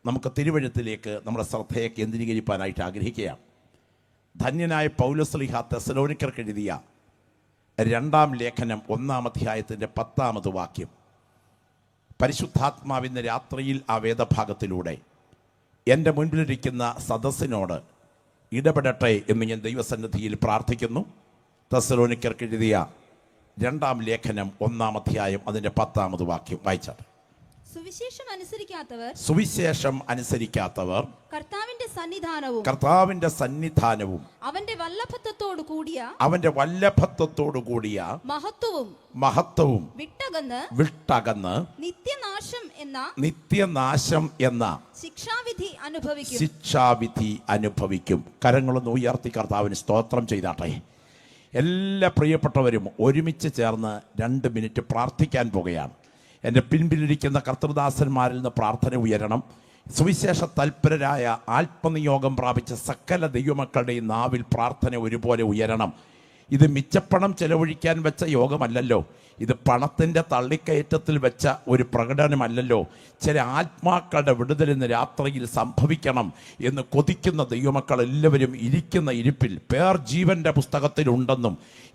നമുക്ക് തിരുവഴുത്തിലേക്ക് നമ്മുടെ ശ്രദ്ധയെ കേന്ദ്രീകരിക്കാനായിട്ട് ആഗ്രഹിക്കുകയാണ്. ധന്യനായ പൗലോസ്ലീഹ തെസ്സലോനിക്കർക്ക് എഴുതിയ 2-ാം ലേഖനം 1-ാം അധ്യായത്തിൻ്റെ 10-ാമത് വാക്യം. പരിശുദ്ധാത്മാവിൻ്റെ രാത്രിയിൽ ആ വേദഭാഗത്തിലൂടെ എൻ്റെ മുൻപിലിരിക്കുന്ന സദസ്സിനോട് ഇടപെടട്ടെ എന്ന് ഞാൻ ദൈവസന്നിധിയിൽ പ്രാർത്ഥിക്കുന്നു. തെസ്സലോനിക്കർക്ക് എഴുതിയ 2-ാം ലേഖനം 1-ാം അധ്യായം അതിൻ്റെ 10-ാമത് വാക്യം വായിച്ചാട്ടെ. സുവിശേഷം അനുസരിക്കാത്തവർ കർത്താവിന്റെ സന്നിധാനവും അവന്റെ വല്ലഭത്വത്തോടു കൂടിയ മഹത്വവും വിട്ടകന്ന് നിത്യനാശം എന്ന ശിക്ഷാവിധി അനുഭവിക്കും. കരങ്ങളൊന്ന് ഉയർത്തി കർത്താവിന് സ്തോത്രം ചെയ്താട്ടെ. എല്ലാ പ്രിയപ്പെട്ടവരും ഒരുമിച്ച് ചേർന്ന് 2 മിനിറ്റ് പ്രാർത്ഥിക്കാൻ പോകുകയാണ്. എൻ്റെ പിൻപിലിരിക്കുന്ന കർത്തൃദാസന്മാരിൽ നിന്ന് പ്രാർത്ഥന ഉയരണം. സുവിശേഷ തൽപരരായ ആത്മനിയോഗം പ്രാപിച്ച സകല ദൈവമക്കളുടെയും നാവിൽ പ്രാർത്ഥന ഒരുപോലെ ഉയരണം. ഇത് മിച്ചപ്പണം ചെലവഴിക്കാൻ വെച്ച യോഗമല്ലല്ലോ, ഇത് പണത്തിൻ്റെ തള്ളിക്കയറ്റത്തിൽ വെച്ച ഒരു പ്രകടനമല്ലല്ലോ. ചില ആത്മാക്കളുടെ വിടുതൽ ഇന്ന് രാത്രിയിൽ സംഭവിക്കണം എന്ന് കൊതിക്കുന്ന ദൈവമക്കൾ എല്ലാവരും ഇരിക്കുന്ന ഇരിപ്പിൽ പേർ ജീവൻ്റെ പുസ്തകത്തിലുണ്ടെന്നും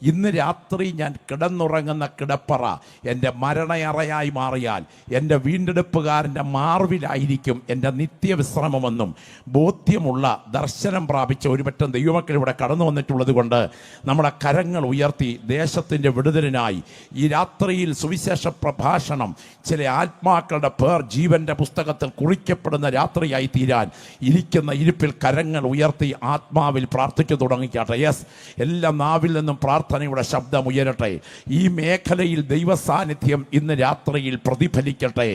ഇന്ന് രാത്രി ഞാൻ കിടന്നുറങ്ങുന്ന കിടപ്പറ എൻ്റെ മരണയറയായി മാറിയാൽ എൻ്റെ വീണ്ടെടുപ്പുകാരൻ്റെ മാർവിലായിരിക്കും എൻ്റെ നിത്യവിശ്രമമെന്നും ബോധ്യമുള്ള ദർശനം പ്രാപിച്ച ഒരുപറ്റം ദൈവമക്കൾ ഇവിടെ കടന്നു വന്നിട്ടുള്ളത് കൊണ്ട് നമ്മുടെ കരങ്ങൾ ഉയർത്തി ദേശത്തിൻ്റെ വിടുതലിനായി ഈ രാത്രിയിൽ സുവിശേഷ പ്രഭാഷണം ചില ആത്മാക്കളുടെ പേർ ജീവൻ്റെ പുസ്തകത്തിൽ കുറിക്കപ്പെടുന്ന രാത്രിയായി തീരാൻ ഇരിക്കുന്ന ഇരിപ്പിൽ കരങ്ങൾ ഉയർത്തി ആത്മാവിൽ പ്രാർത്ഥിച്ചു തുടങ്ങിക്കാട്ടെ. യെസ്, എല്ലാ നാവിൽ നിന്നും പ്രാർത്ഥനയുടെ ശബ്ദം ഉയരട്ടെ. ഈ മേഖലയിൽ ദൈവസാന്നിധ്യം ഇന്ന് രാത്രിയിൽ പ്രതിഫലിക്കട്ടെ.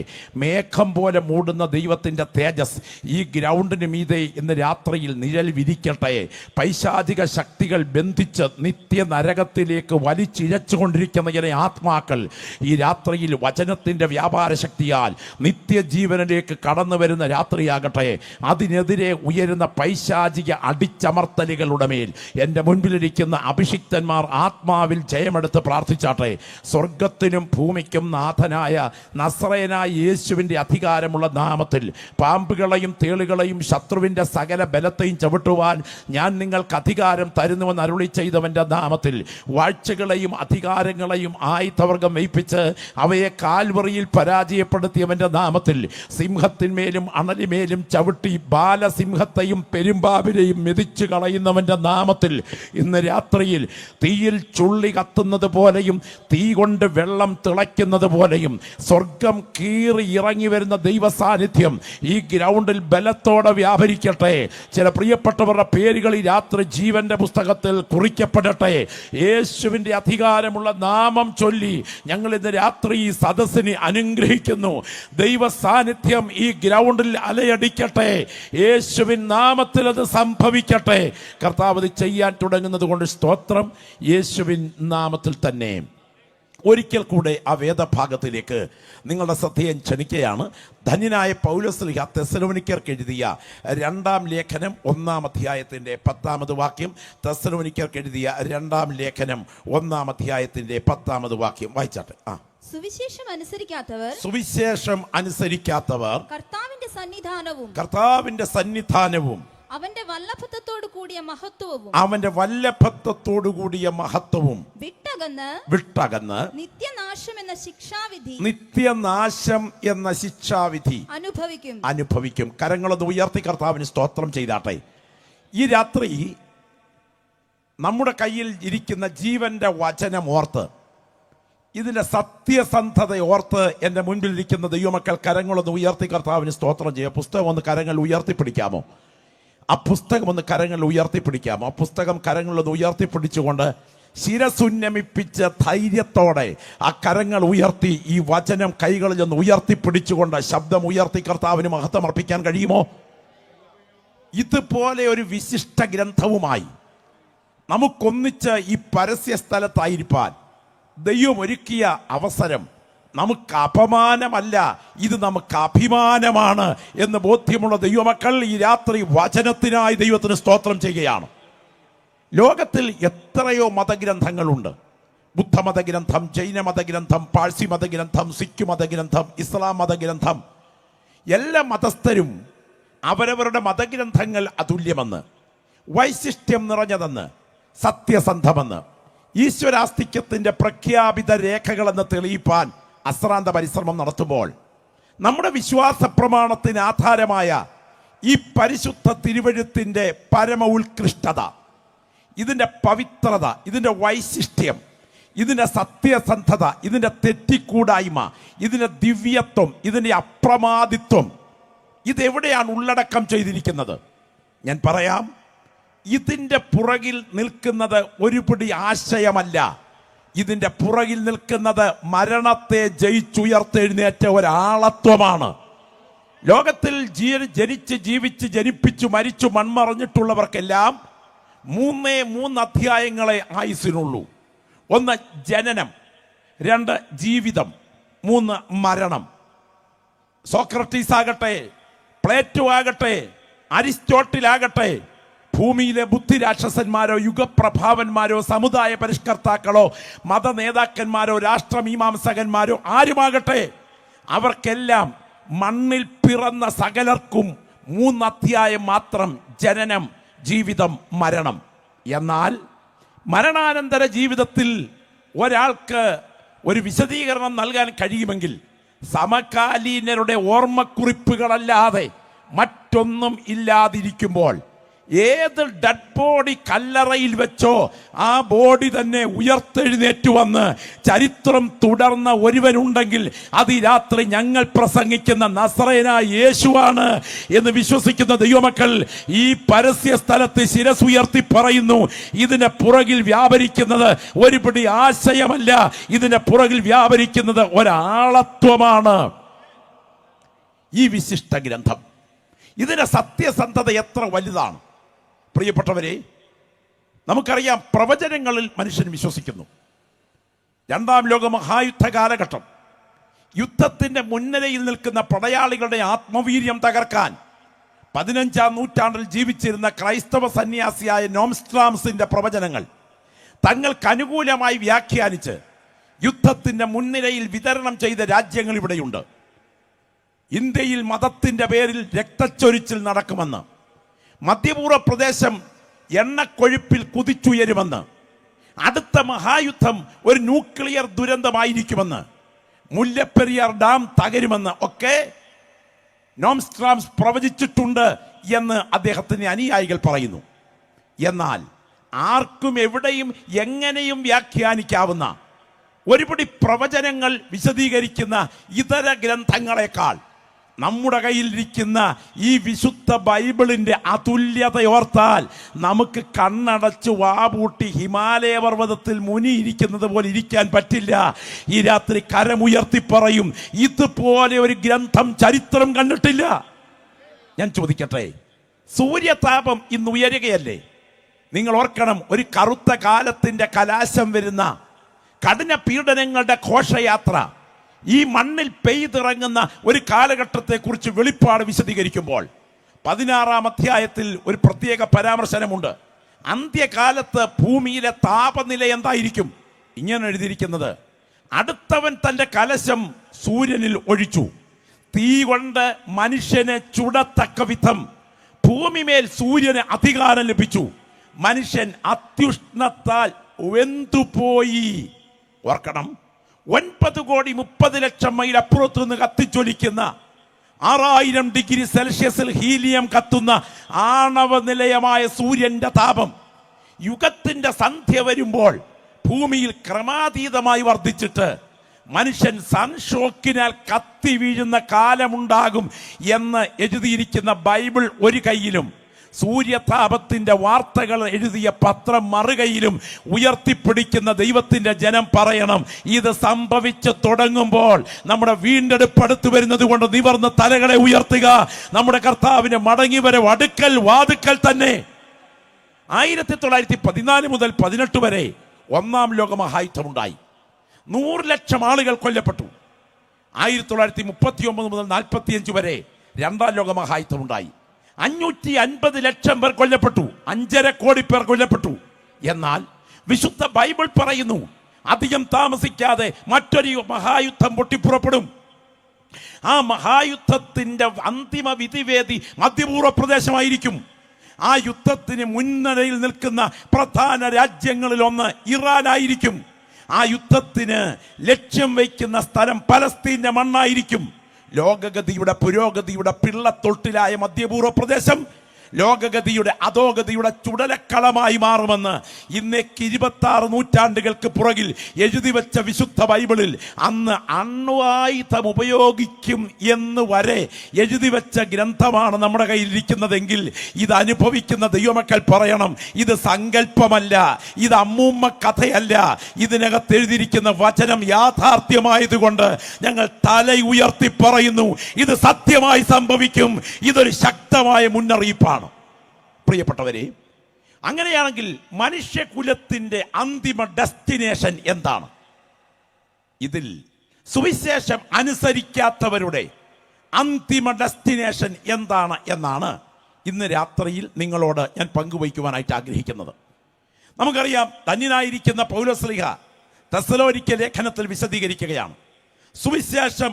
മേഘം പോലെ മൂടുന്ന ദൈവത്തിൻ്റെ തേജസ് ഈ ഗ്രൗണ്ടിന് മീതെ ഇന്ന് രാത്രിയിൽ നിഴൽ വിരിക്കട്ടെ. പൈശാചിക ശക്തികൾ ബന്ധിച്ച് നിത്യ നരകത്തിലേക്ക് വലിച്ചിഴച്ചുകൊണ്ടിരിക്കുന്ന ചില ആത്മാക്കൾ ഈ രാത്രിയിൽ വചനത്തിൻ്റെ വ്യാപാര ശക്തിയാൽ നിത്യജീവനിലേക്ക് കടന്നു വരുന്ന രാത്രിയാകട്ടെ. അതിനെതിരെ ഉയരുന്ന പൈശാചിക അടിച്ചമർത്തലുകളുടെ മേൽ എൻ്റെ മുൻപിലിരിക്കുന്ന അഭിഷിക്തന്മാർ ആത്മാവിൽ ജയമെടുത്ത് പ്രാർത്ഥിച്ചാട്ടെ. സ്വർഗത്തിനും ഭൂമിക്കും നാഥനായ നസ്രയനായ യേശുവിൻ്റെ അധികാരമുള്ള നാമത്തിൽ പാമ്പുകളെയും തേളുകളെയും ശത്രുവിൻ്റെ സകല ബലത്തെയും ചവിട്ടുവാൻ ഞാൻ നിങ്ങൾക്ക് അധികാരം തരുന്നുവെന്ന് അരുളി ചെയ്തവൻ്റെ നാമത്തിൽ വാഴ്ചകളെയും അധികാരങ്ങളെയും ആയുധവർഗം വയ്പ്പിച്ച് അവയെ കാൽവറിയിൽ പരാജയപ്പെടുത്തിയവൻ്റെ നാമത്തിൽ സിംഹത്തിന്മേലും അണലിമേലും ചവിട്ടി ബാലസിംഹത്തെയും പെരുമ്പാവിനെയും മെതിച്ചു കളയുന്നവൻ്റെ നാമത്തിൽ ഇന്ന് രാത്രിയിൽ തീയിൽ ചുള്ളി കത്തുന്നത് പോലെയും തീ കൊണ്ട് വെള്ളം തിളയ്ക്കുന്നത് പോലെയും സ്വർഗം കീറി ഇറങ്ങി വരുന്ന ദൈവസാന്നിധ്യം ഈ ഗ്രൗണ്ടിൽ ബലത്തോടെ വ്യാപരിക്കട്ടെ. ചില പ്രിയപ്പെട്ടവരുടെ പേരുകൾ ഈ രാത്രി ജീവന്റെ പുസ്തകത്തിൽ കുറിക്കപ്പെടട്ടെ. യേശുവിൻ്റെ അധികാരമുള്ള നാമം ചൊല്ലി ഞങ്ങൾ ഇന്ന് രാത്രി ഈ സദസ്സിനെ അനുഗ്രഹിക്കുന്നു. ദൈവ സാന്നിധ്യം ഈ ഗ്രൗണ്ടിൽ അലയടിക്കട്ടെ. യേശുവിൻ നാമത്തിൽ അത് സംഭവിക്കട്ടെ. കർത്താവ് അത് ചെയ്യാൻ തുടങ്ങുന്നത് കൊണ്ട് സ്തോത്രം. യേശുവിൻ നാമത്തിൽ തന്നെ ഒരിക്കൽ കൂടെ ആ വേദഭാഗത്തിലേക്ക് നിങ്ങളുടെ ശ്രദ്ധയെ ക്ഷണിക്കുകയാണ്. ധന്യനായ പൗലോസ്ലീഹ തെസ്സലോനിക്കർക്ക് എഴുതിയ 2-ാം ലേഖനം 1-ാം അധ്യായത്തിൻ്റെ 10-ാമത് വാക്യം. തെസ്സലോനിക്കർക്ക് എഴുതിയ 2-ാം ലേഖനം 1-ാം അധ്യായത്തിൻ്റെ 10-ാമത് വാക്യം വായിച്ചാട്ടെ. സുവിശേഷം അനുസരിക്കാത്തവർ കർത്താവിന്റെ സന്നിധാനവും അവന്റെ വല്ലഭത്വത്തോടു കൂടിയ മഹത്വവും വിട്ടകന്ന് നിത്യനാശം എന്ന ശിക്ഷാവിധി അനുഭവിക്കും. കരങ്ങളൊന്ന് ഉയർത്തി കർത്താവിന് സ്തോത്രം ചെയ്താട്ടെ. ഈ രാത്രി നമ്മുടെ കയ്യിൽ ഇരിക്കുന്ന ജീവന്റെ വചനം ഓർത്ത്, ഇതിന്റെ സത്യസന്ധത ഓർത്ത് എൻ്റെ മുൻപിലിരിക്കുന്ന ദൈവമക്കൾ കരങ്ങളൊന്ന് ഉയർത്തി കർത്താവിന് സ്തോത്രം ചെയ്യുക. പുസ്തകം ഒന്ന് കരങ്ങൾ ഉയർത്തിപ്പിടിക്കാമോ? ആ പുസ്തകം ഒന്ന് കരങ്ങളിൽ ഉയർത്തിപ്പിടിക്കാമോ? ആ പുസ്തകം കരങ്ങളിലൊന്ന് ഉയർത്തിപ്പിടിച്ചുകൊണ്ട് ശിരസുന്നമിപ്പിച്ച ധൈര്യത്തോടെ ആ കരങ്ങൾ ഉയർത്തി ഈ വചനം കൈകളിൽ ഒന്ന് ഉയർത്തിപ്പിടിച്ചുകൊണ്ട് ശബ്ദം ഉയർത്തി കർത്താവിന് മഹത്വം അർപ്പിക്കാൻ കഴിയുമോ? ഇതുപോലെ ഒരു വിശിഷ്ട ഗ്രന്ഥവുമായി നമുക്കൊന്നിച്ച് ഈ പരസ്യ സ്ഥലത്തായിരിക്കാൻ ദൈവം ഒരുക്കിയ അവസരം നമുക്ക് അപമാനമല്ല, ഇത് നമുക്ക് അഭിമാനമാണ് എന്ന് ബോധ്യമുള്ള ദൈവമക്കൾ ഈ രാത്രി വചനത്തിനായി ദൈവത്തിന് സ്തോത്രം ചെയ്യുകയാണ്. ലോകത്തിൽ എത്രയോ മതഗ്രന്ഥങ്ങളുണ്ട്. ബുദ്ധമതഗ്രന്ഥം, ജൈന മതഗ്രന്ഥം, പാഴ്സി മതഗ്രന്ഥം, സിഖ് മതഗ്രന്ഥം, ഇസ്ലാം മതഗ്രന്ഥം. എല്ലാ മതസ്ഥരും അവരവരുടെ മതഗ്രന്ഥങ്ങൾ അതുല്യമെന്ന്, വൈശിഷ്ട്യം നിറഞ്ഞതെന്ന്, സത്യസന്ധമെന്ന്, ഈശ്വരാസ്തിക്യത്തിന്റെ പ്രഖ്യാപിത രേഖകളെന്ന് തെളിയിപ്പാൻ അശ്രാന്ത പരിശ്രമം നടത്തുമ്പോൾ നമ്മുടെ വിശ്വാസ പ്രമാണത്തിന് ആധാരമായ ഈ പരിശുദ്ധ തിരുവെഴുത്തിന്റെ പരമ ഉത്കൃഷ്ടത, ഇതിൻ്റെ പവിത്രത, ഇതിൻ്റെ വൈശിഷ്ട്യം, ഇതിൻ്റെ സത്യസന്ധത, ഇതിൻ്റെ തെറ്റിക്കൂടായ്മ, ഇതിൻ്റെ ദിവ്യത്വം, ഇതിൻ്റെ അപ്രമാദിത്വം, ഇതെവിടെയാണ് ഉള്ളടക്കം ചെയ്തിരിക്കുന്നത്? ഞാൻ പറയാം. ഇതിൻ്റെ പുറകിൽ നിൽക്കുന്നത് ഒരു പിടി ആശയമല്ല. ഇതിൻ്റെ പുറകിൽ നിൽക്കുന്നത് മരണത്തെ ജയിച്ചുയർത്തെഴുന്നേറ്റ ഒരാളത്വമാണ്. ലോകത്തിൽ ജനിച്ച് ജീവിച്ച് ജനിപ്പിച്ചു മരിച്ചു മൺമറഞ്ഞിട്ടുള്ളവർക്കെല്ലാം 3 അധ്യായങ്ങളെ ആയുസ്സിനുള്ളൂ. 1 ജനനം, 2 ജീവിതം, 3 മരണം. സോക്രട്ടീസ് ആകട്ടെ, പ്ലേറ്റോ ആകട്ടെ, അരിസ്റ്റോട്ടിലാകട്ടെ, ഭൂമിയിലെ ബുദ്ധിരാക്ഷസന്മാരോ യുഗപ്രഭാവന്മാരോ സമുദായ പരിഷ്കർത്താക്കളോ മത നേതാക്കന്മാരോ രാഷ്ട്രമീമാംസകന്മാരോ ആരുമാകട്ടെ, അവർക്കെല്ലാം മണ്ണിൽ പിറന്ന സകലർക്കും 3 അധ്യായം മാത്രം: ജനനം, ജീവിതം, മരണം. എന്നാൽ മരണാനന്തര ജീവിതത്തിൽ ഒരാൾക്ക് ഒരു വിശദീകരണം നൽകാൻ കഴിയുമെങ്കിൽ സമകാലീനരുടെ ഓർമ്മക്കുറിപ്പുകളല്ലാതെ മറ്റൊന്നും ഇല്ലാതിരിക്കുമ്പോൾ ഏത് ഡെഡ് ബോഡി കല്ലറയിൽ വെച്ചോ ആ ബോഡി തന്നെ ഉയർത്തെഴുന്നേറ്റു വന്ന് ചരിത്രം തുടർന്ന ഒരുവനുണ്ടെങ്കിൽ അത് ഈ രാത്രി ഞങ്ങൾ പ്രസംഗിക്കുന്ന നസറേനായ യേശുവാണ് എന്ന് വിശ്വസിക്കുന്ന ദൈവമക്കൾ ഈ പരസ്യ സ്ഥലത്ത് ശിരസുയർത്തി പറയുന്നു. ഇതിന്റെ പുറകിൽ വ്യാപരിക്കുന്നത് ഒരു പിടി ആശയമല്ല, ഇതിന്റെ പുറകിൽ വ്യാപരിക്കുന്നത് ഒരാളത്വമാണ്. ഈ വിശിഷ്ട ഗ്രന്ഥം, ഇതിന്റെ സത്യസന്ധത എത്ര വലുതാണ് പ്രിയപ്പെട്ടവരെ. നമുക്കറിയാം, പ്രവചനങ്ങളിൽ മനുഷ്യൻ വിശ്വസിക്കുന്നു. 2ാം ലോക മഹായുദ്ധ കാലഘട്ടം, യുദ്ധത്തിന്റെ മുൻനിരയിൽ നിൽക്കുന്ന പടയാളികളുടെ ആത്മവീര്യം തകർക്കാൻ 15ാം നൂറ്റാണ്ടിൽ ജീവിച്ചിരുന്ന ക്രൈസ്തവ സന്യാസിയായ നോംസ്ട്രാംസിന്റെ പ്രവചനങ്ങൾ തങ്ങൾക്ക് അനുകൂലമായി വ്യാഖ്യാനിച്ച് യുദ്ധത്തിന്റെ മുൻനിരയിൽ വിതരണം ചെയ്ത രാജ്യങ്ങൾ ഇവിടെയുണ്ട്. ഇന്ത്യയിൽ മതത്തിന്റെ പേരിൽ രക്തച്ചൊരിച്ചിൽ നടക്കുമെന്ന്, മധ്യപൂർവ്വ പ്രദേശം എണ്ണക്കൊഴുപ്പിൽ കുതിച്ചുയരുമെന്ന്, അടുത്ത മഹായുദ്ധം ഒരു ന്യൂക്ലിയർ ദുരന്തമായിരിക്കുമെന്ന്, മുല്ലപ്പെരിയാർ ഡാം തകരുമെന്ന് ഒക്കെ നോംസ്ട്രാംസ് പ്രവചിച്ചിട്ടുണ്ട് എന്ന് അദ്ദേഹത്തിന്റെ അനുയായികൾ പറയുന്നു. എന്നാൽ ആർക്കും എവിടെയും എങ്ങനെയും വ്യാഖ്യാനിക്കാവുന്ന ഒരുപടി പ്രവചനങ്ങൾ വിശദീകരിക്കുന്ന ഇതര ഗ്രന്ഥങ്ങളെക്കാൾ നമ്മുടെ കയ്യിലിരിക്കുന്ന ഈ വിശുദ്ധ ബൈബിളിന്റെ അതുല്യതയോർത്താൽ നമുക്ക് കണ്ണടച്ച് വാപൂട്ടി ഹിമാലയ പർവ്വതത്തിൽ മുനിയിരിക്കുന്നത് പോലെ ഇരിക്കാൻ പറ്റില്ല. ഈ രാത്രി കരമുയർത്തി പറയും, ഇതുപോലെ ഒരു ഗ്രന്ഥം ചരിത്രം കണ്ടിട്ടില്ല. ഞാൻ ചോദിക്കട്ടെ, സൂര്യതാപം ഇന്ന് ഉയരുകയല്ലേ? നിങ്ങൾ ഓർക്കണം, ഒരു കറുത്ത കാലത്തിന്റെ കലാശം വരുന്ന കഠിന പീഡനങ്ങളുടെ ഘോഷയാത്ര ഈ മണ്ണിൽ പെയ്തിറങ്ങുന്ന ഒരു കാലഘട്ടത്തെ കുറിച്ച് വെളിപ്പാട് വിശദീകരിക്കുമ്പോൾ 16ാം അധ്യായത്തിൽ ഒരു പ്രത്യേക പരാമർശനമുണ്ട്. അന്ത്യകാലത്ത് ഭൂമിയിലെ താപനില എന്തായിരിക്കും? ഇങ്ങനെ എഴുതിയിരിക്കുന്നത്: അടുത്തവൻ തന്റെ കലശം സൂര്യനിൽ ഒഴിച്ചു, തീ കൊണ്ട് മനുഷ്യനെ ചുടത്തക്ക വിധം ഭൂമിമേൽ സൂര്യന് അധികാരം ലഭിച്ചു, മനുഷ്യൻ അത്യുഷ്ണത്താൽ വെന്തുപോയി. ഓർക്കണം, 9,30,00,000 മൈൽ അപ്പുറത്തു നിന്ന് കത്തിച്ചൊലിക്കുന്ന 6000 ഡിഗ്രി സെൽഷ്യസിൽ ഹീലിയം കത്തുന്ന ആണവ നിലയമായ സൂര്യന്റെ താപം യുഗത്തിന്റെ സന്ധ്യ വരുമ്പോൾ ഭൂമിയിൽ ക്രമാതീതമായി വർദ്ധിച്ചിട്ട് മനുഷ്യൻ സൺഷോക്കിനാൽ കത്തി വീഴുന്ന കാലമുണ്ടാകും എന്ന് എഴുതിയിരിക്കുന്ന ബൈബിൾ ഒരു കൈയിലും സൂര്യതാപത്തിന്റെ വാർത്തകൾ എഴുതിയ പത്രം മറുകയിലും ഉയർത്തിപ്പിടിക്കുന്ന ദൈവത്തിന്റെ ജനം പറയണം, ഇത് സംഭവിച്ചു തുടങ്ങുമ്പോൾ നമ്മുടെ വീണ്ടെടുപ്പ് അടുത്തു വരുന്നത് കൊണ്ട് നിവർന്ന് തലകളെ ഉയർത്തുക. നമ്മുടെ കർത്താവിന്റെ മടങ്ങിവരവ് അടുക്കൽ വാതുക്കൽ തന്നെ. 1914 മുതൽ 18 വരെ 1ാം ലോക മഹായുദ്ധമുണ്ടായി. 100 ലക്ഷം ആളുകൾ കൊല്ലപ്പെട്ടു. 1939 മുതൽ 45 വരെ 2ാം ലോക മഹായുദ്ധമുണ്ടായി. 550 ലക്ഷം പേർ കൊല്ലപ്പെട്ടു. 5.5 കോടി പേർ കൊല്ലപ്പെട്ടു. എന്നാൽ വിശുദ്ധ ബൈബിൾ പറയുന്നു, അധികം താമസിക്കാതെ മറ്റൊരു മഹായുദ്ധം പൊട്ടിപ്പുറപ്പെടും. ആ മഹായുദ്ധത്തിന്റെ അന്തിമ വിധിവേദി മധ്യപൂർവ്വ പ്രദേശമായിരിക്കും. ആ യുദ്ധത്തിന് മുൻനിരയിൽ നിൽക്കുന്ന പ്രധാന രാജ്യങ്ങളിലൊന്ന് ഇറാനായിരിക്കും. ആ യുദ്ധത്തിന് ലക്ഷ്യം വയ്ക്കുന്ന സ്ഥലം പലസ്തീന്റെ മണ്ണായിരിക്കും. ലോകഗതിയുടെ പുരോഗതിയുടെ പിള്ളത്തൊട്ടിലായ മധ്യപൂർവ്വ പ്രദേശം ലോകഗതിയുടെ അധോഗതിയുടെ ചുടലക്കളമായി മാറുമെന്ന് ഇന്നേക്ക് 26 നൂറ്റാണ്ടുകൾക്ക് പുറകിൽ എഴുതി വെച്ച വിശുദ്ധ ബൈബിളിൽ അന്ന് അണ്വായുധം ഉപയോഗിക്കും എന്ന് വരെ എഴുതി വെച്ച ഗ്രന്ഥമാണ് നമ്മുടെ കയ്യിലിരിക്കുന്നതെങ്കിൽ ഇത് അനുഭവിക്കുന്ന ദൈവമക്കൾ പറയണം, ഇത് സങ്കല്പമല്ല, ഇത് അമ്മൂമ്മ കഥയല്ല. ഇതിനകത്ത് എഴുതിയിരിക്കുന്ന വചനം യാഥാർത്ഥ്യമായതുകൊണ്ട് ഞങ്ങൾ തല ഉയർത്തി പറയുന്നു, ഇത് സത്യമായി സംഭവിക്കും. ഇതൊരു ശക്തമായ മുന്നറിയിപ്പാണ്. പ്രിയപ്പെട്ടവരെ, അങ്ങനെയാണെങ്കിൽ മനുഷ്യകുലത്തിന്റെ അന്തിമ ഡെസ്റ്റിനേഷൻ എന്താണ്? ഇതിൽ സുവിശേഷം അനുസരിക്കാത്തവരുടെ അന്തിമ ഡെസ്റ്റിനേഷൻ എന്താണ് എന്നാണ് ഇന്ന് രാത്രിയിൽ നിങ്ങളോട് ഞാൻ പങ്കുവയ്ക്കുവാനായിട്ട് ആഗ്രഹിക്കുന്നത്. നമുക്കറിയാം, ധന്യനായിരിക്കുന്ന പൗലോസ്ലീഹ തെസ്സലോനിക്ക ലേഖനത്തിൽ വിശദീകരിക്കുകയാണ്. സുവിശേഷം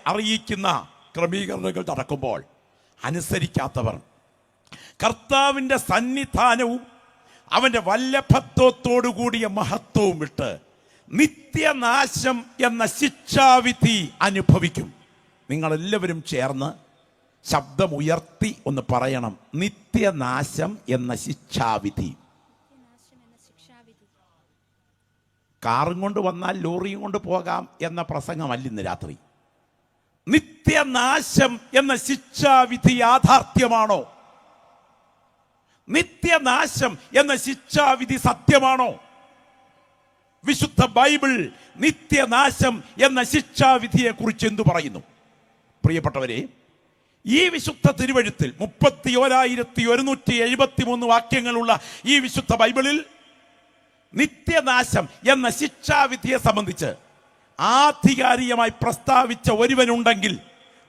അറിയിക്കുന്ന ക്രമീകരണങ്ങൾ നടക്കുമ്പോൾ അനുസരിക്കാത്തവർ കർത്താവിൻ്റെ സന്നിധാനവും അവൻ്റെ വല്ലഭത്വത്തോടു കൂടിയ മഹത്വവും വിട്ട് നിത്യനാശം എന്ന ശിക്ഷാവിധി അനുഭവിക്കും. നിങ്ങളെല്ലാവരും ചേർന്ന് ശബ്ദമുയർത്തി ഒന്ന് പറയണം, നിത്യനാശം എന്ന ശിക്ഷാവിധി. കാറും കൊണ്ട് വന്നാൽ ലോറിയും കൊണ്ട് പോകാം എന്ന പ്രസംഗമല്ല ഇന്ന് രാത്രി. നിത്യനാശം എന്ന ശിക്ഷാവിധി യാഥാർത്ഥ്യമാണോ? നിത്യനാശം എന്ന ശിക്ഷാവിധി സത്യമാണോ? വിശുദ്ധ ബൈബിൾ നിത്യനാശം എന്ന ശിക്ഷാവിധിയെ കുറിച്ച് എന്തു പറയുന്നു? പ്രിയപ്പെട്ടവരെ, ഈ വിശുദ്ധ തിരുവെഴുത്തിൽ 31,173 വാക്യങ്ങളുള്ള ഈ വിശുദ്ധ ബൈബിളിൽ നിത്യനാശം എന്ന ശിക്ഷാവിധിയെ സംബന്ധിച്ച് ആധികാരികമായി പ്രസ്താവിച്ച ഒരുവനുണ്ടെങ്കിൽ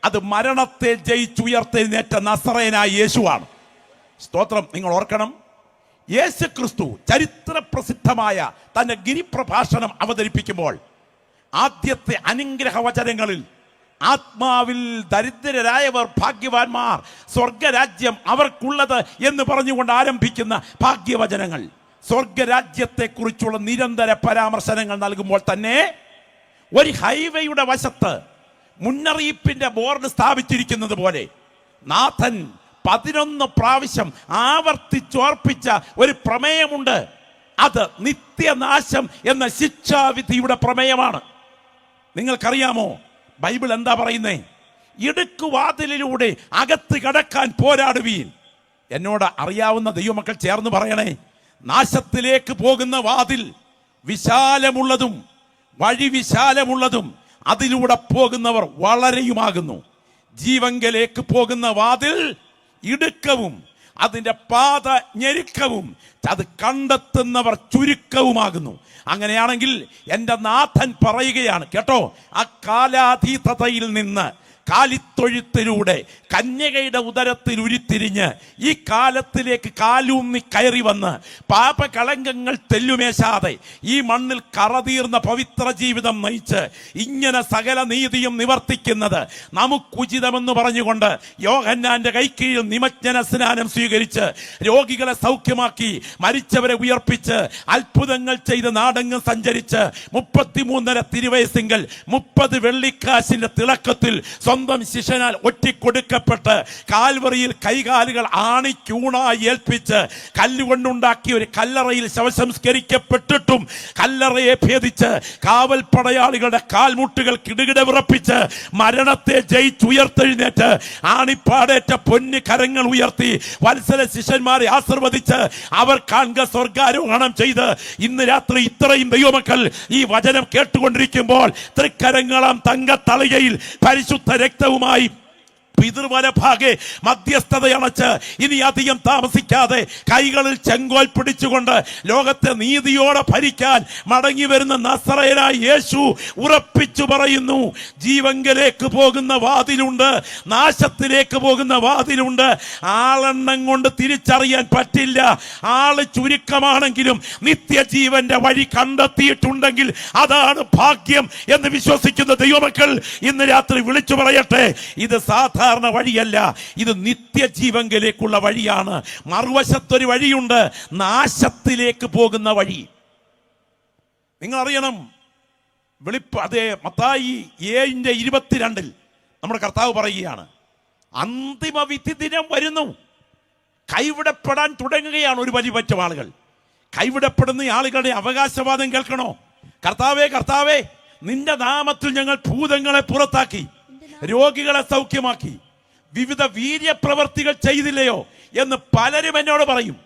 അത് മരണത്തെ ജയിച്ചുയർത്തെഴുന്നേറ്റ നസറേനായ യേശുവാണ്. സ്തോത്രം. നിങ്ങൾ ഓർക്കണം, യേശു ക്രിസ്തു ചരിത്ര പ്രസിദ്ധമായ തന്റെ ഗിരിപ്രഭാഷണം അവതരിപ്പിക്കുമ്പോൾ ആദ്യത്തെ അനുഗ്രഹ വചനങ്ങളിൽ ആത്മാവിൽ ദരിദ്രരായവർ ഭാഗ്യവാന്മാർ, സ്വർഗരാജ്യം അവർക്കുള്ളത് എന്ന് പറഞ്ഞുകൊണ്ട് ആരംഭിക്കുന്ന ഭാഗ്യവചനങ്ങൾ സ്വർഗരാജ്യത്തെക്കുറിച്ചുള്ള നിരന്തര പരാമർശനങ്ങൾ നൽകുമ്പോൾ തന്നെ ഒരു ഹൈവേയുടെ വശത്ത് മുന്നറിയിപ്പിന്റെ ബോർഡ് സ്ഥാപിച്ചിരിക്കുന്നത് പോലെ നാഥൻ 11 പ്രാവശ്യം ആവർത്തിച്ചോർപ്പിച്ച ഒരു പ്രമേയമുണ്ട്. അത് നിത്യനാശം എന്ന ശിക്ഷാവിധിയുടെ പ്രമേയമാണ്. നിങ്ങൾക്കറിയാമോ ബൈബിൾ എന്താ പറയുന്നേ? ഇടുക്കുവാതിലിലൂടെ അകത്ത് കടക്കാൻ പോരാടുവീൻ. എന്നോട് അറിയാവുന്ന ദൈവമക്കൾ ചേർന്ന് പറയണേ, നാശത്തിലേക്ക് പോകുന്ന വാതിൽ വിശാലമുള്ളതും വഴി വിശാലമുള്ളതും അതിലൂടെ പോകുന്നവർ വളരെയുമാകുന്നു. ജീവങ്കലേക്ക് പോകുന്ന വാതിൽ ഇടുക്കവും അതിൻ്റെ പാത ഞെരുക്കവും അത് കണ്ടെത്തുന്നവർ ചുരുക്കവുമാകുന്നു. അങ്ങനെയാണെങ്കിൽ എൻ്റെ നാഥൻ പറയുകയാണ് കേട്ടോ, ആ കാലാതീതതയിൽ നിന്ന് കാലിത്തൊഴുത്തിലൂടെ കന്യകയുടെ ഉദരത്തിൽ ഉരുത്തിരിഞ്ഞ് ഈ കാലത്തിലേക്ക് കാലൂന്നി കയറി വന്ന് പാപകളങ്കങ്ങൾ തെല്ലുമേശാതെ ഈ മണ്ണിൽ കറതീർന്ന പവിത്ര ജീവിതം നയിച്ച് ഇങ്ങനെ സകല നീതിയും നിവർത്തിക്കുന്നത് നമുക്കുചിതമെന്ന് പറഞ്ഞുകൊണ്ട് യോഹന്നാന്റെ കൈക്കീഴിൽ നിമജ്ജന സ്നാനം സ്വീകരിച്ച് രോഗികളെ സൗഖ്യമാക്കി മരിച്ചവരെ ഉയർപ്പിച്ച് അത്ഭുതങ്ങൾ ചെയ്ത് നാടെങ്ങും സഞ്ചരിച്ച് 33.5 തിരുവയസ്സിങ്കൽ 30 വെള്ളിക്കാശിന്റെ തിളക്കത്തിൽ സ്വന്തം ശിഷ്യനാൽ ഒറ്റിക്കൊടുക്കപ്പെട്ട് കാൽവറിയിൽ കൈകാലുകൾ ആണിക്കൂണായി ഏൽപ്പിച്ച് കല്ലുകൊണ്ടുണ്ടാക്കിയ ഒരു കല്ലറയിൽ ശവസംസ്കരിക്കപ്പെട്ടിട്ടും കല്ലറയെ ഭേദിച്ച് കാവൽ പടയാളികളുടെ കാൽമുട്ടുകൾ കിടുകിട വിറപ്പിച്ച് മരണത്തെ ജയിച്ചുയർത്തെഴുന്നേറ്റ് ആണിപ്പാടേറ്റ പൊന്ന് കരങ്ങൾ ഉയർത്തി വത്സല ശിഷ്യന്മാരെ ആശീർവദിച്ച് അവർ കാണുക സ്വർഗാരോഹണം ചെയ്ത് ഇന്ന് രാത്രി ഇത്രയും ദൈവമക്കൾ ഈ വചനം കേട്ടുകൊണ്ടിരിക്കുമ്പോൾ തൃക്കരങ്ങളാം തങ്കത്തളികയിൽ പരിശുദ്ധ രക്തവുമായി പിതൃവലഭാഗെ മധ്യസ്ഥതയണച്ച് ഇനി അധികം താമസിക്കാതെ കൈകളിൽ ചെങ്കോൽ പിടിച്ചുകൊണ്ട് ലോകത്തെ നീതിയോടെ ഭരിക്കാൻ മടങ്ങി വരുന്ന നസറയനായ യേശു ഉറപ്പിച്ചു പറയുന്നു, ജീവങ്കലേക്ക് പോകുന്ന വാതിലുണ്ട്, നാശത്തിലേക്ക് പോകുന്ന വാതിലുണ്ട്. ആളെണ്ണം കൊണ്ട് തിരിച്ചറിയാൻ പറ്റില്ല. ആള് ചുരുക്കമാണെങ്കിലും നിത്യജീവന്റെ വഴി കണ്ടെത്തിയിട്ടുണ്ടെങ്കിൽ അതാണ് ഭാഗ്യം എന്ന് വിശ്വസിക്കുന്ന ദൈവമക്കൾ ഇന്ന് രാത്രി വിളിച്ചു പറയട്ടെ, ഇത് സാധാരണ വഴിയല്ല, ഇത് നിത്യജീവങ്കിലേക്കുള്ള വഴിയാണ്. മറുവശത്തൊരു വഴിയുണ്ട്, നാശത്തിലേക്ക് പോകുന്ന വഴി. നിങ്ങൾ അറിയണം, അതേ മത്തായി 7:22 നമ്മുടെ കർത്താവ് പറയുകയാണ്, അന്തിമ വിധി ദിനം വരുന്നു. കൈവിടപ്പെടാൻ തുടങ്ങുകയാണ് ഒരു വലിയ ആളുകൾ. കൈവിടപ്പെടുന്ന ആളുകളുടെ അവകാശവാദം കേൾക്കണോ? കർത്താവേ, കർത്താവേ, നിന്റെ നാമത്തിൽ ഞങ്ങൾ ഭൂതങ്ങളെ പുറത്താക്കി, രോഗികളെ സൗഖ്യമാക്കി, വിവിധ വീര്യപ്രവർത്തികൾ ചെയ്തില്ലയോ എന്ന് പലരും എന്നോട് പറയും.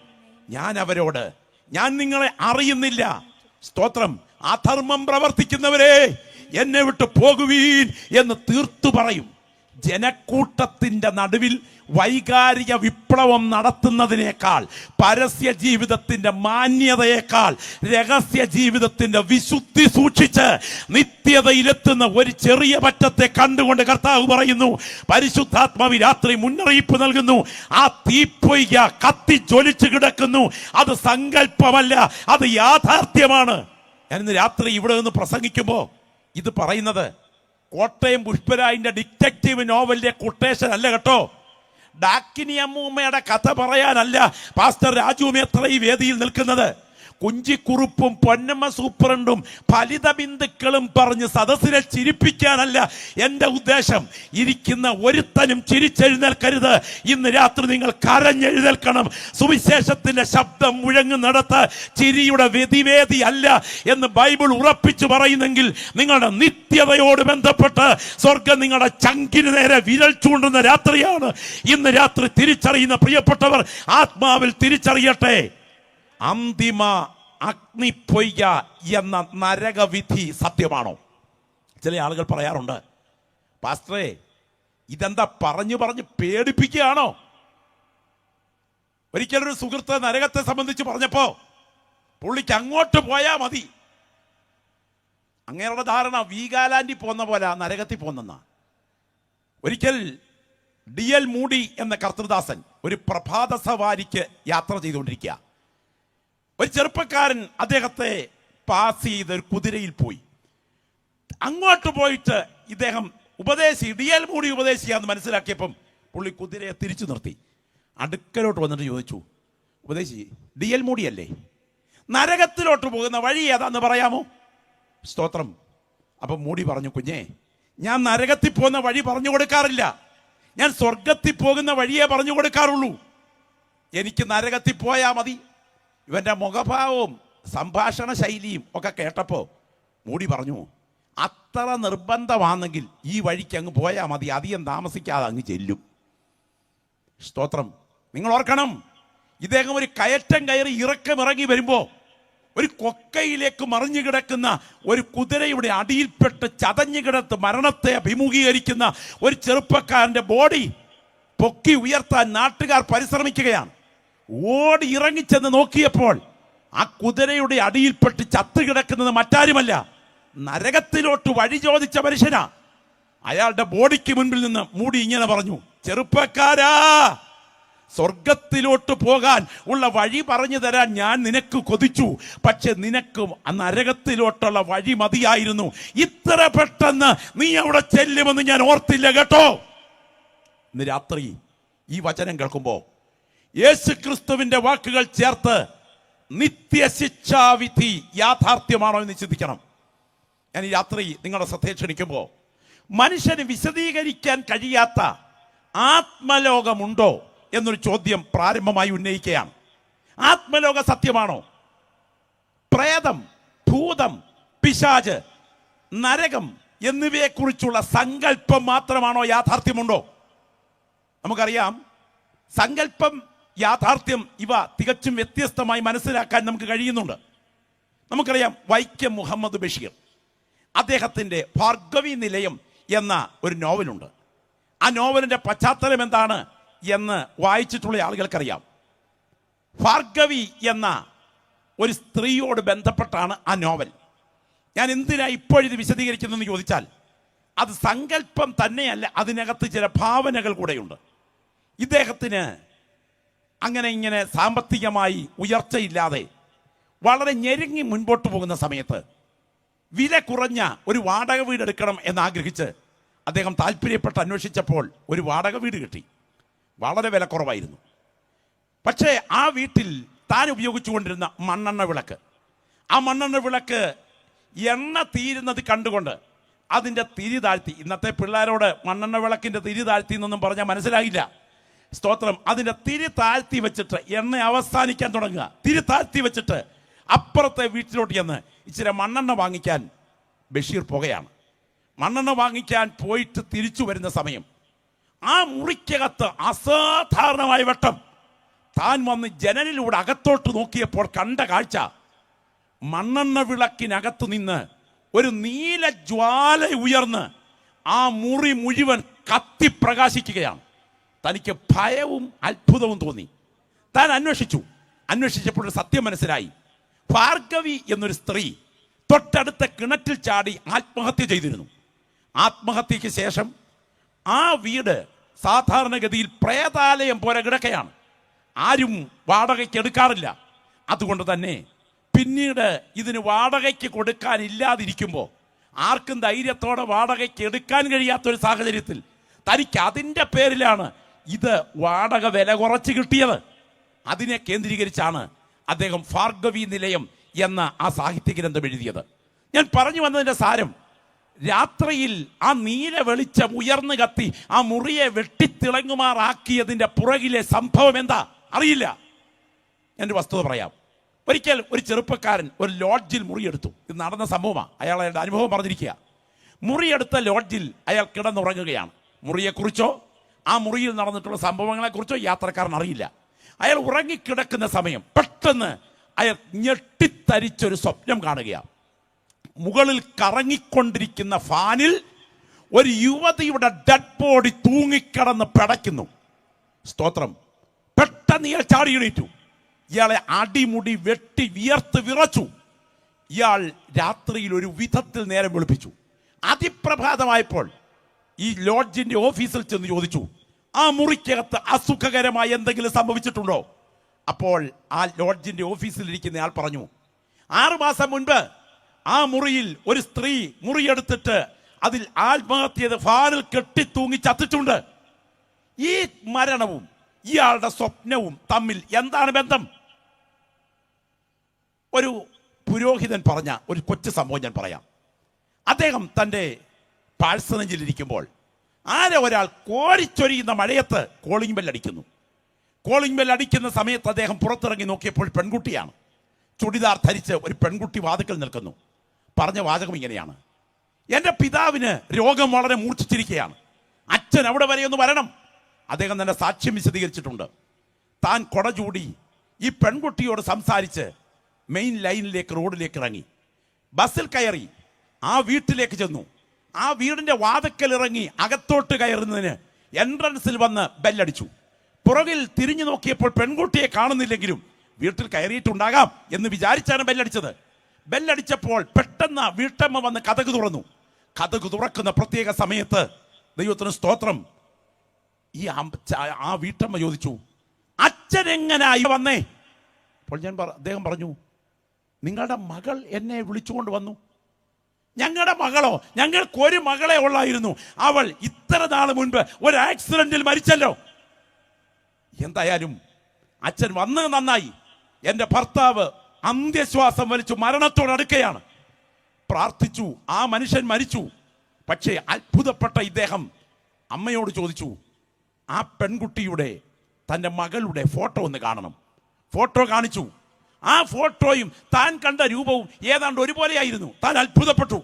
ഞാൻ അവരോട്, ഞാൻ നിങ്ങളെ അറിയുന്നില്ല. സ്തോത്രം. അധർമ്മം പ്രവർത്തിക്കുന്നവരെ എന്നെ വിട്ട് പോകുവീൻ എന്ന് തീർത്തു പറയും. ജനക്കൂട്ടത്തിന്റെ നടുവിൽ വൈകാരിക വിപ്ലവം നടത്തുന്നതിനേക്കാൾ, പരസ്യ ജീവിതത്തിന്റെ മാന്യതയേക്കാൾ, രഹസ്യ ജീവിതത്തിന്റെ വിശുദ്ധി സൂക്ഷിച്ച് നിത്യതയിലെത്തുന്ന ഒരു ചെറിയ പറ്റത്തെ കണ്ടുകൊണ്ട് കർത്താവ് പറയുന്നു, പരിശുദ്ധാത്മാവ് രാത്രി മുന്നറിയിപ്പ് നൽകുന്നു. ആ തീപ്പൊയ്ക കത്തി ജ്വലിച്ചു കിടക്കുന്നു. അത് സങ്കല്പമല്ല, അത് യാഥാർത്ഥ്യമാണ്. ഞാനിന്ന് രാത്രി ഇവിടെ നിന്ന് പ്രസംഗിക്കുമ്പോൾ ഇത് പറയുന്നത് കോട്ടയം പുഷ്പരാജിന്റെ ഡിറ്റക്റ്റീവ് നോവലിന്റെ കൊട്ടേഷൻ അല്ല കേട്ടോ. ഡാക്കിനി അമ്മൂമ്മയുടെ കഥ പറയാനല്ല പാസ്റ്റർ രാജു മേത്ര ഈ വേദിയിൽ നിൽക്കുന്നത്. കുഞ്ചിക്കുറുപ്പും പൊന്നമ്മ സൂപ്രണ്ടും ഫലിത ബിന്ദുക്കളും പറഞ്ഞ് സദസ്സിനെ ചിരിപ്പിക്കാനല്ല എൻ്റെ ഉദ്ദേശം. ഇരിക്കുന്ന ഒരുത്തനും ചിരിച്ചെഴുന്നേൽക്കരുത്. ഇന്ന് രാത്രി നിങ്ങൾ കരഞ്ഞെഴുന്നേൽക്കണം. സുവിശേഷത്തിന്റെ ശബ്ദം മുഴങ്ങുന്നിടത്ത് ചിരിയുടെ വ്യതിവേദി അല്ല എന്ന് ബൈബിൾ ഉറപ്പിച്ചു പറയുന്നെങ്കിൽ നിങ്ങളുടെ നിത്യതയോട് ബന്ധപ്പെട്ട് സ്വർഗം നിങ്ങളുടെ ചങ്കിന് നേരെ വിരൽ ചൂണ്ടുന്ന രാത്രിയാണ്. ഇന്ന് രാത്രി തിരിച്ചറിയുന്ന പ്രിയപ്പെട്ടവർ ആത്മാവിൽ തിരിച്ചറിയട്ടെ, അന്തിമ അഗ്നിപ്പൊയ്ക എന്ന നരകവിധി സത്യമാണോ? ചില ആളുകൾ പറയാറുണ്ട്, പാസ്റ്ററേ ഇതെന്താ പറഞ്ഞു പേടിപ്പിക്കുകയാണോ? ഒരിക്കലൊരു സുഹൃത്ത് നരകത്തെ സംബന്ധിച്ച് പറഞ്ഞപ്പോ പുള്ളിക്ക് അങ്ങോട്ട് പോയാ മതി. അങ്ങനെയുള്ള ധാരണ വീഗാലാൻഡിൽ പോന്ന പോലെ നരകത്തിൽ പോന്നെന്നാ. ഒരിക്കൽ DL മൂഡി എന്ന കർത്തൃദാസൻ ഒരു പ്രഭാത സവാരിക്ക് യാത്ര ചെയ്തുകൊണ്ടിരിക്കുക. ഒരു ചെറുപ്പക്കാരൻ അദ്ദേഹത്തെ പാസ് ചെയ്ത് ഒരു കുതിരയിൽ പോയി. അങ്ങോട്ട് പോയിട്ട് ഇദ്ദേഹം DL മൂഡി ഉപദേശിയാന്ന് മനസ്സിലാക്കിയപ്പം പുള്ളി കുതിരയെ തിരിച്ചു നിർത്തി. അടുക്കലോട്ട് വന്നിട്ട് ചോദിച്ചു, ഉപദേശി DL മൂഡി അല്ലേ, നരകത്തിലോട്ട് പോകുന്ന വഴി ഏതാന്ന് പറയാമോ? സ്തോത്രം. അപ്പം മൂഡി പറഞ്ഞു, കുഞ്ഞേ, ഞാൻ നരകത്തിൽ പോകുന്ന വഴി പറഞ്ഞു കൊടുക്കാറില്ല, ഞാൻ സ്വർഗത്തിൽ പോകുന്ന വഴിയേ പറഞ്ഞു കൊടുക്കാറുള്ളൂ. എനിക്ക് നരകത്തിൽ പോയാൽ മതി. ഇവന്റെ മുഖഭാവവും സംഭാഷണ ശൈലിയും ഒക്കെ കേട്ടപ്പോൾ മൂടി പറഞ്ഞു, അത്ര നിർബന്ധമാണെങ്കിൽ ഈ വഴിക്ക് അങ്ങ് പോയാൽ മതി, അധികം താമസിക്കാതെ അങ്ങ് ചെല്ലും. സ്തോത്രം. നിങ്ങൾ ഓർക്കണം, ഇദ്ദേഹം ഒരു കയറ്റം കയറി ഇറക്കമിറങ്ങി വരുമ്പോൾ ഒരു കൊക്കയിലേക്ക് മറിഞ്ഞു കിടക്കുന്ന ഒരു കുതിരയുടെ അടിയിൽപ്പെട്ട് ചതഞ്ഞു കിടത്ത് മരണത്തെ അഭിമുഖീകരിക്കുന്ന ഒരു ചെറുപ്പക്കാരന്റെ ബോഡി പൊക്കി ഉയർത്താൻ നാട്ടുകാർ പരിശ്രമിക്കുകയാണ്. ഓടി ഇറങ്ങിച്ചെന്ന് നോക്കിയപ്പോൾ ആ കുതിരയുടെ അടിയിൽപ്പെട്ട് ചത്തുകിടക്കുന്നത് മറ്റാരുമല്ല, നരകത്തിലോട്ട് വഴി ചോദിച്ച മനുഷ്യനാ. അയാളുടെ ബോഡിക്ക് മുൻപിൽ നിന്ന് മൂടി ഇങ്ങനെ പറഞ്ഞു, ചെറുപ്പക്കാരാ, സ്വർഗത്തിലോട്ട് പോകാൻ ഉള്ള വഴി പറഞ്ഞു തരാൻ ഞാൻ നിനക്ക് കൊതിച്ചു, പക്ഷെ നിനക്ക് നരകത്തിലോട്ടുള്ള വഴി മതിയായിരുന്നു. ഇത്ര പെട്ടെന്ന് നീ അവിടെ ചെല്ലുമെന്ന് ഞാൻ ഓർത്തില്ല കേട്ടോ. ഇന്ന് രാത്രി ഈ വചനം കേൾക്കുമ്പോ യേശു ക്രിസ്തുവിന്റെ വാക്കുകൾ ചേർത്ത് നിത്യശിക്ഷാവിധി യാഥാർത്ഥ്യമാണോ എന്ന് ചിന്തിക്കണം. ഞാൻ ഈ രാത്രി നിങ്ങളുടെ ശ്രദ്ധയെ ക്ഷണിക്കുമ്പോൾ മനുഷ്യന് വിശദീകരിക്കാൻ കഴിയാത്ത ആത്മലോകമുണ്ടോ എന്നൊരു ചോദ്യം പ്രാരംഭമായി ഉന്നയിക്കുകയാണ്. ആത്മലോക സത്യമാണോ? പ്രേതം, ഭൂതം, പിശാച്, നരകം എന്നിവയെക്കുറിച്ചുള്ള സങ്കല്പം മാത്രമാണോ യാഥാർത്ഥ്യമുണ്ടോ? നമുക്കറിയാം, സങ്കല്പം, യാഥാർത്ഥ്യം ഇവ തികച്ചും വ്യത്യസ്തമായി മനസ്സിലാക്കാൻ നമുക്ക് കഴിയുന്നുണ്ട്. നമുക്കറിയാം, വൈക്കം മുഹമ്മദ് ബഷീർ അദ്ദേഹത്തിൻ്റെ ഭാർഗവി നിലയം എന്ന ഒരു നോവലുണ്ട്. ആ നോവലിന്റെ പശ്ചാത്തലം എന്താണ് എന്ന് വായിച്ചിട്ടുള്ള ആളുകൾക്കറിയാം. ഭാർഗവി എന്ന ഒരു സ്ത്രീയോട് ബന്ധപ്പെട്ടാണ് ആ നോവൽ. ഞാൻ എന്തിനാ ഇപ്പോഴിത് വിശദീകരിക്കുന്നതെന്ന് ചോദിച്ചാൽ, അത് സങ്കല്പം തന്നെയല്ല, അതിനകത്ത് ചില ഭാവനകൾ കൂടെയുണ്ട്. ഇദ്ദേഹത്തിന് അങ്ങനെ ഇങ്ങനെ സാമ്പത്തികമായി ഉയർച്ചയില്ലാതെ വളരെ ഞെരുങ്ങി മുൻപോട്ട് പോകുന്ന സമയത്ത് വില കുറഞ്ഞ ഒരു വാടക വീട് എടുക്കണം എന്നാഗ്രഹിച്ച് അദ്ദേഹം താല്പര്യപ്പെട്ട് അന്വേഷിച്ചപ്പോൾ ഒരു വാടക വീട് കിട്ടി. വളരെ വില കുറവായിരുന്നു. പക്ഷേ ആ വീട്ടിൽ താൻ ഉപയോഗിച്ചുകൊണ്ടിരുന്ന മണ്ണെണ്ണ വിളക്ക്, ആ മണ്ണെണ്ണ വിളക്ക് എണ്ണ തീരുന്നത് കണ്ടുകൊണ്ട് അതിൻ്റെ തിരി താഴ്ത്തി. ഇന്നത്തെ പിള്ളേരോട് മണ്ണെണ്ണ വിളക്കിൻ്റെ തിരി താഴ്ത്തി എന്നൊന്നും പറഞ്ഞാൽ മനസ്സിലാകില്ല. സ്തോത്രം. അതിൻ്റെ തിരി താഴ്ത്തി വെച്ചിട്ട് എണ്ണ അവസാനിക്കാൻ തുടങ്ങുക. തിരി താഴ്ത്തി വെച്ചിട്ട് അപ്പുറത്തെ വീട്ടിലോട്ട് ചെന്ന് ഇച്ചിരി മണ്ണെണ്ണ വാങ്ങിക്കാൻ ബഷീർ പോകുകയാണ്. മണ്ണെണ്ണ വാങ്ങിക്കാൻ പോയിട്ട് തിരിച്ചു വരുന്ന സമയം ആ മുറിക്കകത്ത് അസാധാരണമായ വെട്ടം. താൻ വന്ന് ജനലിലൂടെ അകത്തോട്ട് നോക്കിയപ്പോൾ കണ്ട കാഴ്ച, മണ്ണെണ്ണ വിളക്കിനകത്ത് നിന്ന് ഒരു നീല ജ്വാല ഉയർന്ന് ആ മുറി മുഴുവൻ കത്തിപ്രകാശിക്കുകയാണ്. തനിക്ക് ഭയവും അത്ഭുതവും തോന്നി. താൻ അന്വേഷിച്ചപ്പോൾ ഒരു സത്യം മനസ്സിലായി. ഭാർഗവി എന്നൊരു സ്ത്രീ തൊട്ടടുത്ത കിണറ്റിൽ ചാടി ആത്മഹത്യ ചെയ്തിരുന്നു. ആത്മഹത്യക്ക് ശേഷം ആ വീട് സാധാരണഗതിയിൽ പ്രേതാലയം പോലെ കിടക്കുകയാണ്. ആരും വാടകയ്ക്ക് എടുക്കാറില്ല. അതുകൊണ്ട് തന്നെ പിന്നീട് ഇതിന് വാടകയ്ക്ക് കൊടുക്കാനില്ലാതിരിക്കുമ്പോൾ ആർക്കും ധൈര്യത്തോടെ വാടകയ്ക്ക് എടുക്കാൻ കഴിയാത്തൊരു സാഹചര്യത്തിൽ തനിക്ക് അതിൻ്റെ പേരിലാണ് ഇത് വാടക വില കുറച്ച് കിട്ടിയത്. അതിനെ കേന്ദ്രീകരിച്ചാണ് അദ്ദേഹം ഭാർഗവി നിലയം എന്ന ആ സാഹിത്യ ഗ്രന്ഥം എഴുതിയത്. ഞാൻ പറഞ്ഞു വന്നതിൻ്റെ സാരം, രാത്രിയിൽ ആ നീല വെളിച്ചം ഉയർന്നു കത്തി ആ മുറിയെ വെട്ടിത്തിളങ്ങുമാറാക്കിയതിൻ്റെ പുറകിലെ സംഭവം എന്താ അറിയില്ല. എൻ്റെ വസ്തുത പറയാം. ഒരിക്കൽ ഒരു ചെറുപ്പക്കാരൻ ഒരു ലോഡ്ജിൽ മുറിയെടുത്തു. ഇത് നടന്ന സംഭവമാണ്. അയാളുടെ അനുഭവം പറഞ്ഞിരിക്കുക. മുറിയെടുത്ത ലോഡ്ജിൽ അയാൾ കിടന്നുറങ്ങുകയാണ്. മുറിയെക്കുറിച്ചോ ആ മുറിയിൽ നടന്നിട്ടുള്ള സംഭവങ്ങളെക്കുറിച്ചോ യാത്രക്കാരൻ അറിയില്ല. അയാൾ ഉറങ്ങിക്കിടക്കുന്ന സമയം പെട്ടെന്ന് അയാൾ ഞെട്ടിത്തരിച്ചൊരു സ്വപ്നം കാണുകയാണ്. മുകളിൽ കറങ്ങിക്കൊണ്ടിരിക്കുന്ന ഫാനിൽ ഒരു യുവതിയുടെ ഡെഡ് ബോഡി തൂങ്ങിക്കിടന്ന് പിടയ്ക്കുന്നു. സ്തോത്രം. പെട്ടെന്ന് ഇയാൾ ചാടി എണീറ്റു. ഇയാളെ അടിമുടി വെട്ടി വിയർത്ത് വിറച്ചു. ഇയാൾ രാത്രിയിൽ ഒരു വിധത്തിൽ നേരം വെളുപ്പിച്ചു. അതിപ്രഭാതമായപ്പോൾ ഈ ലോഡ്ജിന്റെ ഓഫീസിൽ ചെന്ന് ചോദിച്ചു, ആ മുറിക്കകത്ത് അസുഖകരമായി എന്തെങ്കിലും സംഭവിച്ചിട്ടുണ്ടോ? അപ്പോൾ ആ ലോഡ്ജിന്റെ ഓഫീസിലിരിക്കുന്ന ആൾ പറഞ്ഞു, 6 മാസം മുൻപ് ആ മുറിയിൽ ഒരു സ്ത്രീ മുറിയെടുത്തിട്ട് അതിൽ ആത്മഹത്യ ചെയ്ത് ഫാനിൽ കെട്ടി തൂങ്ങി ചത്തിട്ടുണ്ട്. ഈ മരണവും ഇയാളുടെ സ്വപ്നവും തമ്മിൽ എന്താണ് ബന്ധം? ഒരു പുരോഹിതൻ പറഞ്ഞ ഒരു കൊച്ചു സംഭവം ഞാൻ പറയാം. അദ്ദേഹം തൻ്റെ പാഴ്സനേജിലിരിക്കുമ്പോൾ ഒരാൾ കോരിച്ചൊരിയുന്ന മഴയത്ത് കോളിംഗ് ബെൽ അടിക്കുന്നു. കോളിംഗ് ബെൽ അടിക്കുന്ന സമയത്ത് അദ്ദേഹം പുറത്തിറങ്ങി നോക്കിയപ്പോൾ പെൺകുട്ടിയാണ്. ചുടിദാർ ധരിച്ച് ഒരു പെൺകുട്ടി വാതിക്കൽ നിൽക്കുന്നു. പറഞ്ഞ വാചകം ഇങ്ങനെയാണ്: എൻ്റെ പിതാവിന് രോഗം വളരെ മൂർച്ഛിച്ചിരിക്കുകയാണ്, അച്ഛൻ അവിടെ വരെ ഒന്ന് വരണം. അദ്ദേഹം തന്നെ സാക്ഷ്യം വിശദീകരിച്ചിട്ടുണ്ട്. താൻ കൊട ചൂടി ഈ പെൺകുട്ടിയോട് സംസാരിച്ച് മെയിൻ ലൈനിലേക്ക്, റോഡിലേക്ക് ഇറങ്ങി. ബസ്സിൽ കയറി ആ വീട്ടിലേക്ക് ചെന്നു. ആ വീടിൻ്റെ വാതിക്കൽ ഇറങ്ങി അകത്തോട്ട് കയറുന്നതിന് എൻട്രൻസിൽ വന്ന് ബെല്ലടിച്ചു. പുറകിൽ തിരിഞ്ഞു നോക്കിയപ്പോൾ പെൺകുട്ടിയെ കാണുന്നില്ലെങ്കിലും വീട്ടിൽ കയറിയിട്ടുണ്ടാകാം എന്ന് വിചാരിച്ചാണ് ബെല്ലടിച്ചത്. ബെല്ലടിച്ചപ്പോൾ പെട്ടെന്ന് വീട്ടമ്മ വന്ന് കതക് തുറന്നു. കതക് തുറക്കുന്ന പ്രത്യേക സമയത്ത്, ദൈവത്തിന് സ്തോത്രം, ആ വീട്ടമ്മ ചോദിച്ചു, അച്ഛൻ എങ്ങനായി വന്നേ? അപ്പോൾ അദ്ദേഹം പറഞ്ഞു, നിങ്ങളുടെ മകൾ എന്നെ വിളിച്ചുകൊണ്ട് വന്നു. ഞങ്ങളുടെ മകളോ? ഞങ്ങൾക്കൊരു മകളെ ഉള്ളായിരുന്നു. അവൾ ഇത്ര നാൾ മുൻപ് ഒരു ആക്സിഡന്റിൽ മരിച്ചല്ലോ. എന്തായാലും അച്ഛൻ വന്നത് നന്നായി. എൻ്റെ ഭർത്താവ് അന്ത്യശ്വാസം വലിച്ചു മരണത്തോടടുക്കുകയാണ്. പ്രാർത്ഥിച്ചു, ആ മനുഷ്യൻ മരിച്ചു. പക്ഷേ അത്ഭുതപ്പെട്ട ഇദ്ദേഹം അമ്മയോട് ചോദിച്ചു, ആ പെൺകുട്ടിയുടെ, തൻ്റെ മകളുടെ ഫോട്ടോ ഒന്ന് കാണണം. ഫോട്ടോ കാണിച്ചു. ആ ഫോട്ടോയും താൻ കണ്ട രൂപവും ഏതാണ്ട് ഒരുപോലെയായിരുന്നു. താൻ അത്ഭുതപ്പെട്ടു.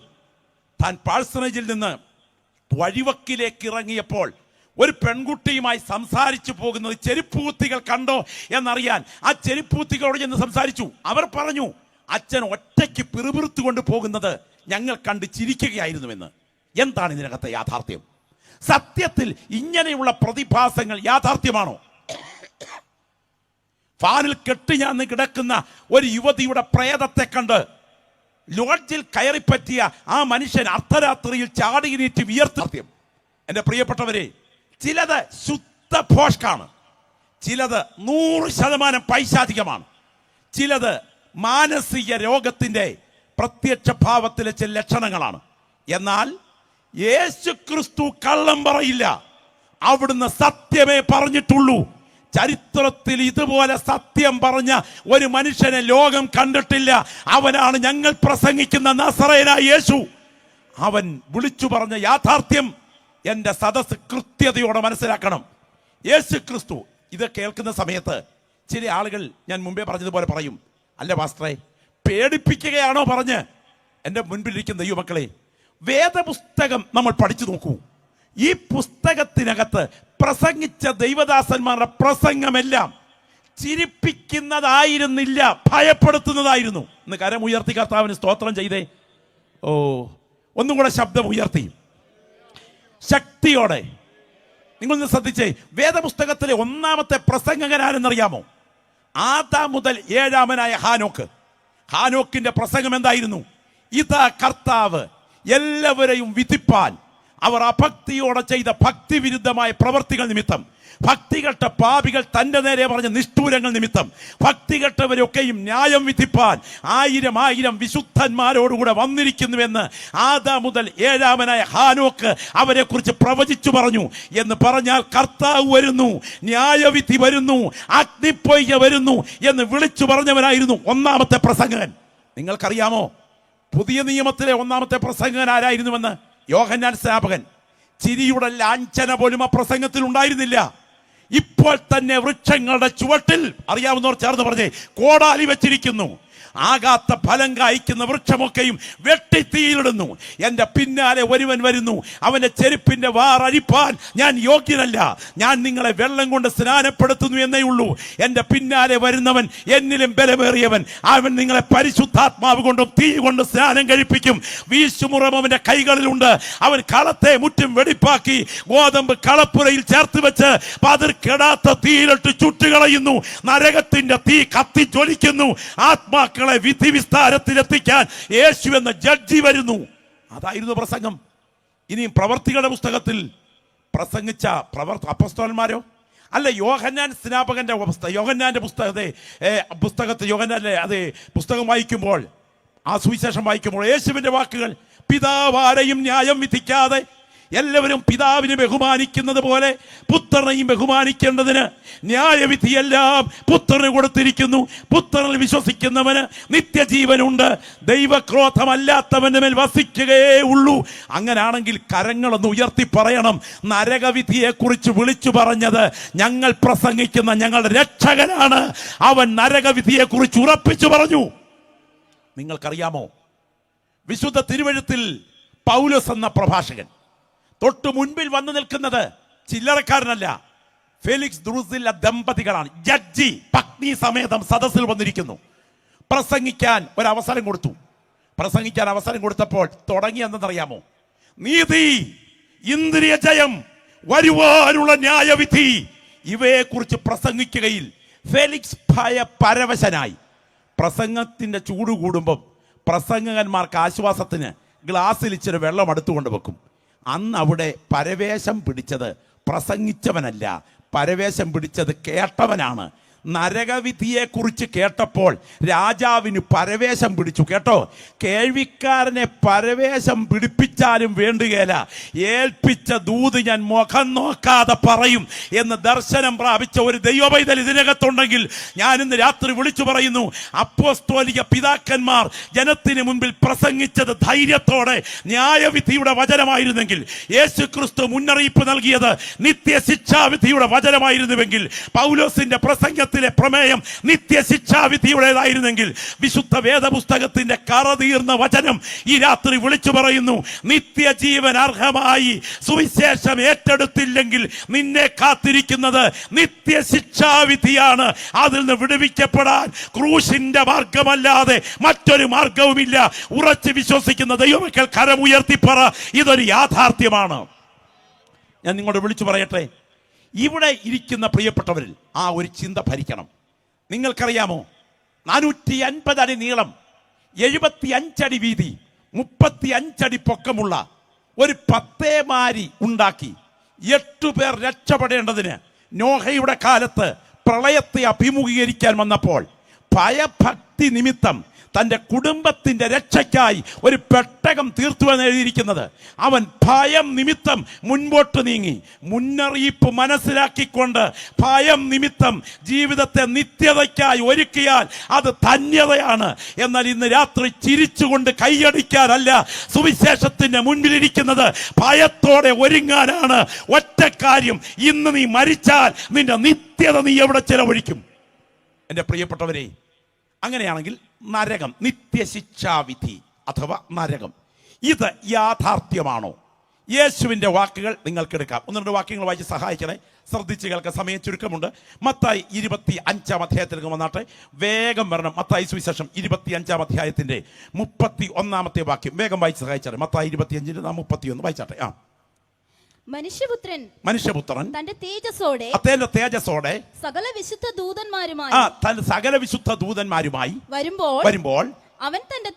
താൻ പാഴ്സനേജിൽ നിന്ന് വഴിവക്കിലേക്ക് ഇറങ്ങിയപ്പോൾ ഒരു പെൺകുട്ടിയുമായി സംസാരിച്ചു പോകുന്നത് ചെരുപ്പൂത്തികൾ കണ്ടോ എന്നറിയാൻ ആ ചെരുപ്പൂത്തികളോട് ചെന്ന് സംസാരിച്ചു. അവർ പറഞ്ഞു, അച്ഛൻ ഒറ്റയ്ക്ക് പിറുപിറുത്തുകൊണ്ട് പോകുന്നത് ഞങ്ങൾ കണ്ട് ചിരിക്കുകയായിരുന്നുവെന്ന്. എന്താണ് ഇതിനകത്തെ യാഥാർത്ഥ്യം? സത്യത്തിൽ ഇങ്ങനെയുള്ള പ്രതിഭാസങ്ങൾ യാഥാർത്ഥ്യമാണോ? ഫാനിൽ കെട്ടിഞ്ഞാന്ന് കിടക്കുന്ന ഒരു യുവതിയുടെ പ്രേതത്തെ കണ്ട് ലോഡ്ജിൽ കയറിപ്പറ്റിയ ആ മനുഷ്യൻ അർദ്ധരാത്രിയിൽ ചാടിയിനീറ്റ് വിയർത്ത്. എൻ്റെ പ്രിയപ്പെട്ടവരെ, ചിലത് ശുദ്ധ ഭോഷ്കാണ്, ചിലത് 100% പൈശാചികമാണ്, ചിലത് മാനസിക രോഗത്തിൻ്റെ പ്രത്യക്ഷ ഭാവത്തിലെ ചില ലക്ഷണങ്ങളാണ്. എന്നാൽ യേശു ക്രിസ്തു കള്ളം പറയില്ല. അവിടുന്ന് സത്യമേ പറഞ്ഞിട്ടുള്ളൂ. ചരിത്രത്തിൽ ഇതുപോലെ സത്യം പറഞ്ഞ ഒരു മനുഷ്യനെ ലോകം കണ്ടിട്ടില്ല. അവനാണ് ഞങ്ങൾ പ്രസംഗിക്കുന്ന നസറേയനായ യേശു. അവൻ വിളിച്ചു പറഞ്ഞ യാഥാർത്ഥ്യം എൻ്റെ സദസ്സ് കൃത്യതയോടെ മനസ്സിലാക്കണം. യേശു ക്രിസ്തു ഇത് കേൾക്കുന്ന സമയത്ത് ചില ആളുകൾ ഞാൻ മുമ്പേ പറഞ്ഞതുപോലെ പറയും, അല്ല പാസ്റ്ററെ, പേടിപ്പിക്കുകയാണോ പറഞ്ഞ്? എൻ്റെ മുൻപിലിരിക്കുന്ന ദൈവമക്കളെ, വേദപുസ്തകം നമ്മൾ പഠിച്ചു നോക്കൂ. ഈ പുസ്തകത്തിനകത്ത് പ്രസംഗിച്ച ദൈവദാസന്മാരുടെ പ്രസംഗമെല്ലാം ചിരിപ്പിക്കുന്നതായിരുന്നില്ല, ഭയപ്പെടുത്തുന്നതായിരുന്നു. ഇന്ന് കരമുയർത്തി കർത്താവിന് സ്തോത്രം ചെയ്തേ. ഓ, ഒന്നും കൂടെ ശബ്ദം ഉയർത്തി ശക്തിയോടെ നിങ്ങളൊന്ന് ശ്രദ്ധിച്ചേ. വേദപുസ്തകത്തിലെ ഒന്നാമത്തെ പ്രസംഗകനാരെന്നറിയാമോ? ആദാം മുതൽ 7-ാമനായ ഹാനോക്ക്. ഹാനോക്കിന്റെ പ്രസംഗം എന്തായിരുന്നു? ഇതാ കർത്താവ് എല്ലാവരെയും വിധിപ്പാൻ അവർ അഭക്തിയോടെ ചെയ്ത ഭക്തിവിരുദ്ധമായ പ്രവർത്തികൾ നിമിത്തം, ഭക്തികെട്ട പാപികൾ തന്റെ നേരെ പറഞ്ഞ നിഷ്ഠൂരങ്ങൾ നിമിത്തം, ഭക്തികെട്ടവരൊക്കെയും ന്യായം വിധിപ്പാൻ 1000 വിശുദ്ധന്മാരോടുകൂടെ വന്നിരിക്കുന്നുവെന്ന് ആദാം മുതൽ 7-ാമനായ ഹാനോക്ക് അവരെ കുറിച്ച് പ്രവചിച്ചു പറഞ്ഞു. എന്ന് പറഞ്ഞാൽ കർത്താവ് വരുന്നു, ന്യായവിധി വരുന്നു, അഗ്നിപ്പൊയ്ക വരുന്നു എന്ന് വിളിച്ചു പറഞ്ഞവനായിരുന്നു ഒന്നാമത്തെ പ്രസംഗകൻ. നിങ്ങൾക്കറിയാമോ പുതിയ നിയമത്തിലെ ഒന്നാമത്തെ പ്രസംഗകൻ ആരായിരുന്നുവെന്ന്? യോഹന്നാൻ സ്നാപകൻ. ചിരിയുടെ ലാഞ്ചന പോലും ആ പ്രസംഗത്തിൽ ഉണ്ടായിരുന്നില്ല. ഇപ്പോൾ തന്നെ വൃക്ഷങ്ങളുടെ ചുവട്ടിൽ, അറിയാവുന്നവർ ചേർന്ന് പറഞ്ഞേ, കോടാലി വെച്ചിരിക്കുന്നു. ആകാത്ത ഫലം കായ്ക്കുന്ന വൃക്ഷമൊക്കെയും വെട്ടി തീയിലിടുന്നു. എൻ്റെ പിന്നാലെ ഒരുവൻ വരുന്നു, അവന്റെ ചെരുപ്പിന്റെ വാറഴിപ്പാൻ ഞാൻ യോഗ്യനല്ല. ഞാൻ നിങ്ങളെ വെള്ളം കൊണ്ട് സ്നാനപ്പെടുത്തുന്നു എന്നേ ഉള്ളൂ. എൻ്റെ പിന്നാലെ വരുന്നവൻ എന്നിലും ബലമേറിയവൻ, അവൻ നിങ്ങളെ പരിശുദ്ധാത്മാവ് കൊണ്ടും തീ കൊണ്ട് സ്നാനം കഴിപ്പിക്കും. വീശുമുറം അവന്റെ കൈകളിലുണ്ട്. അവൻ കളത്തെ മുറ്റും വെടിപ്പാക്കി ഗോതമ്പ് കളപ്പുരയിൽ ചേർത്ത് വെച്ച് പതിർക്കെടാത്ത തീയിലിട്ട് ചുട്ടുകളയുന്നു. നരകത്തിന്റെ തീ കത്തിജ്വലിക്കുന്നു. ആത്മാക്കൾ വിധി വിസ്താരത്തിലെത്തിക്കാൻ യേശു എന്ന ജഡ്ജി വരുന്നു. അതായിരുന്നു പ്രസംഗം. ഇനിയും പ്രവർത്തികളുടെ പുസ്തകത്തിൽ പ്രസംഗിച്ച അപ്പോസ്തലന്മാരോ? അല്ല, യോഹന്നാൻ സ്നാപകന്റെ യോഹന്നാന്റെ പുസ്തകത്തിൽ യോഹന്നാന്റെ പുസ്തകം വായിക്കുമ്പോൾ, ആ സുവിശേഷം വായിക്കുമ്പോൾ യേശുവിന്റെ വാക്കുകൾ, പിതാവ് ആരെയും ന്യായം വിധിക്കാതെ എല്ലാവരും പിതാവിനെ ബഹുമാനിക്കുന്നത് പോലെ പുത്രനെയും ബഹുമാനിക്കേണ്ടതിന് ന്യായവിധിയെല്ലാം പുത്രന് കൊടുത്തിരിക്കുന്നു. പുത്രനിൽ വിശ്വസിക്കുന്നവന് നിത്യജീവനുണ്ട്, ദൈവക്രോധമല്ലാത്തവന്റെ മേൽ വസിക്കുകയേ ഉള്ളൂ. അങ്ങനാണെങ്കിൽ കരങ്ങളൊന്ന് ഉയർത്തി പറയണം, നരകവിധിയെ കുറിച്ച് വിളിച്ചു പറഞ്ഞത് ഞങ്ങൾ പ്രസംഗിക്കുന്ന ഞങ്ങളുടെ രക്ഷകനാണ്. അവൻ നരകവിധിയെ കുറിച്ച് ഉറപ്പിച്ചു പറഞ്ഞു. നിങ്ങൾക്കറിയാമോ, വിശുദ്ധ തിരുവെഴുത്തിൽ പൗലോസ് എന്ന പ്രഭാഷകൻ തൊട്ടു മുൻപിൽ വന്നു നിൽക്കുന്നത് ചില്ലറക്കാരനല്ല, ഫെലിക്സ് ദ്രൂസില്ല ദമ്പതികളാണ്. ജഡ്ജി പത്നി സമേതം സദസ്സിൽ വന്നിരിക്കുന്നു. പ്രസംഗിക്കാൻ ഒരവസരം കൊടുത്തു. പ്രസംഗിക്കാൻ അവസരം കൊടുത്തപ്പോൾ തുടങ്ങി എന്തെന്നറിയാമോ? നീതി, ഇന്ദ്രിയ ജയം, വരുവാനുള്ള ന്യായവിധി, ഇവയെക്കുറിച്ച് പ്രസംഗിക്കുകയിൽ ഫെലിക്സ് പരവശനായി. പ്രസംഗത്തിന്റെ ചൂട് കൂടുമ്പം പ്രസംഗകന്മാർക്ക് ആശ്വാസത്തിന് ഗ്ലാസ്സിൽ ഇച്ചിരി വെള്ളം അടുത്തുകൊണ്ട് വെക്കും. അന്ന് അവിടെ പരവേശം പിടിച്ചത് പ്രസംഗിച്ചവനല്ല, പരവേശം പിടിച്ചത് കേട്ടവനാണ്. നരകവിധിയെക്കുറിച്ച് കേട്ടപ്പോൾ രാജാവിന് പരവേശം പിടിച്ചു. കേട്ടോ, കേൾവിക്കാരനെ പരവേശം പിടിപ്പിച്ചാലും വേണ്ടുകയില്ല, ഏൽപ്പിച്ച ദൂത് ഞാൻ മുഖം നോക്കാതെ പറയും എന്ന് ദർശനം പ്രാപിച്ച ഒരു ദൈവപൈതൽ ഇതിനകത്തുണ്ടെങ്കിൽ ഞാൻ ഇന്ന് രാത്രി വിളിച്ചു പറയുന്നു, അപ്പോസ്തോലിക പിതാക്കന്മാർ ജനത്തിന് മുൻപിൽ പ്രസംഗിച്ചത് ധൈര്യത്തോടെ ന്യായവിധിയുടെ വചനമായിരുന്നെങ്കിൽ, യേശു ക്രിസ്തു മുന്നറിയിപ്പ് നൽകിയത് നിത്യശിക്ഷാവിധിയുടെ വചനമായിരുന്നുവെങ്കിൽ, പൗലോസിന്റെ പ്രസംഗത്തിൽ പ്രമേയം നിത്യശിക്ഷാവിധിയുടേതായിരുന്നെങ്കിൽ, വിശുദ്ധ വേദപുസ്തകത്തിന്റെ കറതീർന്ന വചനം ഈ രാത്രി വിളിച്ചു പറയുന്നു, നിത്യജീവൻ അർഹമായി സുവിശേഷം ഏറ്റെടുത്തില്ലെങ്കിൽ നിന്നെ കാത്തിരിക്കുന്നത് നിത്യശിക്ഷാവിധിയാണ്. അതിൽ നിന്ന് വിടുവിക്കപ്പെടാൻ ക്രൂശിന്റെ മാർഗമല്ലാതെ മറ്റൊരു മാർഗവുമില്ല. ഉറച്ചു വിശ്വസിക്കുന്ന ദൈവമക്കൾ കരമുയർത്തിപ്പറ, ഇതൊരു യാഥാർത്ഥ്യമാണ്. ഞാൻ നിങ്ങളോട് വിളിച്ചു പറയട്ടെ, ഇവിടെ ഇരിക്കുന്ന പ്രിയപ്പെട്ടവരിൽ ആ ഒരു ചിന്ത ഭരിക്കണം. നിങ്ങൾക്കറിയാമോ, 450 അടി നീളം, 75 അടി വീതി, 35 അടി പൊക്കമുള്ള ഒരു പത്തേമാരി ഉണ്ടാക്കി 8 പേർ രക്ഷപ്പെടേണ്ടതിന് നോഹയുടെ കാലത്ത് പ്രളയത്തെ അഭിമുഖീകരിക്കാൻ വന്നപ്പോൾ ഭയഭക്തി നിമിത്തം തൻ്റെ കുടുംബത്തിൻ്റെ രക്ഷയ്ക്കായി ഒരു പെട്ടകം തീർത്തുവെന്ന് എഴുതിയിരിക്കുന്നത്. അവൻ ഭയം നിമിത്തം മുൻപോട്ട് നീങ്ങി. മുന്നറിയിപ്പ് മനസ്സിലാക്കിക്കൊണ്ട് ഭയം നിമിത്തം ജീവിതത്തെ നിത്യതയ്ക്കായി ഒരുക്കിയാൽ അത് ധന്യതയാണ്. എന്നാൽ ഇന്ന് രാത്രി ചിരിച്ചുകൊണ്ട് കൈയടിക്കാനല്ല സുവിശേഷത്തിന്റെ മുൻപിലിരിക്കുന്നത്, ഭയത്തോടെ ഒരുങ്ങാനാണ്. ഒറ്റ കാര്യം, ഇന്ന് നീ മരിച്ചാൽ നിന്റെ നിത്യത നീ എവിടെ ചെലവഴിക്കും? എൻ്റെ പ്രിയപ്പെട്ടവരെ, അങ്ങനെയാണെങ്കിൽ നരകം, നിത്യശിക്ഷാവിധി അഥവാ നരകം, ഇത് യാഥാർത്ഥ്യമാണോ? യേശുവിൻ്റെ വാക്കുകൾ നിങ്ങൾക്കെടുക്കാം. 1-2 വാക്യങ്ങൾ വായിച്ച് സഹായിക്കണേ. ശ്രദ്ധിച്ച് കേൾക്കാൻ, സമയം ചുരുക്കമുണ്ട്. മത്തായി 25-ാം അധ്യായത്തിലേക്ക് വന്നാട്ടെ, വേഗം വരണം. മത്തായി സുവിശേഷം 25-ാം അധ്യായത്തിന്റെ 31-ാമത്തെ വാക്യം വേഗം വായിച്ച് സഹായിച്ചാട്ടെ. മത്തായി 25-31 വായിച്ചാട്ടെ. മനുഷ്യപുത്രൻ തന്റെ തേജസ്സോടെ സകല വിശുദ്ധ ദൂതന്മാരുമായി വരുമ്പോൾ അവൻ തന്റെ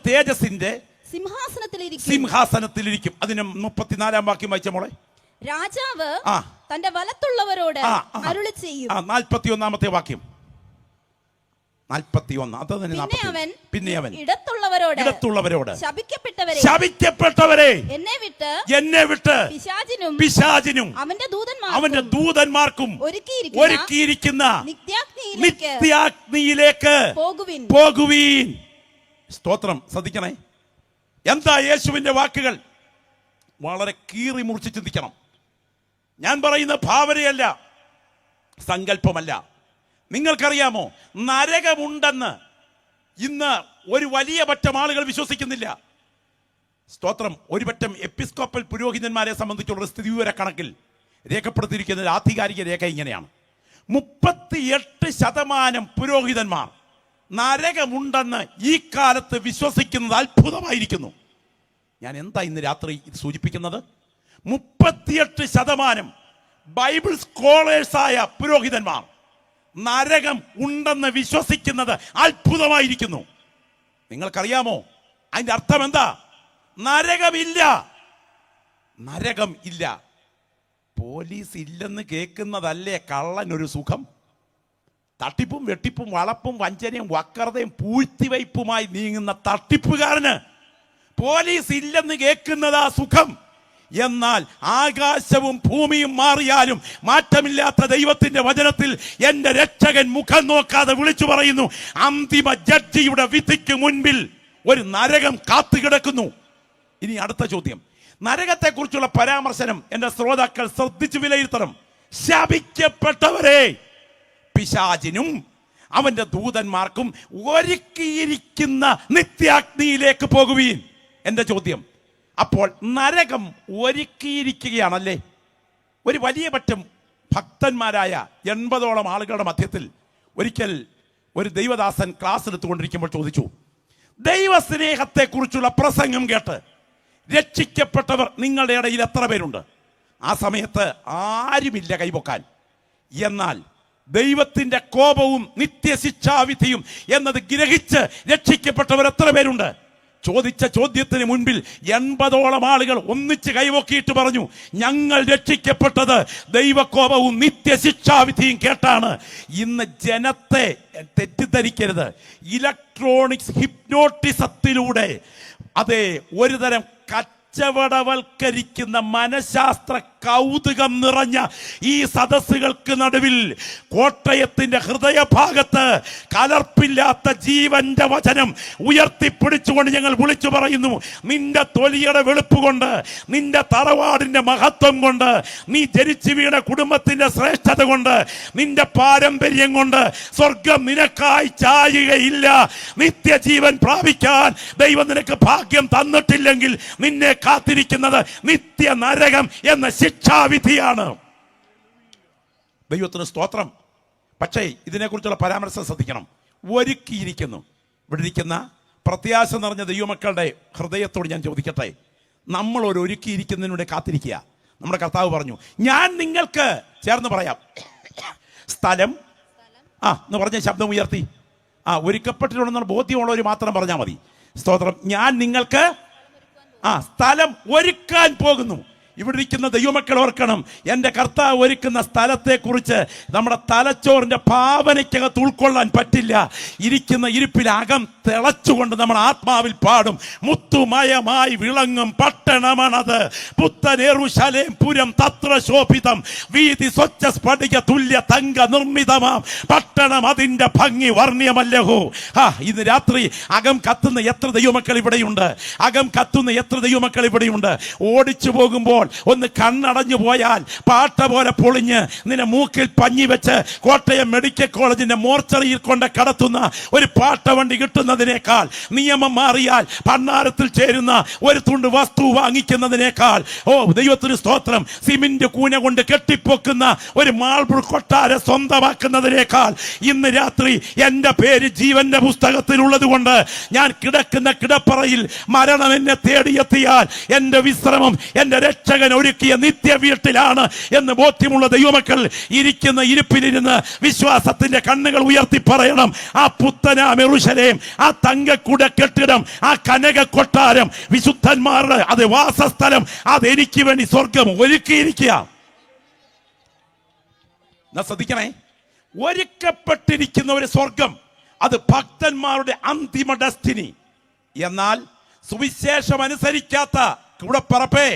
തേജസ്സിന്റെ സിംഹാസനത്തിലിരിക്കും. അതിന് 34-ാം വാക്യം വായിച്ച മോളെ. രാജാവ് തന്റെ വലത്തുള്ളവരോട് അരുളി ചെയ്യും. 41-ാമത്തെ വാക്യം 41. പിന്നെ അവൻ ഇടത്തുള്ളവരോട് ശപിക്കപ്പെട്ടവരെ എന്നെ വിട്ട് പിശാചിനും അവന്റെ ദൂതന്മാർക്കും ഒരുക്കിയിരിക്കുന്ന നിത്യാഗ്നിയിലേക്ക് പോകുവീൻ. സ്തോത്രം. ശ്രദ്ധിക്കണേ, എന്താ യേശുവിന്റെ വാക്കുകൾ? വളരെ കീറി മുറിച്ച് ചിന്തിക്കണം. ഞാൻ പറയുന്ന ഭാവനയല്ല, സങ്കല്പമല്ല. നിങ്ങൾക്കറിയാമോ, നരകമുണ്ടെന്ന് ഇന്ന് ഒരു വലിയ പറ്റം ആളുകൾ വിശ്വസിക്കുന്നില്ല. സ്തോത്രം. ഒരു പറ്റം എപ്പിസ്കോപ്പൽ പുരോഹിതന്മാരെ സംബന്ധിച്ചുള്ള സ്ഥിതിവിവര കണക്കിൽ രേഖപ്പെടുത്തിയിരിക്കുന്ന ആധികാരിക രേഖ ഇങ്ങനെയാണ്: 38% പുരോഹിതന്മാർ നരകമുണ്ടെന്ന് ഈ കാലത്ത് വിശ്വസിക്കുന്നത് അത്ഭുതമായിരിക്കുന്നു. ഞാൻ എന്താ ഇന്ന് രാത്രി ഇത് സൂചിപ്പിക്കുന്നത്? 38% ബൈബിൾ സ്കോളേഴ്സായ പുരോഹിതന്മാർ നരകം ഉണ്ടെന്ന് വിശ്വസിക്കുന്നത് അത്ഭുതമായിരിക്കുന്നു. നിങ്ങൾക്കറിയാമോ അതിന്റെ അർത്ഥം എന്താ? നരകമില്ല. പോലീസ് ഇല്ലെന്ന് കേൾക്കുന്നതല്ലേ കള്ളനൊരു സുഖം? തട്ടിപ്പും വെട്ടിപ്പും വളപ്പും വഞ്ചനയും വക്രതയും പൂഴ്ത്തിവയ്പുമായി നീങ്ങുന്ന തട്ടിപ്പുകാരന് പോലീസ് ഇല്ലെന്ന് കേൾക്കുന്നതാ സുഖം. എന്നാൽ ആകാശവും ഭൂമിയും മാറിയാലും മാറ്റമില്ലാത്ത ദൈവത്തിന്റെ വചനത്തിൽ എന്റെ രക്ഷകൻ മുഖം നോക്കാതെ വിളിച്ചു പറയുന്നു, അന്തിമ ജഡ്ജിയുടെ വിധിക്ക് മുൻപിൽ ഒരു നരകം കാത്തുകിടക്കുന്നു. ഇനി അടുത്ത ചോദ്യം, നരകത്തെ കുറിച്ചുള്ള പരാമർശനം എന്റെ ശ്രോതാക്കൾ ശ്രദ്ധിച്ചു വിലയിരുത്തണം. ശപിക്കപ്പെട്ടവരെ പിശാചിനും അവന്റെ ദൂതന്മാർക്കും ഒരുക്കിയിരിക്കുന്ന നിത്യാഗ്നിയിലേക്ക് പോകുവീൻ. എന്റെ ചോദ്യം, അപ്പോൾ നരകം ഒരുക്കിയിരിക്കുകയാണല്ലേ? ഒരു വലിയ പറ്റം ഭക്തന്മാരായ 80ഓളം ആളുകളുടെ മധ്യത്തിൽ ഒരിക്കൽ ഒരു ദൈവദാസൻ ക്ലാസ് എടുത്തുകൊണ്ടിരിക്കുമ്പോൾ ചോദിച്ചു, ദൈവസ്നേഹത്തെ കുറിച്ചുള്ള പ്രസംഗം കേട്ട് രക്ഷിക്കപ്പെട്ടവർ നിങ്ങളുടെ ഇടയിൽ എത്ര പേരുണ്ട്? ആ സമയത്ത് ആരുമില്ല കൈപൊക്കാൻ. എന്നാൽ ദൈവത്തിന്റെ കോപവും നിത്യശിക്ഷാവിധിയും എന്നത് ഗ്രഹിച്ച് രക്ഷിക്കപ്പെട്ടവർ എത്ര പേരുണ്ട്? ചോദിച്ച ചോദ്യത്തിന് മുൻപിൽ 80ഓളം ആളുകൾ ഒന്നിച്ച് കൈവക്കിയിട്ട് പറഞ്ഞു, ഞങ്ങൾ രക്ഷിക്കപ്പെട്ടത് ദൈവകോപവും നിത്യശിക്ഷാവിധിയും കേട്ടാണ്. ഇന്ന് ജനത്തെ തെറ്റിദ്ധരിക്കരുത്. ഇലക്ട്രോണിക്സ് ഹിപ്നോട്ടിസത്തിലൂടെ അതെ ഒരുതരം കച്ചവടവൽക്കരിക്കുന്ന മനഃശാസ്ത്ര കൗതുകം നിറഞ്ഞ ഈ സദസ്സുകൾക്ക് നടുവിൽ കോട്ടയത്തിന്റെ ഹൃദയഭാഗത്ത് കലർപ്പില്ലാത്ത ജീവന്റെ വചനം ഉയർത്തിപ്പിടിച്ചുകൊണ്ട് ഞങ്ങൾ വിളിച്ചു പറയുന്നു, നിന്റെ തൊലിയുടെ വെളുപ്പ് കൊണ്ട്, നിന്റെ തറവാടിന്റെ മഹത്വം കൊണ്ട്, നീ ജനിച്ചു വീണ കുടുംബത്തിന്റെ ശ്രേഷ്ഠത കൊണ്ട്, നിന്റെ പാരമ്പര്യം കൊണ്ട് സ്വർഗം നിനക്കായി ചായുകയില്ല. നിത്യജീവൻ പ്രാപിക്കാൻ ദൈവം നിനക്ക് ഭാഗ്യം തന്നിട്ടില്ലെങ്കിൽ നിന്നെ കാത്തിരിക്കുന്നത് നിത്യ നരകം എന്ന ശിക്ഷാവിധിയാണ്. ദൈവത്തിന് സ്തോത്രം. പക്ഷേ ഇതിനെക്കുറിച്ചുള്ള പരാമർശം ശ്രദ്ധിക്കണം. ഒരുക്കിയിരിക്കുന്നു. ഇവിടെ ഇരിക്കുന്ന പ്രത്യാശ നിറഞ്ഞ ദൈവമക്കളുടെ ഹൃദയത്തോട് ഞാൻ ചോദിക്കട്ടെ, നമ്മൾ ഒരു ഒരുക്കിയിരിക്കുന്നതിലൂടെ കാത്തിരിക്കുക. നമ്മുടെ കർത്താവ് പറഞ്ഞു, ഞാൻ നിങ്ങൾക്ക് ചേർന്ന് പറയാം സ്ഥലം എന്ന് പറഞ്ഞ ശബ്ദം ഉയർത്തി. ഒരുക്കപ്പെട്ടിട്ടുണ്ടെന്നുള്ള ബോധ്യമുള്ളവർ മാത്രം പറഞ്ഞാൽ മതി. സ്തോത്രം. ഞാൻ നിങ്ങൾക്ക് സ്ഥലം ഒരുക്കാൻ പോകുന്നു. ഇവിടെ ഇരിക്കുന്ന ദൈവമക്കൾ ഓർക്കണം, എൻ്റെ കർത്താവ് ഒരുക്കുന്ന സ്ഥലത്തെക്കുറിച്ച് നമ്മുടെ തലച്ചോറിൻ്റെ ഭാവനയ്ക്കകത്ത് ഉൾക്കൊള്ളാൻ പറ്റില്ല. ഇരിക്കുന്ന ഇരിപ്പിൽ അകം തിളച്ചുകൊണ്ട് നമ്മൾ ആത്മാവിൽ പാടും, മുത്തുമയമായി വിളങ്ങും പട്ടണമാണത്, പുത്തൻ യെരൂശലേം പുരം തത്ര ശോഭിതം, വീതി സ്വച്ഛ സ്ഫടിക തുല്യ തങ്ക നിർമ്മിതമാം പട്ടണം, അതിൻ്റെ ഭംഗി വർണ്ണ്യമല്ലഹോ. ഇന്ന് രാത്രി അകം കത്തുന്ന എത്ര ദൈവമക്കൾ ഇവിടെയുണ്ട്, അകം കത്തുന്ന എത്ര ദൈവമക്കൾ ഇവിടെയുണ്ട്. ഓടിച്ചു പോകുമ്പോൾ ഒന്ന് കണ്ണടഞ്ഞു പോയാൽ പാട്ട പോലെ പൊളിഞ്ഞ് നിന്നെ മൂക്കിൽ പഞ്ഞി വെച്ച് കോട്ടയം മെഡിക്കൽ കോളേജിന്റെ മോർച്ചറിയിൽ കൊണ്ട് കടത്തുന്ന ഒരു പാട്ട വണ്ടി കിട്ടുന്നതിനേക്കാൾ, നിയമം മാറിയാൽ ഭണ്ഡാരത്തിൽ ചേരുന്ന ഒരു തുണ്ട് വസ്തു വാങ്ങിക്കുന്നതിനേക്കാൾ, ദൈവത്തിന് സ്തോത്രം, സിമന്റ് കൂന കൊണ്ട് കെട്ടിപ്പൊക്കുന്ന ഒരു മാൾബിൾ കൊട്ടാരം സ്വന്തമാക്കുന്നതിനേക്കാൾ ഇന്ന് രാത്രി എൻ്റെ പേര് ജീവന്റെ പുസ്തകത്തിലുള്ളത് കൊണ്ട് ഞാൻ കിടക്കുന്ന കിടപ്പറയിൽ മരണം എന്നെ തേടിയെത്തിയാൽ എൻ്റെ വിശ്രമം എൻ്റെ രക്ഷകൻ ഒരുക്കിയ നിത്യ വീട്ടിലാണ് എന്ന് ബോധ്യമുള്ള ദൈവമക്കൾ ഇരിക്കുന്ന ഇരിപ്പിലിരുന്ന് വിശ്വാസത്തിന്റെ കണ്ണുകൾ ഉയർത്തി പറയണം, ആ പുത്തനാം യെരൂശലേം, ആ തങ്കക്കുട കെട്ടിടം, ആ കനക കൊട്ടാരം, വിശുദ്ധന്മാരുടെ അത് വാസസ്ഥലം, അതെനിക്ക് വേണ്ടി സ്വർഗം ഒരുക്കിയിരിക്കുക. ശ്രദ്ധിക്കണേ, ഒരുക്കപ്പെട്ടിരിക്കുന്ന ഒരു സ്വർഗം, അത് ഭക്തന്മാരുടെ അന്തിമ ഡെസ്റ്റിനി. എന്നാൽ സുവിശേഷം അനുസരിക്കാത്ത കൂടപ്പറപ്പേ,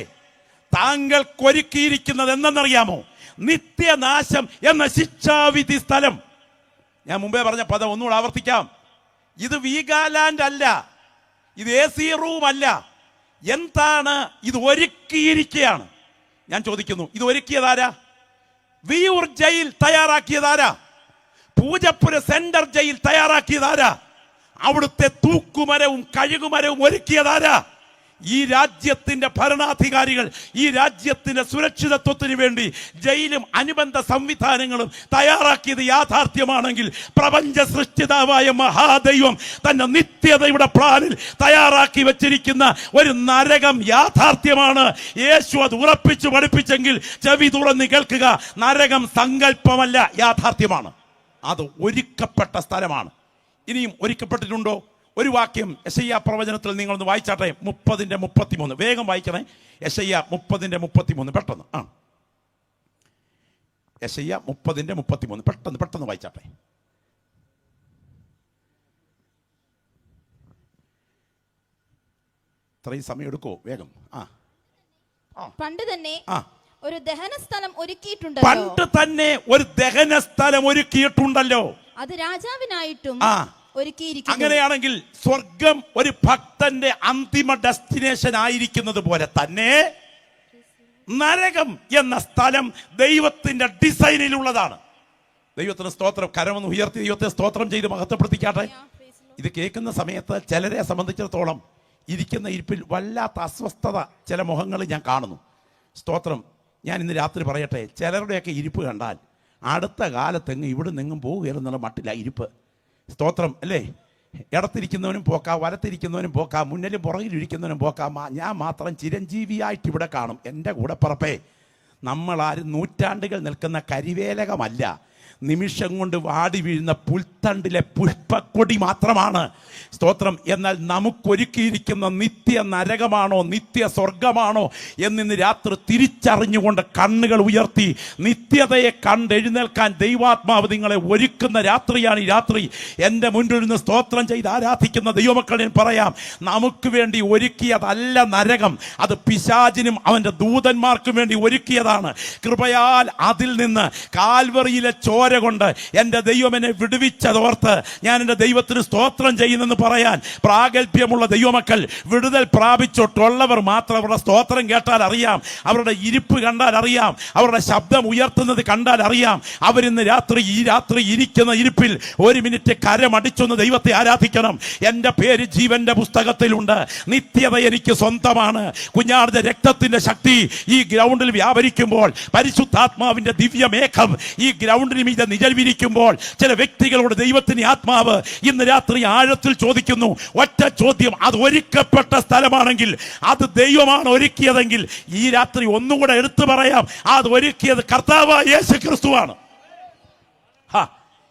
താങ്കൾക്കൊരുക്കിയിരിക്കുന്നത് എന്തെന്നറിയാമോ? നിത്യനാശം എന്ന ശിക്ഷാവിധി സ്ഥലം. ഞാൻ മുമ്പേ പറഞ്ഞ പദം ഒന്നുകൂടെ ആവർത്തിക്കാം. ഇത് വീഗാലാൻഡ് അല്ല, ഇത് AC റൂം അല്ല. എന്താണ് ഇത്? ഒരുക്കിയിരിക്കുകയാണ്. ഞാൻ ചോദിക്കുന്നു, ഇത് ഒരുക്കിയതാരാ? വിയൂർ ജയിൽ തയ്യാറാക്കിയതാരാ? പൂജപ്പുര സെന്റർ ജയിൽ തയ്യാറാക്കിയതാരാ? അവിടുത്തെ തൂക്കുമരവും കഴുകുമരവും ഒരുക്കിയതാരാ? ഈ രാജ്യത്തിന്റെ ഭരണാധികാരികൾ ഈ രാജ്യത്തിന്റെ സുരക്ഷിതത്വത്തിന് വേണ്ടി ജയിലും അനുബന്ധ സംവിധാനങ്ങളും തയ്യാറാക്കിയത് യാഥാർത്ഥ്യമാണെങ്കിൽ, പ്രപഞ്ച സൃഷ്ടിതാവായ മഹാദൈവം തന്റെ നിത്യതയുടെ പ്ലാനിൽ തയ്യാറാക്കി വെച്ചിരിക്കുന്ന ഒരു നരകം യാഥാർത്ഥ്യമാണ്. യേശു അത് ഉറപ്പിച്ചു പഠിപ്പിച്ചെങ്കിൽ ചെവി തുറന്ന് കേൾക്കുക. നരകം സങ്കല്പമല്ല, യാഥാർത്ഥ്യമാണ്. അത് ഒരുക്കപ്പെട്ട സ്ഥലമാണ്. ഇനിയും ഒരുക്കപ്പെട്ടിട്ടുണ്ടോ? ഒരു വാക്യം യെശയ്യാ പ്രവചനത്തിൽ നിങ്ങളൊന്ന് വായിച്ചാട്ടെ, 30:33. വേഗം വായിക്കണേ. യെശയ്യാ 30:33. പെട്ടെന്ന് യെശയ്യാ 30:33. പെട്ടെന്ന് വായിച്ചാട്ടെ. ഇത്രയും സമയം എടുക്കോ? വേഗം. പണ്ട് തന്നെ ഒരു ദഹനസ്ഥലം ഒരുക്കിയിട്ടുണ്ടല്ലോ. അത് രാജാവിനായിട്ടും ഒരുക്കിയിരിക്കുന്നു. അങ്ങനെയാണെങ്കിൽ സ്വർഗം ഒരു ഭക്തന്റെ അന്തിമ ഡെസ്റ്റിനേഷൻ ആയിരിക്കുന്നത് പോലെ തന്നെ നരകം എന്ന സ്ഥലം ദൈവത്തിന്റെ ഡിസൈനിലുള്ളതാണ്. ദൈവത്തിന് സ്തോത്രം. കരമൊന്ന് ഉയർത്തി ദൈവത്തെ സ്തോത്രം ചെയ്ത് മഹത്വപ്പെടുത്തിക്കാട്ടെ. ഇത് കേൾക്കുന്ന സമയത്ത് ചിലരെ സംബന്ധിച്ചിടത്തോളം ഇരിക്കുന്ന ഇരിപ്പിൽ വല്ലാത്ത അസ്വസ്ഥത ചില മുഖങ്ങളിൽ ഞാൻ കാണുന്നു. സ്തോത്രം. ഞാൻ ഇന്ന് രാത്രി പറയട്ടെ, ചിലരുടെയൊക്കെ ഇരിപ്പ് കണ്ടാൽ അടുത്ത കാലത്തെങ്ങും ഇവിടെ നിന്നും പോകുകയെന്നുള്ള മട്ടില്ല ഇരിപ്പ്. സ്തോത്രം അല്ലേ? ഇടത്തിരിക്കുന്നവനും പോക്കാം, വലത്തിരിക്കുന്നവനും പോക്കാം, മുന്നിലും പുറകിലിരിക്കുന്നവനും പോക്കാം. ഞാൻ മാത്രം ചിരഞ്ജീവിയായിട്ട് ഇവിടെ കാണും. എൻ്റെ കൂടെ പറപ്പേ, നമ്മളാരും നൂറ്റാണ്ടുകൾ നിൽക്കുന്ന കരിവേലകമല്ല, നിമിഷം കൊണ്ട് വാടി വീഴുന്ന പുൽത്തണ്ടിലെ പുഷ്പക്കൊടി മാത്രമാണ്. സ്തോത്രം. എന്നാൽ നമുക്കൊരുക്കിയിരിക്കുന്ന നിത്യ നരകമാണോ നിത്യ സ്വർഗമാണോ എന്നിന്ന് രാത്രി തിരിച്ചറിഞ്ഞുകൊണ്ട് കണ്ണുകൾ ഉയർത്തി നിത്യതയെ കണ്ടെഴുന്നേൽക്കാൻ ദൈവാത്മാവ് നിങ്ങളെ ഒരുക്കുന്ന രാത്രിയാണ് ഈ രാത്രി. എൻ്റെ മുൻപിൽ നിന്ന് സ്തോത്രം ചെയ്ത് ആരാധിക്കുന്ന ദൈവമക്കൾ ഞാൻ പറയാം, നമുക്ക് വേണ്ടി ഒരുക്കിയതല്ല നരകം, അത് പിശാചിനും അവൻ്റെ ദൂതന്മാർക്കും വേണ്ടി ഒരുക്കിയതാണ്. കൃപയാൽ അതിൽ നിന്ന് കാൽവറിയിലെ ചോര കൊണ്ട് എൻ്റെ ദൈവം എന്നെ വിടുവിച്ചതോർത്ത് ഞാൻ എൻ്റെ ദൈവത്തിന് സ്തോത്രം ചെയ്യുന്നെന്ന് പറയാൻ പ്രാഗൽഭ്യമുള്ള ദൈവമക്കൾ, വിടുതൽ പ്രാപിച്ചിട്ടുള്ളവർ മാത്രം അവരുടെ സ്തോത്രം കേട്ടാൽ അറിയാം, അവരുടെ ഇരിപ്പ് കണ്ടാൽ അറിയാം, അവരുടെ ശബ്ദം ഉയർത്തുന്നത് കണ്ടാൽ അറിയാം. അവരിന്ന് ഈ രാത്രി ഇരിക്കുന്ന ഇരിപ്പിൽ ഒരു മിനിറ്റ് കരമടിച്ചൊന്ന് ദൈവത്തെ ആരാധിക്കണം. എൻ്റെ പേര് ജീവന്റെ പുസ്തകത്തിലുണ്ട്, നിത്യത എനിക്ക് സ്വന്തമാണ്. കുഞ്ഞാടിന്റെ രക്തത്തിന്റെ ശക്തി ഈ ഗ്രൗണ്ടിൽ വ്യാപരിക്കുമ്പോൾ പരിശുദ്ധാത്മാവിന്റെ ദിവ്യമേഘം ഈ ഗ്രൗണ്ടിന് മീതെ കർത്താവിന്റെ നിഴൽ വിരിക്കുമ്പോൾ ചില വ്യക്തികളോട് ദൈവത്തിന്റെ ആത്മാവ് ഇന്ന് രാത്രി ആഴത്തിൽ ചോദിക്കുന്നു ഒറ്റ ചോദ്യം. അത് ഒരുക്കപ്പെട്ട സ്ഥലമാണെങ്കിൽ, അത് ദൈവമാണ് ഒരുക്കിയതെങ്കിൽ, ഈ രാത്രി ഒന്നും കൂടെ എടുത്തു പറയാം, അത് ഒരുക്കിയത് കർത്താവായ യേശു ക്രിസ്തുവാണ്.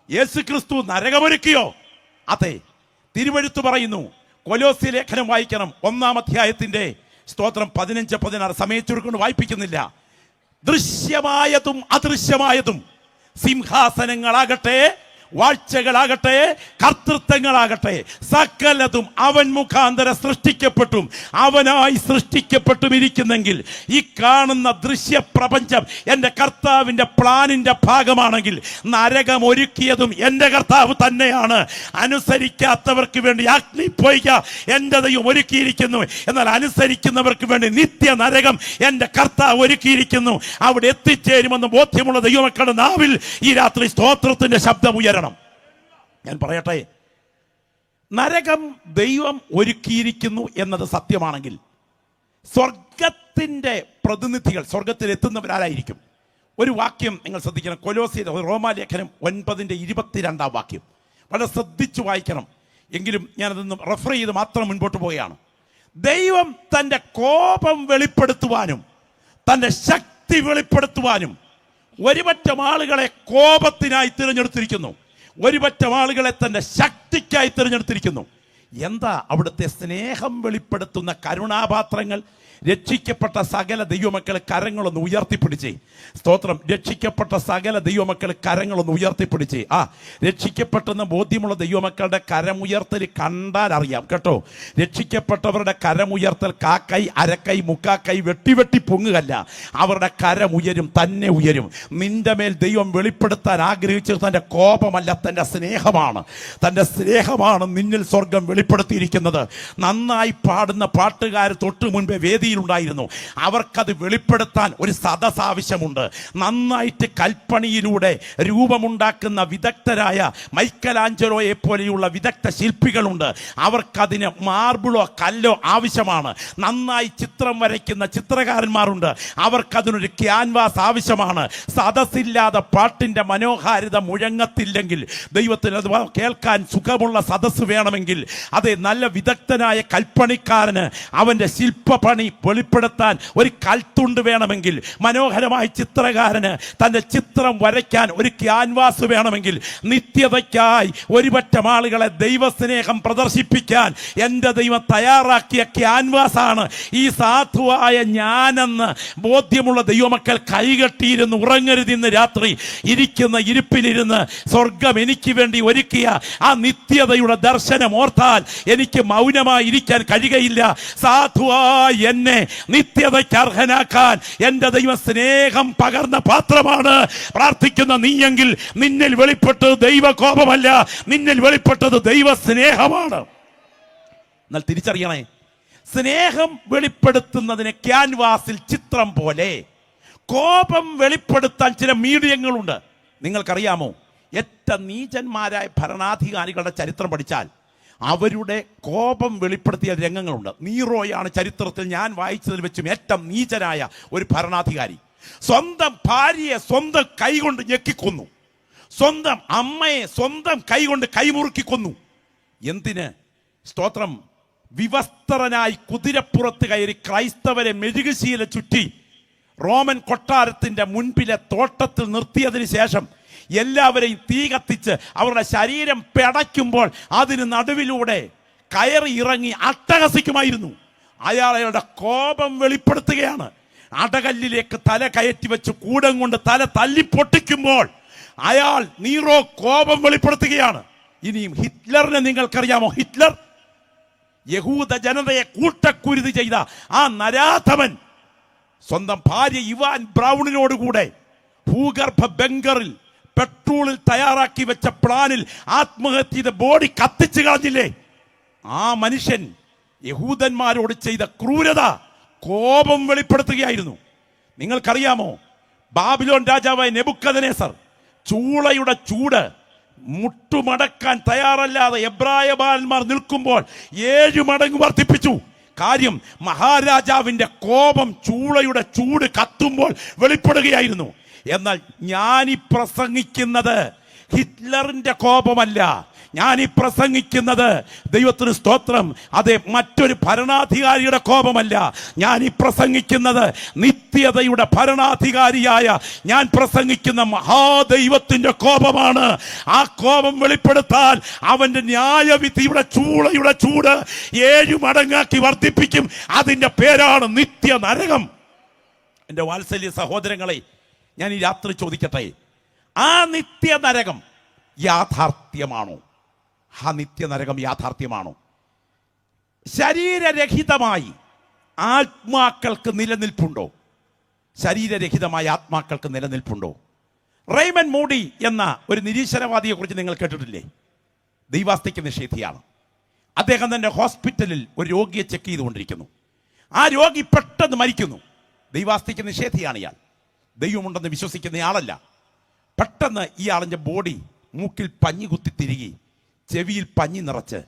യേശു ക്രിസ്തു നരകമൊരുക്കിയോ? അതെ. തിരുവെഴുത്ത് പറയുന്നു, കൊലോസ്യ ലേഖനം വായിക്കണം, 1-ാം അധ്യായത്തിന്റെ സ്തോത്രം 15-16. സമയം ചുരുക്കൊണ്ട് വായിപ്പിക്കുന്നില്ല. ദൃശ്യമായതും അദൃശ്യമായതും, സിംഹാസനങ്ങളാകട്ടെ, വാഴ്ചകളാകട്ടെ, കർത്തൃത്വങ്ങളാകട്ടെ, സകലതും അവൻ മുഖാന്തരം സൃഷ്ടിക്കപ്പെട്ടും അവനായി സൃഷ്ടിക്കപ്പെട്ടും ഇരിക്കുന്നെങ്കിൽ, ഈ കാണുന്ന ദൃശ്യപ്രപഞ്ചം എൻ്റെ കർത്താവിൻ്റെ പ്ലാനിൻ്റെ ഭാഗമാണെങ്കിൽ, നരകം ഒരുക്കിയതും എൻ്റെ കർത്താവ് തന്നെയാണ്. അനുസരിക്കാത്തവർക്ക് വേണ്ടി അഗ്നി പൊയ്ക എൻ്റെ ദൈവം ഒരുക്കിയിരിക്കുന്നു. എന്നാൽ അനുസരിക്കുന്നവർക്ക് വേണ്ടി നിത്യ നരകം എൻ്റെ കർത്താവ് ഒരുക്കിയിരിക്കുന്നു. അവിടെ എത്തിച്ചേരുമെന്ന് ബോധ്യമുള്ള ദൈവമക്കളുടെ നാവിൽ ഈ രാത്രി സ്തോത്രത്തിന്റെ ശബ്ദം ഉയരണം. ഞാൻ പറയട്ടെ, നരകം ദൈവം ഒരുക്കിയിരിക്കുന്നു എന്നത് സത്യമാണെങ്കിൽ, സ്വർഗത്തിന്റെ പ്രതിനിധികൾ സ്വർഗത്തിൽ എത്തുന്നവരാരായിരിക്കും? ഒരു വാക്യം നിങ്ങൾ ശ്രദ്ധിക്കണം. കൊലോസ്യ റോമാലേഖനം 9:22 വാക്യം വളരെ ശ്രദ്ധിച്ചു വായിക്കണം. എങ്കിലും ഞാനതൊന്ന് റെഫർ ചെയ്ത് മാത്രം മുൻപോട്ട് പോവുകയാണ്. ദൈവം തൻ്റെ കോപം വെളിപ്പെടുത്തുവാനും തൻ്റെ ശക്തി വെളിപ്പെടുത്തുവാനും ഒരുപറ്റം ആളുകളെ കോപത്തിനായി തിരഞ്ഞെടുത്തിരിക്കുന്നു, ഒരുപറ്റം ആളുകളെ തൻ്റെ ശക്തിക്കായി തിരഞ്ഞെടുത്തിരിക്കുന്നു. എന്താ അവിടുത്തെ സ്നേഹം വെളിപ്പെടുത്തുന്ന കരുണാപാത്രങ്ങൾ? രക്ഷിക്കപ്പെട്ട സകല ദൈവമക്കൾ കരങ്ങളൊന്ന് ഉയർത്തിപ്പിടിച്ചേ. സ്തോത്രം. രക്ഷിക്കപ്പെട്ട സകല ദൈവമക്കൾ കരങ്ങളൊന്ന് ഉയർത്തിപ്പിടിച്ചേ. രക്ഷിക്കപ്പെട്ടെന്ന് ബോധ്യമുള്ള ദൈവമക്കളുടെ കരമുയർത്തൽ കണ്ടാൽ അറിയാം കേട്ടോ. രക്ഷിക്കപ്പെട്ടവരുടെ കരമുയർത്തൽ കാക്കൈ, അരക്കൈ, മുക്കാക്കൈ വെട്ടി വെട്ടി പൊങ്ങുകല്ല. അവരുടെ കരമുയരും, തന്നെ ഉയരും. നിന്റെ മേൽ ദൈവം വെളിപ്പെടുത്താൻ ആഗ്രഹിച്ചത് തൻ്റെ കോപമല്ല, തൻ്റെ സ്നേഹമാണ്. തൻ്റെ സ്നേഹമാണ് നിന്നിൽ സ്വർഗം വെളിപ്പെടുത്തിയിരിക്കുന്നത്. നന്നായി പാടുന്ന പാട്ടുകാർ തൊട്ട് മുൻപേ വേദി ഉണ്ടായിരുന്നു. അവർക്കത് വെളിപ്പെടുത്താൻ ഒരു സദസ് ആവശ്യമുണ്ട്. നന്നായിട്ട് കൽപ്പണിയിലൂടെ രൂപമുണ്ടാക്കുന്ന വിദഗ്ധരായ മൈക്കലാഞ്ചലോയെ പോലെയുള്ള വിദഗ്ധ ശില്പികളുണ്ട്. അവർക്കതിന് മാർബിളോ കല്ലോ ആവശ്യമാണ്. നന്നായി ചിത്രം വരയ്ക്കുന്ന ചിത്രകാരന്മാരുണ്ട്. അവർക്കതിനൊരു ക്യാൻവാസ് ആവശ്യമാണ്. സദസ്സില്ലാതെ പാട്ടിന്റെ മനോഹാരിത മുഴങ്ങത്തില്ലെങ്കിൽ, ദൈവത്തിന് അത് കേൾക്കാൻ സുഖമുള്ള സദസ്സ് വേണമെങ്കിൽ, അതെ, നല്ല വിദഗ്ധനായ കൽപ്പണിക്കാരന് അവന്റെ ശില്പപണി വെളിപ്പെടുത്താൻ ഒരു കൽത്തുണ്ട് വേണമെങ്കിൽ, മനോഹരമായ ചിത്രകാരന് തൻ്റെ ചിത്രം വരയ്ക്കാൻ ഒരു ക്യാൻവാസ് വേണമെങ്കിൽ, നിത്യതയ്ക്കായി ഒരുപറ്റം ആളുകളെ ദൈവസ്നേഹം പ്രദർശിപ്പിക്കാൻ എൻ്റെ ദൈവം തയ്യാറാക്കിയ ക്യാൻവാസാണ് ഈ സാധുവായ ഞാനെന്ന് ബോധ്യമുള്ള ദൈവമക്കൾ കൈകെട്ടിയിരുന്ന് ഉറങ്ങരുത്. ഇന്ന് രാത്രി ഇരിക്കുന്ന ഇരിപ്പിലിരുന്ന് സ്വർഗം എനിക്ക് വേണ്ടി ഒരുക്കിയ ആ നിത്യതയുടെ ദർശനം ഓർത്താൽ എനിക്ക് മൗനമായി ഇരിക്കാൻ കഴിയുകയില്ല. സാധുവായി എന്നെ നിത്യതയ്ക്ക് അർഹനാക്കാൻ എൻ്റെ ദൈവം സ്നേഹം പകർന്ന പാത്രമാണ്. പ്രാർത്ഥിക്കുന്ന നീയെങ്കിൽ നിന്നിൽ വെളിപ്പെട്ടത് ദൈവ കോപമല്ല, നിന്നിൽ വെളിപ്പെട്ടത് ദൈവ സ്നേഹമാണ്. എന്നാൽ തിരിച്ചറിയണേ, സ്നേഹം വെളിപ്പെടുത്തുന്നതിന് ക്യാൻവാസിൽ ചിത്രം പോലെ കോപം വെളിപ്പെടുത്താൻ ചില മീഡിയങ്ങളുണ്ട്. നിങ്ങൾക്കറിയാമോ, ഏറ്റവും നീചന്മാരായ ഭരണാധികാരികളുടെ ചരിത്രം പഠിച്ചാൽ അവരുടെ കോപം വെളിപ്പെടുത്തിയ രംഗങ്ങളുണ്ട്. നീറോയാണ് ചരിത്രത്തിൽ ഞാൻ വായിച്ചതിൽ വെച്ചും ഏറ്റവും നീചനായ ഒരു ഭരണാധികാരി. സ്വന്തം ഭാര്യയെ സ്വന്തം കൈകൊണ്ട് ഞെക്കിക്കൊന്നു, സ്വന്തം അമ്മയെ സ്വന്തം കൈകൊണ്ട് കൈമുറുക്കിക്കൊന്നു. എന്തിന്? സ്തോത്രം. വിവസ്ത്രനായി കുതിരപ്പുറത്ത് കയറി ക്രൈസ്തവരെ മെഴുകുശീല ചുറ്റി റോമൻ കൊട്ടാരത്തിന്റെ മുൻപിലെ തോട്ടത്തിൽ നിർത്തിയതിനു ശേഷം എല്ലാവരെയും തീ കത്തിച്ച് അവരുടെ ശരീരം പിടയ്ക്കുമ്പോൾ അതിന് നടുവിലൂടെ കയറി ഇറങ്ങി അട്ടഹസിക്കുമായിരുന്നു. അയാളുടെ കോപം വെളിപ്പെടുത്തുകയാണ്. അടകല്ലിലേക്ക് തല കയറ്റി വെച്ച് കൂടം കൊണ്ട് തല തല്ലി പൊട്ടിക്കുമ്പോൾ അയാൾ നീറോ കോപം വെളിപ്പെടുത്തുകയാണ്. ഇനിയും ഹിറ്റ്ലറിനെ നിങ്ങൾക്കറിയാമോ? ഹിറ്റ്ലർ യഹൂദ ജനതയെ കൂട്ടക്കുരുതി ചെയ്ത ആ നരാധമൻ സ്വന്തം ഭാര്യ ഇവാൻ ബ്രൗണിനോടുകൂടെ ഭൂഗർഭ ബങ്കറിൽ പെട്രോളിൽ തയ്യാറാക്കി വെച്ച പ്ലാനിൽ ആത്മഹത്യ ചെയ്ത ബോഡി കത്തിച്ചു കളഞ്ഞില്ലേ? ആ മനുഷ്യൻ യഹൂദന്മാരോട് ചെയ്ത ക്രൂരത കോപം വെളിപ്പെടുത്തുകയായിരുന്നു. നിങ്ങൾക്കറിയാമോ, ബാബിലോൺ രാജാവായ നെബൂഖദ്നേസർ ചൂളയുടെ ചൂട് മുട്ടുമടക്കാൻ തയ്യാറല്ലാതെ എബ്രായ ബാലന്മാർ നിൽക്കുമ്പോൾ 7 മടങ്ങ് വർദ്ധിപ്പിച്ചു. കാര്യം, മഹാരാജാവിന്റെ കോപം ചൂളയുടെ ചൂട് കത്തുമ്പോൾ വെളിപ്പെടുകയായിരുന്നു. എന്നാൽ ഞാനീ പ്രസംഗിക്കുന്നത് ഹിറ്റ്ലറിന്റെ കോപമല്ല, ഞാനീ പ്രസംഗിക്കുന്നത്, ദൈവത്തിന് സ്തോത്രം, അതെ, മറ്റൊരു ഭരണാധികാരിയുടെ കോപമല്ല. ഞാനീ പ്രസംഗിക്കുന്നത് നിത്യതയുടെ ഭരണാധികാരിയായ ഞാൻ പ്രസംഗിക്കുന്ന മഹാദൈവത്തിന്റെ കോപമാണ്. ആ കോപം വെളിപ്പെടുത്താൻ അവന്റെ ന്യായവിധിയുടെ ചൂളയുടെ ചൂട് 7 മടങ്ങാക്കി വർദ്ധിപ്പിക്കും. അതിന്റെ പേരാണ് നിത്യ നരകം. എൻ്റെ വാത്സല്യ സഹോദരങ്ങളെ, ഞാൻ ഈ രാത്രി ചോദിക്കട്ടെ, ആ നിത്യ നരകം യാഥാർത്ഥ്യമാണോ? ആ നിത്യനരകം യാഥാർത്ഥ്യമാണോ? ശരീരരഹിതമായി ആത്മാക്കൾക്ക് നിലനിൽപ്പുണ്ടോ? ശരീരരഹിതമായ ആത്മാക്കൾക്ക് നിലനിൽപ്പുണ്ടോ? റെയ്മൻ മൂഡി എന്ന ഒരു നിരീശ്വരവാദിയെ കുറിച്ച് നിങ്ങൾ കേട്ടിട്ടില്ലേ? ദൈവാസ്തിക നിഷേധിയാണ്. അദ്ദേഹം തന്നെ ഹോസ്പിറ്റലിൽ ഒരു രോഗിയെ ചെക്ക് ചെയ്തുകൊണ്ടിരിക്കുന്നു. ആ രോഗി പെട്ടെന്ന് മരിക്കുന്നു. ദൈവാസ്തിക നിഷേധിയാണ് ഇയാൾ, ദൈവമുണ്ടെന്ന് വിശ്വസിക്കുന്നയാളല്ല. പെട്ടെന്ന് ഇയാളിൻ്റെ ബോഡി മൂക്കിൽ പഞ്ഞി കുത്തി തിരികി, ചെവിയിൽ പഞ്ഞി നിറച്ച്,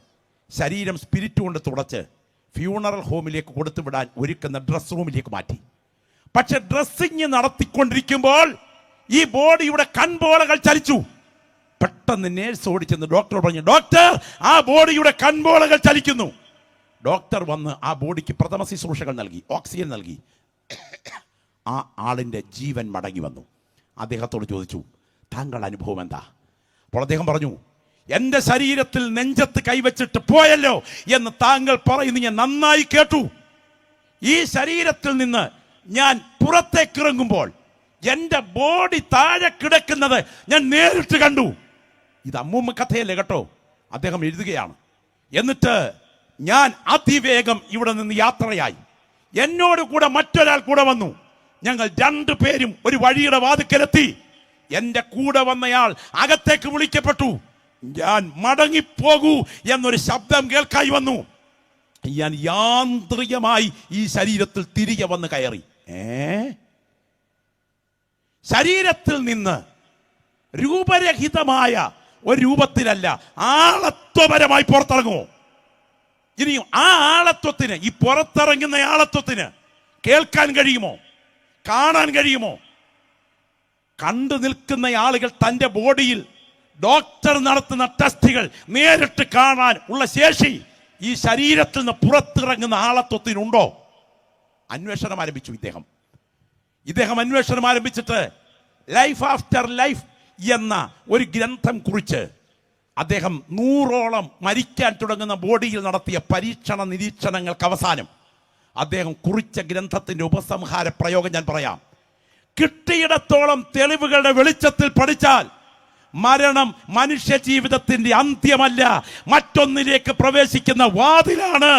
ശരീരം സ്പിരിറ്റ് കൊണ്ട് തുടച്ച് ഫ്യൂണറൽ ഹോമിലേക്ക് കൊടുത്തുവിടാൻ ഒരുക്കുന്ന ഡ്രസ് റൂമിലേക്ക് മാറ്റി. പക്ഷെ ഡ്രസ്സിങ് നടത്തിക്കൊണ്ടിരിക്കുമ്പോൾ ഈ ബോഡിയുടെ കൺപോളകൾ ചലിച്ചു. പെട്ടെന്ന് നേഴ്സ് ഓടിച്ചെന്ന് ഡോക്ടറോട് പറഞ്ഞു, ഡോക്ടർ, ആ ബോഡിയുടെ കൺപോളകൾ ചലിക്കുന്നു. ഡോക്ടർ വന്ന് ആ ബോഡിക്ക് പ്രഥമ ശുശ്രൂഷകൾ നൽകി, ഓക്സിജൻ നൽകി. ആ ആളിൻ്റെ ജീവൻ മടങ്ങി വന്നു. അദ്ദേഹത്തോട് ചോദിച്ചു, താങ്കളുടെ അനുഭവം എന്താ? അപ്പോൾ അദ്ദേഹം പറഞ്ഞു, എൻ്റെ ശരീരത്തിൽ നെഞ്ചത്ത് കൈവച്ചിട്ട് പോയല്ലോ എന്ന് താങ്കൾ പറയുന്നു ഞാൻ നന്നായി കേട്ടു. ഈ ശരീരത്തിൽ നിന്ന് ഞാൻ പുറത്തേക്കിറങ്ങുമ്പോൾ എൻ്റെ ബോഡി താഴെ കിടക്കുന്നത് ഞാൻ നേരിട്ട് കണ്ടു. ഇത് അമ്മൂമ്മ കഥയല്ലേ കേട്ടോ, അദ്ദേഹം എഴുതുകയാണ്. എന്നിട്ട് ഞാൻ അതിവേഗം ഇവിടെ നിന്ന് യാത്രയായി. എന്നോട് കൂടെ മറ്റൊരാൾ കൂടെ വന്നു. ഞങ്ങൾ 2 പേരും ഒരു വഴിയുടെ വാതിക്കലെത്തി. എൻ്റെ കൂടെ വന്നയാൾ അകത്തേക്ക് വിളിക്കപ്പെട്ടു. ഞാൻ മടങ്ങിപ്പോകൂ എന്നൊരു ശബ്ദം കേൾക്കായി വന്നു. ഞാൻ യാന്ത്രികമായി ഈ ശരീരത്തിൽ തിരികെ വന്ന് കയറി. ശരീരത്തിൽ നിന്ന് രൂപരഹിതമായ ഒരു രൂപത്തിലല്ല, ആളത്വപരമായി പുറത്തിറങ്ങുമോ? ഇനിയും ആ ആളത്വത്തിന്, ഈ പുറത്തിറങ്ങുന്ന ആളത്വത്തിന് കേൾക്കാൻ കഴിയുമോ? കാണാൻ കഴിയുമോ? കണ്ടു നിൽക്കുന്ന ആളുകൾ തൻ്റെ ബോഡിയിൽ ഡോക്ടർ നടത്തുന്ന ടെസ്റ്റുകൾ നേരിട്ട് കാണാൻ ഉള്ള ശേഷി ഈ ശരീരത്തിൽ നിന്ന് പുറത്തിറങ്ങുന്ന ആളത്വത്തിനുണ്ടോ? അന്വേഷണം ആരംഭിച്ചു ഇദ്ദേഹം അന്വേഷണം ആരംഭിച്ചിട്ട് ലൈഫ് ആഫ്റ്റർ ലൈഫ് എന്ന ഒരു ഗ്രന്ഥം കുറിച്ച് അദ്ദേഹം 100ഓളം മരിക്കാൻ തുടങ്ങുന്ന ബോഡിയിൽ നടത്തിയ പരീക്ഷണ നിരീക്ഷണങ്ങൾക്ക് അവസാനം അദ്ദേഹം കുറിച്ച ഗ്രന്ഥത്തിന്റെ ഉപസംഹാര പ്രയോഗം ഞാൻ പറയാം. കിട്ടിയിടത്തോളം തെളിവുകളുടെ വെളിച്ചത്തിൽ പഠിച്ചാൽ മരണം മനുഷ്യ ജീവിതത്തിന്റെ അന്ത്യമല്ല, മറ്റൊന്നിലേക്ക് പ്രവേശിക്കുന്ന വാതിലാണ്.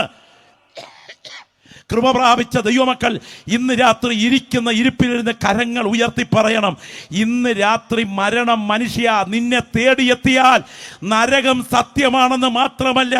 കൃപ പ്രാപിച്ച ദൈവമക്കൾ ഇന്ന് രാത്രി ഇരിക്കുന്ന ഇരിപ്പിലിരുന്ന് കരങ്ങൾ ഉയർത്തി പറയണം, ഇന്ന് രാത്രി മരണം മനുഷ്യ നിന്നെ തേടിയെത്തിയാൽ നരകം സത്യമാണെന്ന് മാത്രമല്ല,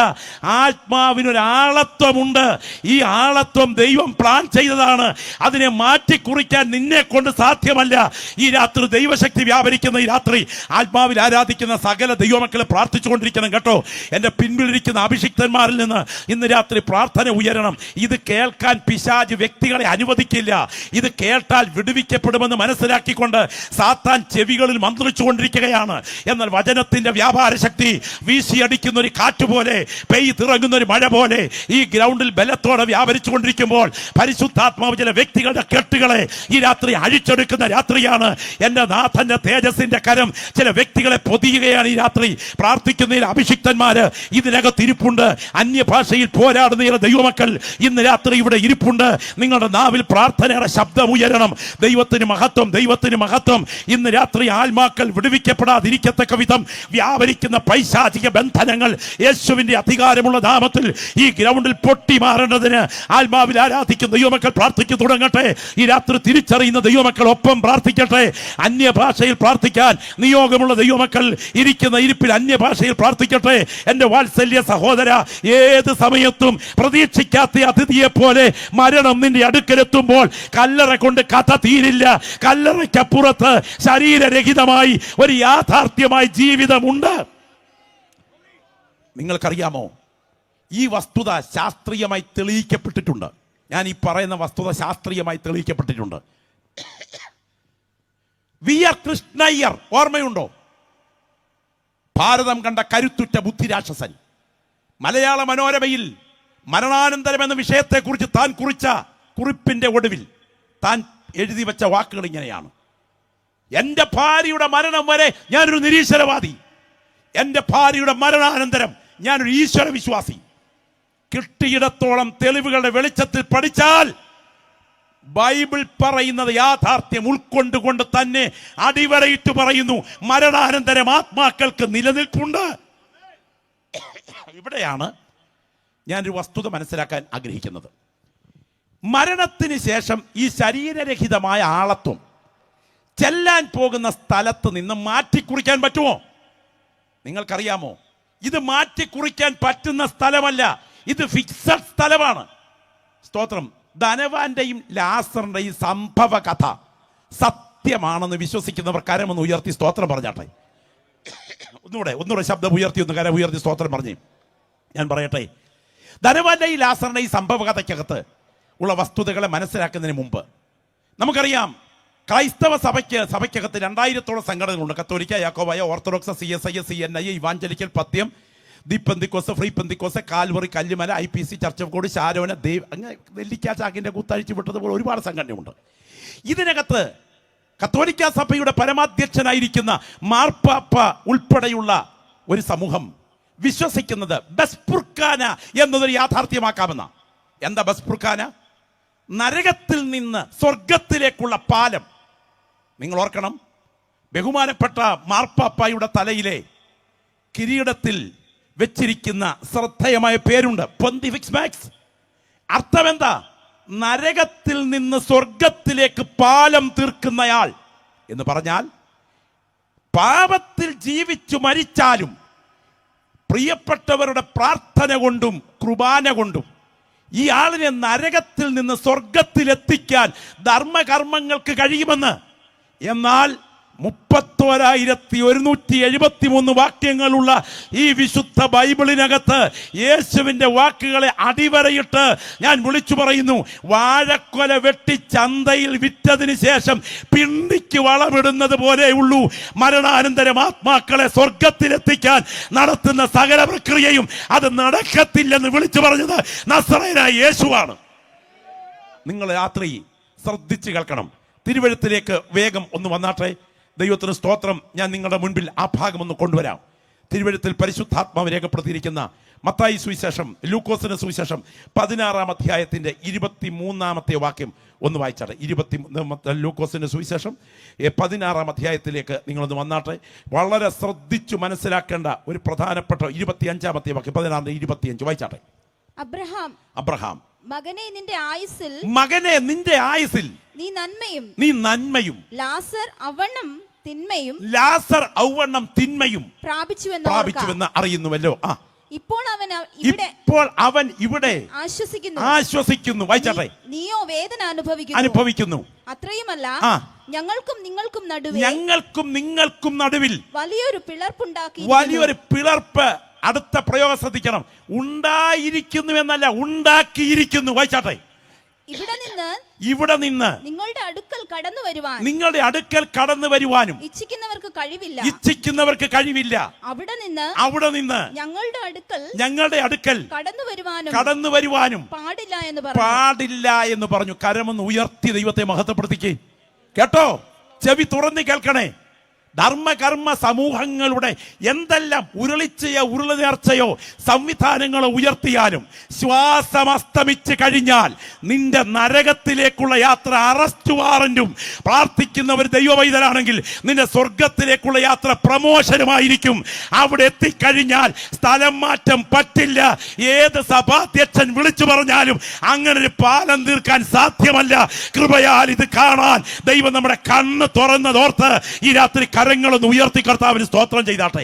ആത്മാവിനൊരു ആളത്വമുണ്ട്. ഈ ആളത്വം ദൈവം പ്ലാൻ ചെയ്തതാണ്. അതിനെ മാറ്റിക്കുറിക്കാൻ നിന്നെ കൊണ്ട് സാധ്യമല്ല. ഈ രാത്രി ദൈവശക്തി വ്യാപരിക്കുന്ന ഈ രാത്രി ആത്മാവിൽ ആരാധിക്കുന്ന സകല ദൈവമക്കളെ പ്രാർത്ഥിച്ചുകൊണ്ടിരിക്കണം കേട്ടോ. എൻ്റെ പിൻപിലിരിക്കുന്ന അഭിഷിക്തന്മാരിൽ നിന്ന് ഇന്ന് രാത്രി പ്രാർത്ഥന ഉയരണം. ഇത് കേൾക്കാൻ പിശാച് വ്യക്തികളെ അനുവദിക്കില്ല. ഇത് കേട്ടാൽ വിടുവിക്കപ്പെടുമെന്ന് മനസ്സിലാക്കിക്കൊണ്ട് സാത്താൻ ചെവികളിൽ മന്ത്രിച്ചുകൊണ്ടിരിക്കുകയാണ്. എന്നാൽ വചനത്തിന്റെ വ്യാപാര ശക്തി വീശിയടിക്കുന്ന ഒരു കാറ്റ് പോലെ, പെയ്തിറങ്ങുന്ന ഒരു മഴ പോലെ ഈ ഗ്രൗണ്ടിൽ ബലത്തോടെ വ്യാപരിച്ചു കൊണ്ടിരിക്കുമ്പോൾ പരിശുദ്ധാത്മാവ് ചില വ്യക്തികളുടെ കെട്ടുകളെ ഈ രാത്രി അഴിച്ചെടുക്കുന്ന രാത്രിയാണ്. എൻ്റെ നാഥന്റെ തേജസ്സിന്റെ കരം ചില വ്യക്തികളെ പൊതിയുകയാണ് ഈ രാത്രി. പ്രാർത്ഥിക്കുന്നതിൽ അഭിഷിക്തന്മാര് ഇതിനകത്ത് ഇരിപ്പുണ്ട്. അന്യഭാഷയിൽ പോരാടുന്ന ദൈവമക്കൾ ഇന്ന് രാത്രി ഇവിടെ ഇരിപ്പുണ്ട്. നിങ്ങളുടെ നാവിൽ പ്രാർത്ഥനയുടെ ശബ്ദം ഉയരണം. ദൈവത്തിന് മഹത്വം, ദൈവത്തിന് മഹത്വം. ഇന്ന് രാത്രി ആത്മാക്കൾ വിടുവിക്കപ്പെടാതിരിക്കത്തക്ക വിധം വ്യാപരിക്കുന്ന പൈശാചിക ബന്ധനങ്ങൾ യേശുവിന്റെ അധികാരമുള്ള നാമത്തിൽ ഈ ഗ്രൗണ്ടിൽ പൊട്ടി മാറേണ്ടതിന് ആത്മാവിൽ ആരാധിക്കുന്ന ദൈവമക്കൾ പ്രാർത്ഥിച്ചു തുടങ്ങട്ടെ. ഈ രാത്രി തിരിച്ചറിയുന്ന ദൈവമക്കൾ ഒപ്പം പ്രാർത്ഥിക്കട്ടെ. അന്യഭാഷയിൽ പ്രാർത്ഥിക്കാൻ നിയോഗമുള്ള ദൈവമക്കൾ ഇരിക്കുന്ന ഇരിപ്പിൽ അന്യഭാഷയിൽ പ്രാർത്ഥിക്കട്ടെ. എൻ്റെ വാത്സല്യ സഹോദര, ഏത് സമയത്തും പ്രതീക്ഷിക്കാത്ത അതിഥിയെ പോലെ മരണം നിന്റെ അടുക്കലെത്തുമ്പോൾ കല്ലറ കൊണ്ട് കഥ തീരില്ല. കല്ലറയ്ക്കപ്പുറത്ത് ശരീരരഹിതമായി ഒരു യാഥാർത്ഥ്യമായി ജീവിതമുണ്ട്. നിങ്ങൾക്കറിയാമോ, ഈ വസ്തുത ശാസ്ത്രീയമായി തെളിയിക്കപ്പെട്ടിട്ടുണ്ട്. ഞാൻ ഈ പറയുന്ന വസ്തുത ശാസ്ത്രീയമായി തെളിയിക്കപ്പെട്ടിട്ടുണ്ട്. VR കൃഷ്ണയ്യർ ഓർമ്മയുണ്ടോ? ഭാരതം കണ്ട കരുത്തുറ്റ ബുദ്ധിരാക്ഷസൻ. മലയാള മനോരമയിൽ മരണാനന്തരം എന്ന വിഷയത്തെക്കുറിച്ച് താൻ കുറിച്ച കുറിപ്പിന്റെ ഒടുവിൽ താൻ എഴുതി വെച്ച വാക്കുകൾ ഇങ്ങനെയാണ്: എൻ്റെ ഭാര്യയുടെ മരണം വരെ ഞാനൊരു നിരീശ്വരവാദി, എൻ്റെ ഭാര്യയുടെ മരണാനന്തരം ഞാനൊരു ഈശ്വര വിശ്വാസി. കിട്ടിയിടത്തോളം തെളിവുകളുടെ വെളിച്ചത്തിൽ പഠിച്ചാൽ ബൈബിൾ പറയുന്നത് യാഥാർത്ഥ്യം ഉൾക്കൊണ്ടുകൊണ്ട് തന്നെ അടിവരയിട്ട് പറയുന്നു, മരണാനന്തരം ആത്മാക്കൾക്ക് നിലനിൽപ്പുണ്ട്. ഇവിടെയാണ് ഞാനൊരു വസ്തുത മനസ്സിലാക്കാൻ ആഗ്രഹിക്കുന്നത്. മരണത്തിന് ശേഷം ഈ ശരീരരഹിതമായ ആളത്വം ചെല്ലാൻ പോകുന്ന സ്ഥലത്ത് നിന്ന് മാറ്റിക്കുറിക്കാൻ പറ്റുമോ? നിങ്ങൾക്കറിയാമോ? ഇത് മാറ്റിക്കുറിക്കാൻ പറ്റുന്ന സ്ഥലമല്ല, ഇത് ഫിക്സഡ് സ്ഥലമാണ്. സ്തോത്രം. ധനവാന്റെയും ലാസറിന്റെയും സംഭവ കഥ സത്യമാണെന്ന് വിശ്വസിക്കുന്നവർ കരമൊന്ന് ഉയർത്തി സ്തോത്രം പറഞ്ഞാട്ടെ. ഒന്നുകൂടെ ശബ്ദം ഉയർത്തി, ഒന്ന് കരം ഉയർത്തി സ്തോത്രം പറഞ്ഞേ. ഞാൻ പറയട്ടെ, ധനവാന്റെയും ലാസറിന്റെയും സംഭവ കഥയ്ക്കകത്ത് ഉള്ള വസ്തുതകളെ മനസ്സിലാക്കുന്നതിന് മുമ്പ് നമുക്കറിയാം, ക്രൈസ്തവ സഭയ്ക്കകത്ത് 2000-ഓളം സംഘടനകളുണ്ട്. കത്തോലിക്ക, Yakobaya, Orthodox, CSI, CNI, evangelical, പത്യം, the Pentecost, free Pentecost, Calvary, Kallumala, IPC, church of God, ശാരോന, ദേവ്, അങ്ങനെ നെല്ലിക്കാ ചാക്കിന്റെ കുത്തഴിച്ചു വിട്ടതുപോലെ ഒരുപാട് സംഘടനയുണ്ട്. ഇതിനകത്ത് കത്തോലിക്ക സഭയുടെ പരമാധ്യക്ഷനായിരിക്കുന്ന മാർപ്പാപ്പ ഉൾപ്പെടെയുള്ള ഒരു സമൂഹം വിശ്വസിക്കുന്നത് ബസ്പുർഖാന എന്നതൊരു യാഥാർത്ഥ്യമാക്കാമെന്ന. എന്താ ബസ്പുർഖാന? നരകത്തിൽ നിന്ന് സ്വർഗത്തിലേക്കുള്ള പാലം. നിങ്ങൾ ഓർക്കണം, ബഹുമാനപ്പെട്ട മാർപ്പാപ്പായുടെ തലയിലെ കിരീടത്തിൽ വെച്ചിരിക്കുന്ന ശ്രദ്ധേയമായ പേരുണ്ട്, പൊന്തിഫിക്സ് മാക്സ്. അർത്ഥമെന്താ? നരകത്തിൽ നിന്ന് സ്വർഗത്തിലേക്ക് പാലം തീർക്കുന്നയാൾ എന്ന് പറഞ്ഞാൽ, പാപത്തിൽ ജീവിച്ചു മരിച്ചാലും പ്രിയപ്പെട്ടവരുടെ പ്രാർത്ഥന കൊണ്ടും കുർബാന കൊണ്ടും ഈ ആളിനെ നരകത്തിൽ നിന്ന് സ്വർഗത്തിലെത്തിക്കാൻ ധർമ്മകർമ്മങ്ങൾക്ക് കഴിയുമെന്ന്. എന്നാൽ 31,173 വാക്യങ്ങളുള്ള ഈ വിശുദ്ധ ബൈബിളിനകത്ത് യേശുവിന്റെ വാക്കുകളെ അടിവരയിട്ട് ഞാൻ വിളിച്ചു പറയുന്നു, വാഴക്കൊല വെട്ടി ചന്തയിൽ വിറ്റതിന് ശേഷം പിണ്ടിക്ക് വളമിടുന്നത് പോലെയുള്ളൂ മരണാനന്തരം ആത്മാക്കളെ സ്വർഗത്തിലെത്തിക്കാൻ നടത്തുന്ന സകല പ്രക്രിയയും. അത് നടക്കത്തില്ലെന്ന് വിളിച്ചു പറഞ്ഞത് നസറേയനായ യേശുവാണ്. നിങ്ങൾ രാത്രി ശ്രദ്ധിച്ചു കേൾക്കണം. തിരുവെഴുത്തിലേക്ക് വേഗം ഒന്ന് വന്നാട്ടെ. ദൈവത്തിന് സ്തോത്രം. ഞാൻ നിങ്ങളുടെ മുൻപിൽ ആ ഭാഗം ഒന്ന് കൊണ്ടുവരാം. തിരുവെഴുത്തിൽ പരിശുദ്ധാത്മാവ് രേഖപ്പെടുത്തിയിരിക്കുന്ന മത്തായി സുവിശേഷം, ലൂക്കോസിന്റെ സുവിശേഷം 16-ാം അധ്യായത്തിന്റെ 23-ാമത്തെ വാക്യം ഒന്ന് വായിച്ചാട്ടെ. ലൂക്കോസിന്റെ സുവിശേഷം 16-ാം അധ്യായത്തിലേക്ക് നിങ്ങളൊന്ന് വന്നാട്ടെ. വളരെ ശ്രദ്ധിച്ചു മനസ്സിലാക്കേണ്ട ഒരു പ്രധാനപ്പെട്ട 25-ാമത്തെ വാക്യം, 16-25 വായിച്ചാട്ടെ. അബ്രഹാം മകനെ നിന്റെ ആയുസ്സിൽ നീ നന്മയും ലാസർ ഔവണ്ണം തിന്മയും പ്രാപിച്ചുവെന്ന് അറിയുന്നുവല്ലോ. ഇപ്പോൾ അവൻ ഇവിടെ ആശ്വസിക്കുന്നു. വായിച്ചാട്ടെ. നീയോ വേദന അനുഭവിക്കുന്നു. അത്രയുമല്ല, ഞങ്ങൾക്കും നിങ്ങൾക്കും നടുവിൽ വലിയൊരു പിളർപ്പ്. അടുത്ത പ്രയോഗം ശ്രദ്ധിക്കണം. ഉണ്ടായിരിക്കുന്നു എന്നല്ല, ഉണ്ടാക്കിയിരിക്കുന്നു. വായിച്ചാട്ടെ. ഇവിടെ നിന്ന് നിങ്ങളുടെ അടുക്കൽ കടന്നു വരുവാനും ഇച്ഛിക്കുന്നവർക്ക് കഴിവില്ല. അവിടെ നിന്ന് ഞങ്ങളുടെ അടുക്കൽ കടന്നു വരുവാനും പാടില്ല എന്ന് പറഞ്ഞു. കരമൊന്ന് ഉയർത്തി ദൈവത്തെ മഹത്വപ്പെടുത്തിക്കേ. കേട്ടോ, ചെവി തുറന്ന് കേൾക്കണേ. ധർമ്മകർമ്മ സമൂഹങ്ങളുടെ എന്തെല്ലാം ഉരുളുനേർച്ചയോ സംവിധാനങ്ങളോ ഉയർത്തിയാലും ശ്വാസം അസ്തമിച്ച് കഴിഞ്ഞാൽ നിന്റെ നരകത്തിലേക്കുള്ള യാത്ര അറസ്റ്റ് വാറന്റും, പ്രാർത്ഥിക്കുന്നവർ ദൈവവൈതലാണെങ്കിൽ നിന്റെ സ്വർഗത്തിലേക്കുള്ള യാത്ര പ്രമോഷനുമായിരിക്കും. അവിടെ എത്തിക്കഴിഞ്ഞാൽ സ്ഥലം മാറ്റം പറ്റില്ല. ഏത് സഭാധ്യക്ഷൻ വിളിച്ചു പറഞ്ഞാലും അങ്ങനെ ഒരു പാലം തീർക്കാൻ സാധ്യമല്ല. കൃപയാൽ ഇത് കാണാൻ ദൈവം നമ്മുടെ കണ്ണ് തുറന്നതോർത്ത് ഈ രാത്രി കരങ്ങളൊന്ന് ഉയർത്തി കർത്താവിന് സ്തോത്രം ചെയ്താട്ടെ.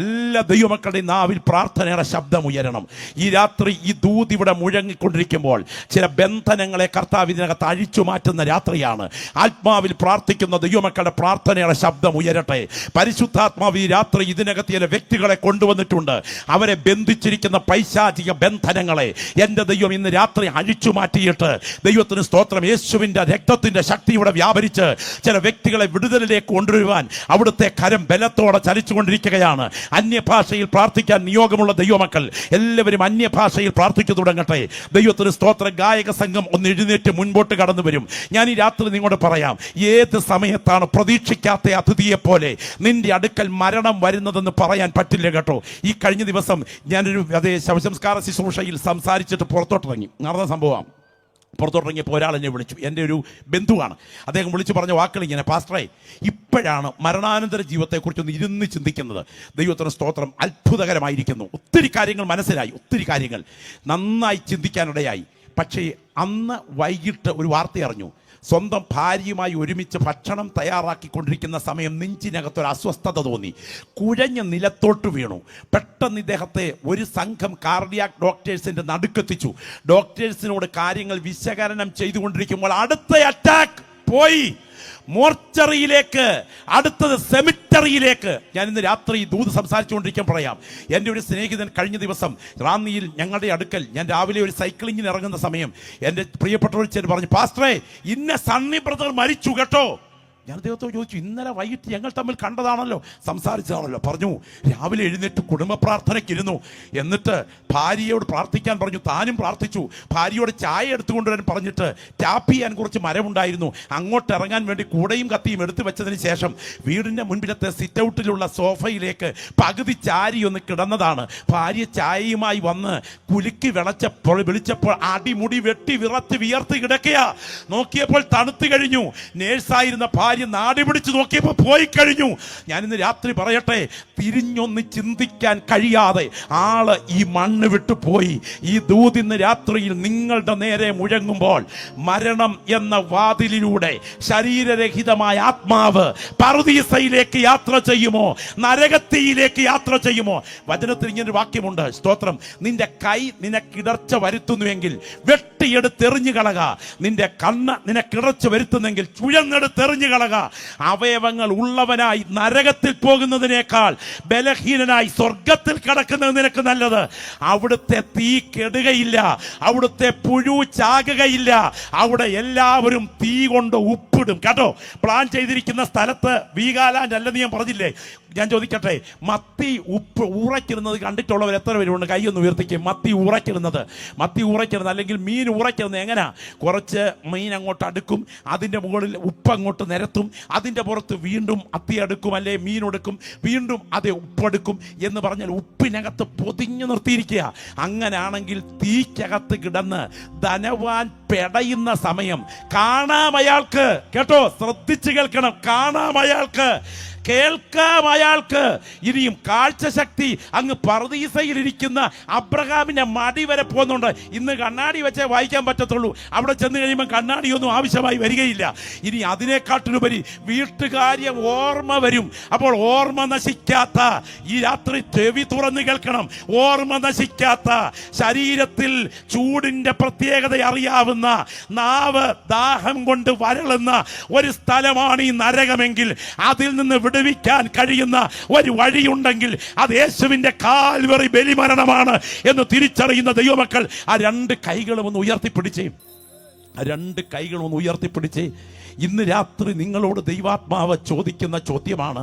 എല്ലാ ദൈവമക്കളുടെയും നാവിൽ പ്രാർത്ഥനയുടെ ശബ്ദം ഉയരണം. ഈ രാത്രി ഈ ദൂത് ഇവിടെ മുഴങ്ങിക്കൊണ്ടിരിക്കുമ്പോൾ ചില ബന്ധനങ്ങളെ കർത്താവ് ഇതിനകത്ത് അഴിച്ചു മാറ്റുന്ന രാത്രിയാണ്. ആത്മാവിൽ പ്രാർത്ഥിക്കുന്ന ദൈവമക്കളുടെ പ്രാർത്ഥനയുടെ ശബ്ദം ഉയരട്ടെ. പരിശുദ്ധാത്മാവ് ഈ രാത്രി ഇതിനകത്ത് ചില വ്യക്തികളെ കൊണ്ടുവന്നിട്ടുണ്ട്. അവരെ ബന്ധിച്ചിരിക്കുന്ന പൈശാചിക ബന്ധനങ്ങളെ എൻ്റെ ദൈവം ഇന്ന് രാത്രി അഴിച്ചു മാറ്റിയിട്ട്, ദൈവത്തിന് സ്തോത്രം, യേശുവിൻ്റെ രക്തത്തിൻ്റെ ശക്തി ഇവിടെ വ്യാപരിച്ച് ചില വ്യക്തികളെ വിടുതലിലേക്ക് കൊണ്ടുവരുവാൻ അവിടുത്തെ കരം ബലത്തോടെ ചലിച്ചുകൊണ്ടിരിക്കുകയാണ്. അന്യഭാഷയിൽ പ്രാർത്ഥിക്കാൻ നിയോഗമുള്ള ദൈവമക്കൾ എല്ലാവരും അന്യഭാഷയിൽ പ്രാർത്ഥിച്ചു തുടങ്ങട്ടെ. ദൈവത്തിന് സ്തോത്രം. ഗായക സംഘം ഒന്ന് എഴുന്നേറ്റ് മുൻപോട്ട് കടന്നു വരും. ഞാൻ ഈ രാത്രി നിങ്ങളോട് പറയാം, ഏത് സമയത്താണ് പ്രതീക്ഷിക്കാത്ത അതിഥിയെ പോലെ നിന്റെ അടുക്കൽ മരണം വരുന്നതെന്ന് പറയാൻ പറ്റില്ല കേട്ടോ. ഈ കഴിഞ്ഞ ദിവസം ഞാനൊരു അതേ ശവസംസ്കാര ശുശ്രൂഷയിൽ സംസാരിച്ചിട്ട് പുറത്തോട്ടിറങ്ങി. നടന്ന സംഭവം. പുറത്തോട്ടിറങ്ങിയപ്പോൾ ഒരാൾ എന്നെ വിളിച്ചു. എൻ്റെ ഒരു ബന്ധുവാണ്. അദ്ദേഹം വിളിച്ചു പറഞ്ഞ വാക്കുകൾ ഇങ്ങനെ: പാസ്റ്ററേ, ഇപ്പോഴാണ് മരണാനന്തര ജീവിതത്തെക്കുറിച്ചൊന്ന് ഇരുന്ന് ചിന്തിക്കുന്നത്. ദൈവത്തിന് സ്തോത്രം, അത്ഭുതകരമായിരിക്കുന്നു. ഒത്തിരി കാര്യങ്ങൾ മനസ്സിലായി, ഒത്തിരി കാര്യങ്ങൾ നന്നായി ചിന്തിക്കാനിടയായി. പക്ഷേ അന്ന് വൈകിട്ട് ഒരു വാർത്ത അറിഞ്ഞു. സ്വന്തം ഭാര്യയുമായി ഒരുമിച്ച് ഭക്ഷണം തയ്യാറാക്കിക്കൊണ്ടിരിക്കുന്ന സമയം നെഞ്ചിനകത്തൊരു അസ്വസ്ഥത തോന്നി. കുഴഞ്ഞ് നിലത്തോട്ട് വീണു. പെട്ടെന്ന് ഇദ്ദേഹത്തെ ഒരു സംഘം കാർഡിയാക് ഡോക്ടേഴ്സിൻ്റെ നടുക്കെത്തിച്ചു. ഡോക്ടേഴ്സിനോട് കാര്യങ്ങൾ വിശകലനം ചെയ്തുകൊണ്ടിരിക്കുമ്പോൾ അടുത്ത അറ്റാക്ക് പോയി. മോർച്ചറിയിലേക്ക്, അടുത്തത് സെമിറ്ററിയിലേക്ക്. ഞാൻ ഇന്ന് രാത്രി ദൂത് സംസാരിച്ചുകൊണ്ടിരിക്കാൻ പറയാം. എൻ്റെ ഒരു സ്നേഹിതൻ കഴിഞ്ഞ ദിവസം റാന്നിയിൽ ഞങ്ങളുടെ അടുക്കൽ, ഞാൻ രാവിലെ ഒരു സൈക്ലിങ്ങിന് ഇറങ്ങുന്ന സമയം എൻ്റെ പ്രിയപ്പെട്ടവർ ചെന്ന് പറഞ്ഞു, പാസ്റ്ററേ, ഇന്ന സണ്ണി ബ്രദർ മരിച്ചു കേട്ടോ. ഞാൻ അദ്ദേഹത്തോട് ചോദിച്ചു, ഇന്നലെ വൈകിട്ട് ഞങ്ങൾ തമ്മിൽ കണ്ടതാണല്ലോ, സംസാരിച്ചതാണല്ലോ. പറഞ്ഞു, രാവിലെ എഴുന്നേറ്റ് കുടുംബ പ്രാർത്ഥനയ്ക്കിരുന്നു. എന്നിട്ട് ഭാര്യയോട് പ്രാർത്ഥിക്കാൻ പറഞ്ഞു. താനും പ്രാർത്ഥിച്ചു. ഭാര്യയോട് ചായ എടുത്തുകൊണ്ടുവരാൻ പറഞ്ഞിട്ട് ടാപ്പ് ചെയ്യാൻ കുറച്ച് മരമുണ്ടായിരുന്നു. അങ്ങോട്ട് ഇറങ്ങാൻ വേണ്ടി കൂടയും കത്തിയും എടുത്തു വെച്ചതിന് ശേഷം വീടിൻ്റെ മുൻപിലത്തെ സിറ്റ് ഔട്ടിലുള്ള സോഫയിലേക്ക് പകുതി ചാരി ഒന്ന് കിടന്നതാണ്. ഭാര്യ ചായയുമായി വന്ന് കുലുക്കി വിളിച്ചപ്പോൾ അടിമുടി വെട്ടി വിറച്ച് വിയർത്ത് കിടക്കുക. നോക്കിയപ്പോൾ തണുത്തു കഴിഞ്ഞു. നേഴ്സായിരുന്ന ഭാര്യ നാടി പിടിച്ച് നോക്കിയപ്പോൾ പോയി കഴിഞ്ഞു. ഞാൻ ഇന്ന് രാത്രി പറയട്ടെ, തിരിഞ്ഞൊന്ന് ചിന്തിക്കാൻ കഴിയാതെ ആള് ഈ മണ്ണ് വിട്ടു പോയി. ഈ ദൂത് ഇന്ന് രാത്രിയിൽ നിങ്ങളുടെ നേരെ മുഴങ്ങുമ്പോൾ മരണം എന്ന വാതിലിലൂടെ ശരീരരഹിതമായ ആത്മാവ് പറുദീസയിലേക്ക് യാത്ര ചെയ്യുമോ, നരകത്തിയിലേക്ക് യാത്ര ചെയ്യുമോ? വചനത്തിൽ ഇങ്ങനൊരു വാക്യമുണ്ട്, സ്തോത്രം, നിന്റെ കൈ നിനക്കിടർച്ച വരുത്തുന്നുവെങ്കിൽ വെട്ടിയെടുത്തെറിഞ്ഞു കളക. നിന്റെ കണ്ണ് നിനക്കിടർച്ച വരുത്തുന്നെങ്കിൽ ചുഴന്നെടുത്തെറിഞ്ഞു കളക. അവയവങ്ങൾ ഉള്ളവനായി നരകത്തിൽ പോകുന്നതിനേക്കാൾ ബലഹീനനായി സ്വർഗത്തിൽ കടക്കുന്നത് നിനക്ക് നല്ലത്. അവിടുത്തെ തീ കെടുകയില്ല, അവിടുത്തെ പുഴു ചാകുകയില്ല. അവിടെ എല്ലാവരും തീ കൊണ്ട് ഉപ്പിടും കേട്ടോ. പ്ലാൻ ചെയ്തിരിക്കുന്ന സ്ഥലത്ത് വീഗാലാൻഡ് അല്ലെന്ന് ഞാൻ പറഞ്ഞില്ലേ? ഞാൻ ചോദിക്കട്ടെ, മത്തി ഉപ്പ് ഊറയ്ക്കിടുന്നത് കണ്ടിട്ടുള്ളവർ എത്ര പേരുണ്ട്? കൈയൊന്ന് ഉയർത്തിക്കും. മത്തി ഊറയ്ക്കിടുന്നത് അല്ലെങ്കിൽ മീൻ ഊറയ്ക്കിടുന്നത് എങ്ങനെയാ? കുറച്ച് മീൻ അങ്ങോട്ട് അടുക്കും, അതിൻ്റെ മുകളിൽ ഉപ്പ് അങ്ങോട്ട് നിരത്തും, അതിൻ്റെ പുറത്ത് വീണ്ടും അത്തി അടുക്കും, അല്ലെ മീൻ എടുക്കും, വീണ്ടും അതേ ഉപ്പെടുക്കും എന്ന് പറഞ്ഞാൽ ഉപ്പിനകത്ത് പൊതിഞ്ഞു നിർത്തിയിരിക്കുക. അങ്ങനാണെങ്കിൽ തീക്കകത്ത് കിടന്ന് ധനവാൻ പെടയുന്ന സമയം കാണാമയാൾക്ക്, കേട്ടോ, ശ്രദ്ധിച്ച് കേൾക്കണം, കാണാമയാൾക്ക്, കേൾക്കാം അയാൾക്ക്. ഇനിയും കാഴ്ചശക്തി അങ്ങ് പറുദീസയിലിരിക്കുന്ന അബ്രഹാമിന്റെ മടി വരെ പോകുന്നുണ്ട്. ഇന്ന് കണ്ണാടി വെച്ചേ വായിക്കാൻ പറ്റത്തുള്ളൂ. അവിടെ ചെന്ന് കഴിയുമ്പോൾ കണ്ണാടിയൊന്നും ആവശ്യമായി വരികയില്ല. ഇനി അതിനെക്കാട്ടിലുപരി വീട്ടുകാര്യം ഓർമ്മ വരും. അപ്പോൾ ഓർമ്മ നശിക്കാത്ത, ഈ രാത്രി ചെവി തുറന്ന് കേൾക്കണം, ഓർമ്മ നശിക്കാത്ത, ശരീരത്തിൽ ചൂടിന്റെ പ്രത്യേകത അറിയാവുന്ന, നാവ് ദാഹം കൊണ്ട് വരളുന്ന ഒരു സ്ഥലമാണ് ഈ നരകമെങ്കിൽ അതിൽ നിന്ന് വിടുവിക്കാൻ കഴിയുന്ന ഒരു വഴിയുണ്ടെങ്കിൽ അത് യേശുവിന്റെ കാൽവറി ബലിമരണമാണ് എന്ന് തിരിച്ചറിയുന്ന ദൈവമക്കൾ ആ രണ്ട് കൈകളും ഒന്ന് ഉയർത്തിപ്പിടിച്ചേ. ഇന്ന് രാത്രി നിങ്ങളോട് ദൈവാത്മാവ് ചോദിക്കുന്ന ചോദ്യമാണ്,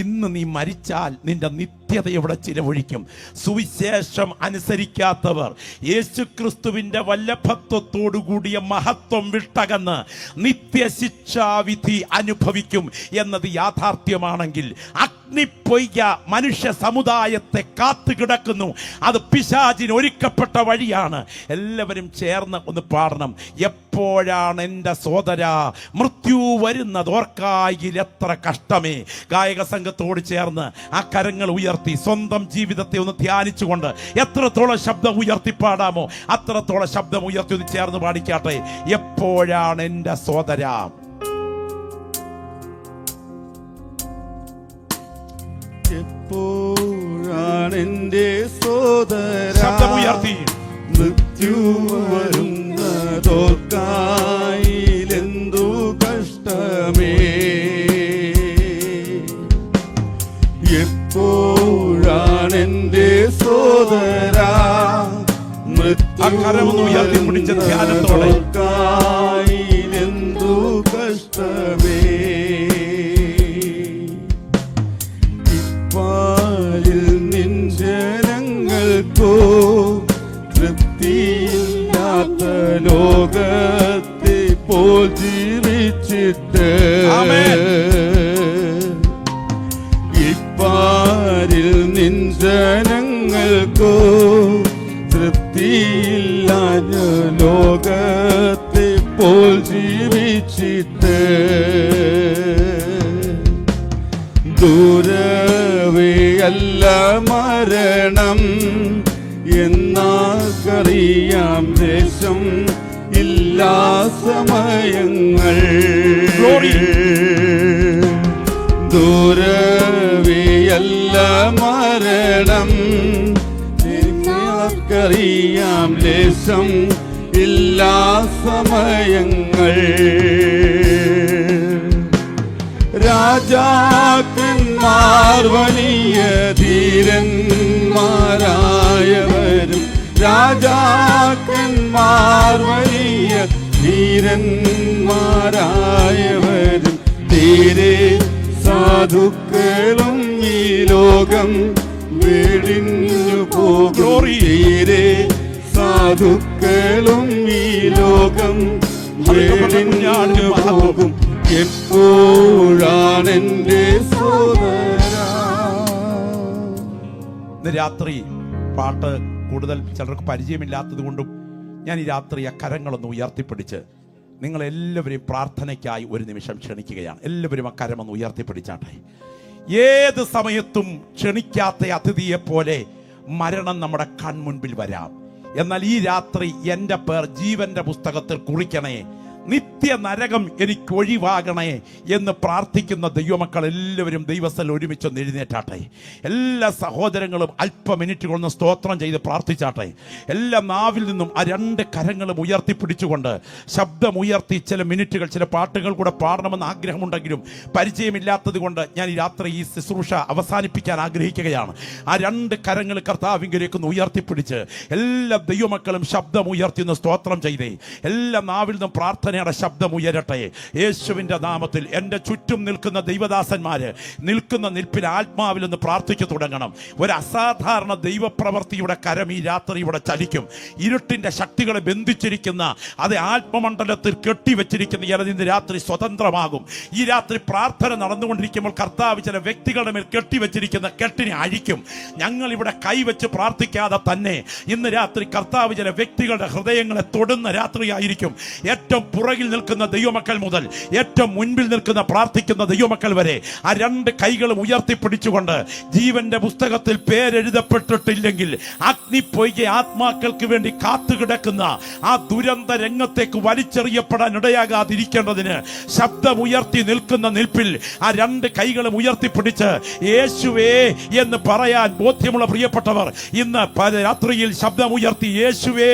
ഇന്ന് നീ മരിച്ചാൽ നിന്റെ നിത്യത എവിടെ ചിലവഴിക്കും? സുവിശേഷം അനുസരിക്കാത്തവർ യേശുക്രിസ്തുവിന്റെ വല്ലഭത്വത്തോടു കൂടിയ മഹത്വം വിട്ടകന്ന് നിത്യശിക്ഷാവിധി അനുഭവിക്കും എന്നത് യാഥാർത്ഥ്യമാണെങ്കിൽ അഗ്നിപ്പൊയ്ക മനുഷ്യ സമുദായത്തെ കാത്തുകിടക്കുന്നു. അത് പിശാചിന് ഒരുക്കപ്പെട്ട വഴിയാണ്. എല്ലാവരും ചേർന്ന് ഒന്ന് പാടണം. എപ്പോഴാണ് എൻ്റെ സോദരാ മൃത്യു വരുന്നത് ഓർക്കായിൽ എത്ര കഷ്ടമേ. ഗായക സംഘത്തോട് ചേർന്ന് ആ കരങ്ങൾ ഉയർത്തി സ്വന്തം ജീവിതത്തെ ഒന്ന് ധ്യാനിച്ചുകൊണ്ട് എത്രത്തോളം ശബ്ദം ഉയർത്തി പാടാമോ അത്രത്തോളം ശബ്ദം ഉയർത്തി ഒന്ന് ചേർന്ന് പാടിക്കാട്ടെ. എപ്പോഴാണ് എൻ്റെ സോദരാ, എപ്പോഴാണ് എന്റെ സോദരാ, ശബ്ദമുയർത്തി മൃത്യു വരുന്നതോർക്കായിലെന്തു കഷ്ടമേ, എപ്പോഴാണെന്റെ സോദരാ മൃത്യുക്കായിലെന്തു കഷ്ടമേ, ഇപ്പാലിൽ നിൻ ജനങ്ങൾക്കോ തൃപ്തിയില്ലാത്ത ലോകത്തെ പോൽ ജീവിച്ചിട്ട്, ഇപ്പാരിൽ നിൻ ജനങ്ങൾക്കോ തൃപ്തിയില്ലാത്ത ലോകത്തെ പോൽ ജീവിച്ചിട്ട്, ദൂരവെയല്ല മരണം എന്നാർക്കറിയാം ദേശം ഇല്ലാ സമയങ്ങൾ, ദൂരവെയല്ല മരണം എന്നാർക്കറിയാം ദേശം ഇല്ലാ സമയങ്ങൾ, രാജാക്കന്മാർ വലിയ ധീരന്മാരായവരും, രാജാക്കന്മാർ വലിയ ധീരന്മാരായവരും, തീരെ സാധുക്കളും ഈ ലോകം വെടിഞ്ഞു പോകും, തീരെ സാധുക്കളും ഈ ലോകം വെടിഞ്ഞു പോകും, എപ്പോഴാണെന്റെ സോദരാ. ഇന്ന് രാത്രി പാട്ട് കൂടുതൽ ചിലർക്ക് പരിചയമില്ലാത്തത് കൊണ്ടും ഞാൻ ഈ രാത്രി ആ കരങ്ങളൊന്ന് ഉയർത്തിപ്പിടിച്ച് നിങ്ങളെല്ലാവരെയും പ്രാർത്ഥനയ്ക്കായി ഒരു നിമിഷം ക്ഷണിക്കുകയാണ്. എല്ലാവരും ആ കരമൊന്ന് ഉയർത്തിപ്പിടിച്ചാട്ടെ. ഏത് സമയത്തും ക്ഷണിക്കാത്ത അതിഥിയെ പോലെ മരണം നമ്മുടെ കൺമുൻപിൽ വരാം. എന്നാൽ ഈ രാത്രി എൻ്റെ പേർ ജീവന്റെ പുസ്തകത്തിൽ കുറിക്കണേ, നിത്യ നരകം എനിക്ക് ഒഴിവാകണേ എന്ന് പ്രാർത്ഥിക്കുന്ന ദൈവമക്കൾ എല്ലാവരും ദൈവസ്ഥൽ ഒരുമിച്ച് എഴുന്നേറ്റാട്ടെ. എല്ലാ സഹോദരങ്ങളും അല്പ മിനിറ്റുകളൊന്ന് സ്തോത്രം ചെയ്ത് പ്രാർത്ഥിച്ചാട്ടെ. എല്ലാ നാവിൽ നിന്നും ആ രണ്ട് കരങ്ങളും ഉയർത്തിപ്പിടിച്ചുകൊണ്ട് ശബ്ദമുയർത്തി ചില മിനിറ്റുകൾ ചില പാട്ടുകൾ കൂടെ പാടണമെന്ന് ആഗ്രഹമുണ്ടെങ്കിലും പരിചയമില്ലാത്തത് കൊണ്ട് ഞാൻ ഈ രാത്രി ഈ ശുശ്രൂഷ അവസാനിപ്പിക്കാൻ ആഗ്രഹിക്കുകയാണ്. ആ രണ്ട് കരങ്ങൾ കർത്താവിങ്കിലേക്ക് ഒന്ന് ഉയർത്തിപ്പിടിച്ച് എല്ലാ ദൈവമക്കളും ശബ്ദമുയർത്തി ഒന്ന് സ്തോത്രം ചെയ്തേ. എല്ലാ നാവിൽ നിന്നും പ്രാർത്ഥന ശബ്ദം ഉയരട്ടെ. യേശുവിന്റെ നാമത്തിൽ എൻ്റെ ചുറ്റും നിൽക്കുന്ന ദൈവദാസന്മാര് നിൽക്കുന്ന നിൽപ്പിൽ ആത്മാവിൽ നിന്ന് പ്രാർത്ഥിച്ചു തുടങ്ങണം. ഒരു അസാധാരണ ദൈവപ്രവൃത്തിയുടെ കരം ഈ രാത്രി ഇവിടെ ചലിക്കും. ഇരുട്ടിന്റെ ശക്തികളെ ബന്ധിച്ചിരിക്കുന്ന അത് ആത്മമണ്ഡലത്തിൽ കെട്ടിവെച്ചിരിക്കുന്ന ഇന്ന് രാത്രി സ്വതന്ത്രമാകും. ഈ രാത്രി പ്രാർത്ഥന നടന്നുകൊണ്ടിരിക്കുമ്പോൾ കർത്താവ് ചില വ്യക്തികളുടെ മേൽ കെട്ടിവെച്ചിരിക്കുന്ന കെട്ടിനെ അഴിക്കും. ഞങ്ങൾ ഇവിടെ കൈവച്ച് പ്രാർത്ഥിക്കാതെ തന്നെ ഇന്ന് രാത്രി കർത്താവ് ചില വ്യക്തികളുടെ ഹൃദയങ്ങളെ തൊടുന്ന രാത്രിയായിരിക്കും. ഏറ്റവും പുറകിൽ നിൽക്കുന്ന ദൈവമക്കൾ മുതൽ ഏറ്റവും മുൻപിൽ നിൽക്കുന്ന പ്രാർത്ഥിക്കുന്ന ദൈവമക്കൾ വരെ ആ രണ്ട് കൈകളും ഉയർത്തിപ്പിടിച്ചുകൊണ്ട് ജീവന്റെ പുസ്തകത്തിൽ പേരെഴുതപ്പെട്ടിട്ടില്ലെങ്കിൽ അഗ്നിപ്പൊയ്കെ ആത്മാക്കൾക്ക് വേണ്ടി കാത്തുകിടക്കുന്ന ആ ദുരന്ത രംഗത്തേക്ക് വലിച്ചെറിയപ്പെടാൻ ഇടയാകാതിരിക്കേണ്ടതിന് ശബ്ദമുയർത്തി നിൽക്കുന്ന നിൽപ്പിൽ ആ രണ്ട് കൈകളും ഉയർത്തിപ്പിടിച്ച് യേശുവേ എന്ന് പറയാൻ ബോധ്യമുള്ള പ്രിയപ്പെട്ടവർ ഇന്ന് രാത്രിയിൽ ശബ്ദമുയർത്തി യേശുവേ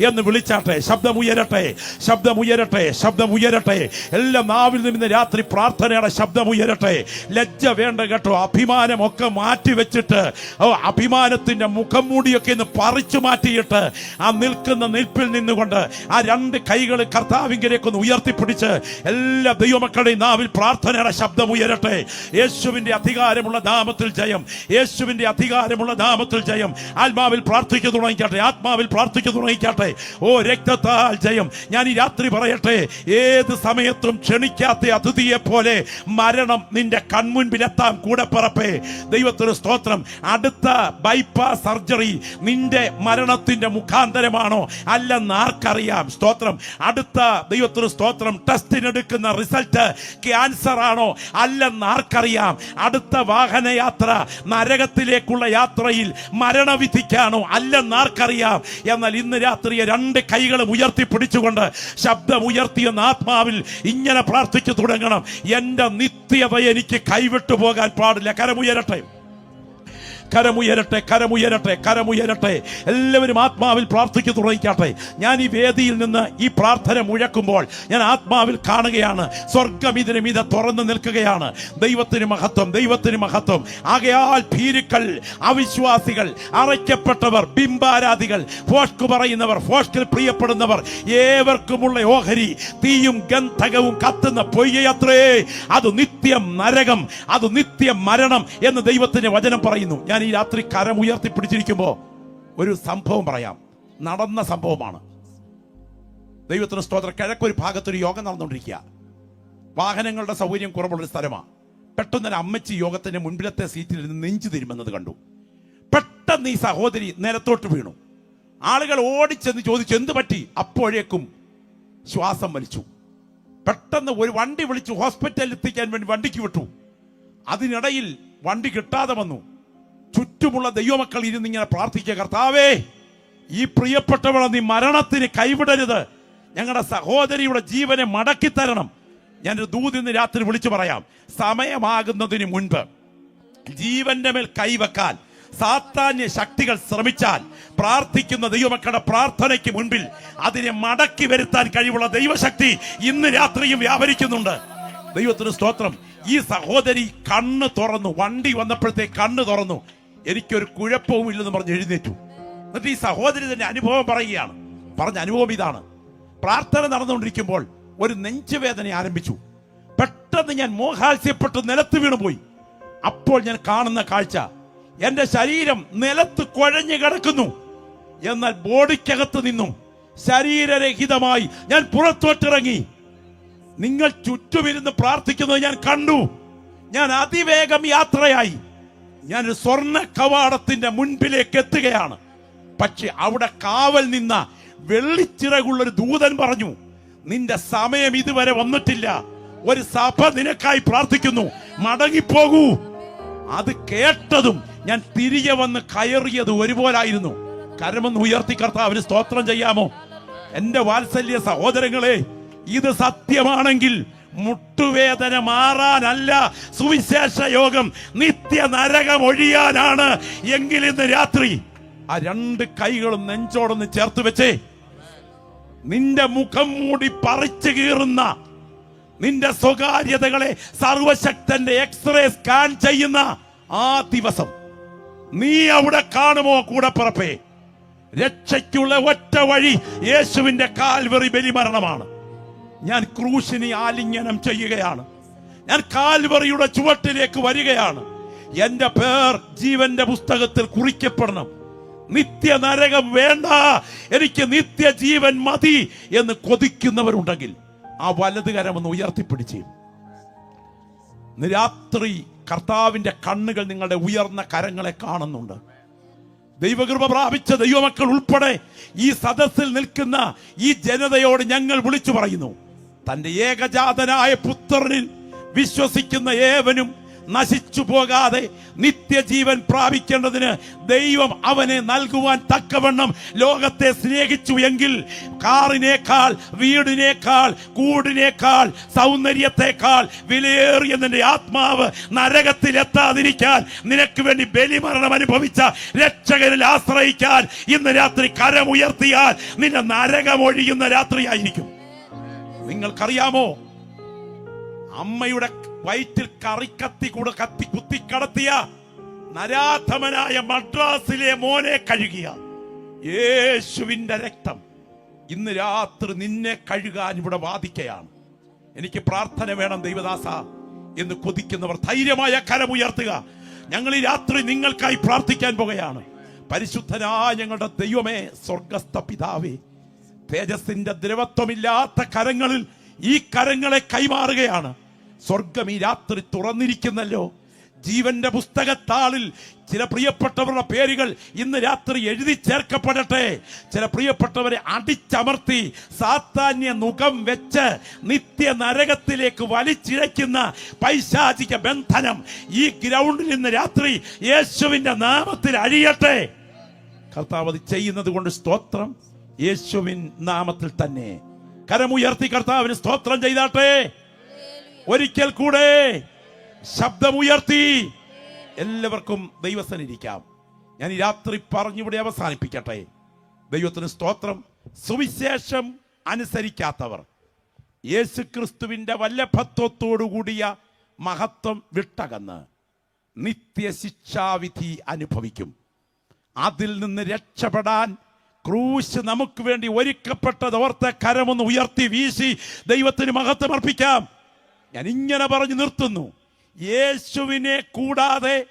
എന്ന് വിളിച്ചാട്ടെ. ശബ്ദമുയരട്ടെ, ശബ്ദമുയരട്ടെ, ശബ്ദമുയരട്ടെ. എല്ലാ നാവിൽ നിന്ന് രാത്രി പ്രാർത്ഥനയുടെ ശബ്ദമുയരട്ടെ. ലജ്ജ വേണ്ട കേട്ടോ. അഭിമാനമൊക്കെ മാറ്റിവെച്ചിട്ട് അഭിമാനത്തിന്റെ മുഖം മൂടിയൊക്കെ ഇന്ന് പറിച്ചു മാറ്റിയിട്ട് ആ നിൽക്കുന്ന നിൽപ്പിൽ നിന്നുകൊണ്ട് ആ രണ്ട് കൈകൾ കർത്താവിങ്കിലേക്ക് ഒന്ന് ഉയർത്തിപ്പിടിച്ച് എല്ലാ ദൈവമക്കളുടെയും നാവിൽ പ്രാർത്ഥനയുടെ ശബ്ദമുയരട്ടെ. യേശുവിന്റെ അധികാരമുള്ള നാമത്തിൽ ജയം, യേശുവിന്റെ അധികാരമുള്ള നാമത്തിൽ ജയം. ആത്മാവിൽ പ്രാർത്ഥിച്ചു തുടങ്ങിക്കാട്ടെ, ആത്മാവിൽ പ്രാർത്ഥിച്ചു തുടങ്ങിക്കാട്ടെ. ഓ രക്തത്താൽ ജയം. ഞാൻ ഈ രാത്രി പറയട്ടെ, ഏത് സമയത്തും ക്ഷണിക്കാത്ത അതിഥിയെ പോലെ മരണം നിന്റെ കൺമുൻപിലെത്താം. കൂടെ പറപ്പേ ദൈവത്തിന് സ്തോത്രം. അടുത്ത ബൈപ്പാസ് സർജറി നിന്റെ മരണത്തിന്റെ മുഖാന്തരമാണോ അല്ലെന്ന് ആർക്കറിയാം? സ്തോത്രം. അടുത്ത ദൈവത്തിന് സ്തോത്രം ടെസ്റ്റിനെടുക്കുന്ന റിസൾട്ട് ക്യാൻസർ ആണോ അല്ലെന്ന് ആർക്കറിയാം? അടുത്ത വാഹനയാത്ര നരകത്തിലേക്കുള്ള യാത്രയിൽ മരണവിധിക്കാണോ അല്ലെന്ന് ആർക്കറിയാം? എന്നാൽ ഇന്ന് രാത്രി രണ്ട് കൈകളും ഉയർത്തിപ്പിടിച്ചുകൊണ്ട് ശബ്ദമുയർത്തിയെന്ന ആത്മാവിൽ ഇങ്ങനെ പ്രാർത്ഥിച്ചു തുടങ്ങണം. എന്റെ നിത്യത എനിക്ക് കൈവിട്ടു പോകാൻ പാടില്ല. കരമുയരട്ടെ. കരമുയരട്ടെ, കരമുയരട്ടെ, കരമുയരട്ടെ. എല്ലാവരും ആത്മാവിൽ പ്രാർത്ഥിക്കു തുടങ്ങിക്കാട്ടെ. ഞാൻ ഈ വേദിയിൽ നിന്ന് ഈ പ്രാർത്ഥന മുഴക്കുമ്പോൾ ഞാൻ ആത്മാവിൽ കാണുകയാണ്, സ്വർഗം ഇതിന് മീതെ തുറന്നു നിൽക്കുകയാണ്. ദൈവത്തിന് മഹത്വം, ദൈവത്തിന് മഹത്വം. ആകയാൽ ഭീരുക്കൾ, അവിശ്വാസികൾ, അറയ്ക്കപ്പെട്ടവർ, ബിംബാരാധികൾ, ഫോഷ്ക് പറയുന്നവർ, ഫോഷ്കിൽ പ്രിയപ്പെടുന്നവർ ഏവർക്കുമുള്ള ഓഹരി തീയും ഗന്ധകവും കത്തുന്ന പൊയ്യത്രേ. അത് നിത്യം നരകം, അത് നിത്യം മരണം എന്ന് ദൈവത്തിന്റെ വചനം പറയുന്നു. ഞാൻ ഈ രാത്രി കരം ഉയർത്തിപ്പിടിച്ചിരിക്കുമ്പോ ഒരു സംഭവം പറയാം. നടന്ന സംഭവമാണ്. ദൈവത്തിന് സ്തോത്രം. കിഴക്കൊരു ഭാഗത്തൊരു യോഗം നടന്നുകൊണ്ടിരിക്കുക. വാഹനങ്ങളുടെ സൗകര്യം കുറവുള്ളൊരു സ്ഥലമാണ്. പെട്ടെന്നൊരു അമ്മച്ചി യോഗത്തിന്റെ മുൻപിലത്തെ സീറ്റിൽ നിന്ന് നെഞ്ചു തിരുമെന്നത് കണ്ടു. പെട്ടെന്ന് ഈ സഹോദരി നിലത്തോട്ട് വീണു. ആളുകൾ ഓടിച്ചെന്ന് ചോദിച്ചു, എന്ത് പറ്റി? അപ്പോഴേക്കും ശ്വാസം വലിച്ചു. പെട്ടെന്ന് ഒരു വണ്ടി വിളിച്ചു ഹോസ്പിറ്റലിൽ എത്തിക്കാൻ വേണ്ടി വണ്ടിക്ക് വിട്ടു. അതിനിടയിൽ വണ്ടി കിട്ടാതെ വന്നു. ചുറ്റുമുള്ള ദൈവമക്കൾ ഇരുന്നിങ്ങനെ പ്രാർത്ഥിക്കുക, കർത്താവേ, ഈ പ്രിയപ്പെട്ടവളെ നീ മരണത്തിന് കൈവിടരുത്, ഞങ്ങളുടെ സഹോദരിയുടെ ജീവനെ മടക്കി തരണം. ഞാനൊരു ദൂത് ഇന്ന് രാത്രി വിളിച്ചു പറയാം. സമയമാകുന്നതിന് മുൻപ് ജീവന്റെ മേൽ കൈവെക്കാൻ സാത്താന്യ ശക്തികൾ ശ്രമിച്ചാൽ പ്രാർത്ഥിക്കുന്ന ദൈവമക്കളുടെ പ്രാർത്ഥനയ്ക്ക് മുൻപിൽ അതിനെ മടക്കി വരുത്താൻ കഴിവുള്ള ദൈവശക്തി ഇന്ന് രാത്രിയും വ്യാപരിക്കുന്നുണ്ട്. ദൈവത്തിന് സ്തോത്രം. ഈ സഹോദരി കണ്ണ് തുറന്നു. വണ്ടി വന്നപ്പോഴത്തേക്ക് കണ്ണ് തുറന്നു. എനിക്കൊരു കുഴപ്പവും ഇല്ലെന്ന് പറഞ്ഞ് എഴുന്നേറ്റു. എന്നിട്ട് ഈ സഹോദരി തന്നെ അനുഭവം പറയുകയാണ്. പറഞ്ഞ അനുഭവം ഇതാണ്: പ്രാർത്ഥന നടന്നുകൊണ്ടിരിക്കുമ്പോൾ ഒരു നെഞ്ചുവേദന ആരംഭിച്ചു. പെട്ടെന്ന് ഞാൻ മോഹാത്സ്യപ്പെട്ട് നിലത്ത് വീണുപോയി. അപ്പോൾ ഞാൻ കാണുന്ന കാഴ്ച, എന്റെ ശരീരം നിലത്ത് കുഴഞ്ഞു കിടക്കുന്നു. എന്നാൽ ബോഡിക്കകത്ത് നിന്നും ശരീരരഹിതമായി ഞാൻ പുറത്തോട്ടിറങ്ങി. നിങ്ങൾ ചുറ്റുമിരുന്ന് പ്രാർത്ഥിക്കുന്നത് ഞാൻ കണ്ടു. ഞാൻ അതിവേഗം യാത്രയായി. ഞാനൊരു സ്വർണ്ണ കവാടത്തിന്റെ മുൻപിലേക്ക് എത്തുകയാണ്. പക്ഷെ അവിടെ കാവൽ നിന്ന വെള്ളിച്ചിറകുള്ളൊരു ദൂതൻ പറഞ്ഞു, നിന്റെ സമയം ഇതുവരെ വന്നിട്ടില്ല, ഒരു സഭ നിനക്കായി പ്രാർത്ഥിക്കുന്നു, മടങ്ങിപ്പോകൂ. അത് കേട്ടതും ഞാൻ തിരികെ വന്ന് കയറിയത് ഒരുപോലായിരുന്നു. കരമൊന്ന് ഉയർത്തി കർത്താവിന് സ്തോത്രം ചെയ്യാമോ? എന്റെ വാത്സല്യ സഹോദരങ്ങളെ, ഇത് സത്യമാണെങ്കിൽ മുട്ടുവേദന മാറാനല്ല സുവിശേഷ യോഗം, നിത്യ നരകം ഒഴിയാനാണ്. എങ്കിൽ ഇന്ന് രാത്രി ആ രണ്ട് കൈകളും നെഞ്ചോടൊന്ന് ചേർത്ത് വെച്ചേ. നിന്റെ മുഖം മൂടി പറിച്ചു കീറുന്ന, നിന്റെ സ്വകാര്യതകളെ സർവശക്തന്റെ എക്സ്റേ സ്കാൻ ചെയ്യുന്ന ആ ദിവസം നീ അവിടെ കാണുമോ കൂടപ്പിറപ്പേ? രക്ഷയ്ക്കുള്ള ഒറ്റ വഴി യേശുവിന്റെ കാൽവറി ബലിമരണമാണ്. ഞാൻ ക്രൂശിനെ ആലിംഗനം ചെയ്യുകയാണ്. ഞാൻ കാൽവറിയുടെ ചുവട്ടിലേക്ക് വരികയാണ്. എന്റെ പേർ ജീവന്റെ പുസ്തകത്തിൽ കുറിക്കപ്പെടണം. നിത്യ നരകം വേണ്ട, എനിക്ക് നിത്യജീവൻ മതി എന്ന് കൊതിക്കുന്നവരുണ്ടെങ്കിൽ ആ വലത് കരമൊന്ന് ഉയർത്തിപ്പിടിച്ച്. രാത്രി കർത്താവിന്റെ കണ്ണുകൾ നിങ്ങളുടെ ഉയർന്ന കരങ്ങളെ കാണുന്നുണ്ട്. ദൈവകൃപ പ്രാപിച്ച ദൈവമക്കൾ ഉൾപ്പെടെ ഈ സദസ്സിൽ നിൽക്കുന്ന ഈ ജനതയോട് ഞങ്ങൾ വിളിച്ചു പറയുന്നു, തന്റെ ഏകജാതനായ പുത്രനിൽ വിശ്വസിക്കുന്ന ഏവനും നശിച്ചു പോകാതെ നിത്യജീവൻ പ്രാപിക്കേണ്ടതിന് ദൈവം അവനെ നൽകുവാൻ തക്കവണ്ണം ലോകത്തെ സ്നേഹിച്ചു എങ്കിൽ കാറിനേക്കാൾ, വീടിനേക്കാൾ, കൂടിനേക്കാൾ, സൗന്ദര്യത്തെക്കാൾ വിലയേറിയ നിന്റെ ആത്മാവ് നരകത്തിൽ എത്താതിരിക്കാൻ, നിനക്ക് വേണ്ടി ബലിമരണം അനുഭവിച്ച രക്ഷകനിൽ ആശ്രയിക്കാൻ ഇന്ന് രാത്രി കരമുയർത്തിയാൽ നിന്റെ നരകമൊഴിയുന്ന രാത്രിയായിരിക്കും. നിങ്ങൾക്കറിയാമോ, അമ്മയുടെ വയറ്റിൽ കറിക്കത്തി കൂടെ കുത്തിക്കടത്തിയ നരാധമനായ മദ്രാസിലെ മോനെ കഴുകിയ യേശുവിന്റെ രക്തം ഇന്ന് രാത്രി നിന്നെ കഴുകാൻ ഇവിടെ വാദിക്കയാണ്. എനിക്ക് പ്രാർത്ഥന വേണം ദൈവദാസ എന്ന് കൊതിക്കുന്നവർ ധൈര്യമായ കരമുയർത്തുക. ഞങ്ങൾ ഈ രാത്രി നിങ്ങൾക്കായി പ്രാർത്ഥിക്കാൻ പോകുകയാണ്. പരിശുദ്ധനായ ഞങ്ങളുടെ ദൈവമേ, സ്വർഗസ്ഥ പിതാവേ, തേജസ്സിന്റെ ദ്രവത്വമില്ലാത്ത കരങ്ങളിൽ ഈ കരങ്ങളെ കൈമാറുകയാണ്. സ്വർഗം ഈ രാത്രി തുറന്നിരിക്കുന്നല്ലോ. ജീവന്റെ പുസ്തകത്താളിൽ ചില പ്രിയപ്പെട്ടവരുടെ പേരുകൾ ഇന്ന് രാത്രി എഴുതി ചേർക്കപ്പെടട്ടെ. ചില പ്രിയപ്പെട്ടവരെ അടിച്ചമർത്തി സാത്താന്യ മുഖം വെച്ച് നിത്യ നരകത്തിലേക്ക് വലിച്ചിഴയ്ക്കുന്ന പൈശാചിക ബന്ധനം ഈ ഗ്രൗണ്ടിൽ ഇന്ന് രാത്രി യേശുവിന്റെ നാമത്തിൽ അഴിയട്ടെ. കർത്താവ് അത് ചെയ്യുന്നത് കൊണ്ട് സ്തോത്രം. യേശുവിൻ നാമത്തിൽ തന്നെ കരമുയർത്തി കർത്താവിന് സ്തോത്രം ചെയ്താട്ടെ. ഒരിക്കൽ കൂടെ ശബ്ദമുയർത്തി എല്ലാവർക്കും ദൈവസന്നിരിക്കാം. ഞാൻ ഈ രാത്രി പറഞ്ഞിവിടെ അവസാനിപ്പിക്കട്ടെ. ദൈവത്തിന് സ്തോത്രം. സുവിശേഷം അനുസരിക്കാത്തവർ യേശുക്രിസ്തുവിന്റെ വല്ലഭത്വത്തോടുകൂടിയ മഹത്വം വിട്ടകന്ന് നിത്യശിക്ഷാവിധി അനുഭവിക്കും. അതിൽ നിന്ന് രക്ഷപ്പെടാൻ ക്രൂശ് നമുക്ക് വേണ്ടി ഒരുക്കപ്പെട്ടത് ഓർത്ത് കരമൊന്ന് ഉയർത്തി വീശി ദൈവത്തിന് മഹത്വം അർപ്പിക്കാം. ഞാൻ ഇങ്ങനെ പറഞ്ഞു നിർത്തുന്നു. യേശുവിനെ കൂടാതെ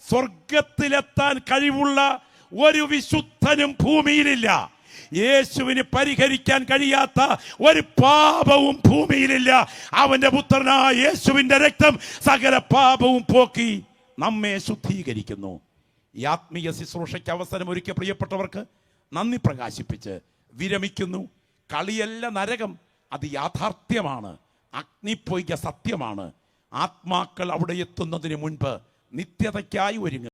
സ്വർഗത്തിലെത്താൻ കഴിവുള്ള ഒരു വിശുദ്ധനും ഭൂമിയിലില്ല. യേശുവിന് പരിഹരിക്കാൻ കഴിയാത്ത ഒരു പാപവും ഭൂമിയിലില്ല. അവന്റെ പുത്രനായ യേശുവിന്റെ രക്തം സകല പാപവും പോക്കി നമ്മെ ശുദ്ധീകരിക്കുന്നു. ഈ ആത്മീയ ശുശ്രൂഷയ്ക്ക് അവസരമൊരുക്കിയ പ്രിയപ്പെട്ടവർക്ക് നന്ദി പ്രകാശിപ്പിച്ച് വിരമിക്കുന്നു. കളിയല്ല നരകം, അത് യാഥാർത്ഥ്യമാണ്. അഗ്നിപ്പൊയ്ക സത്യമാണ്. ആത്മാക്കൾ അവിടെ എത്തുന്നതിന് മുൻപ് നിത്യതയ്ക്കായി ഒരുങ്ങുക.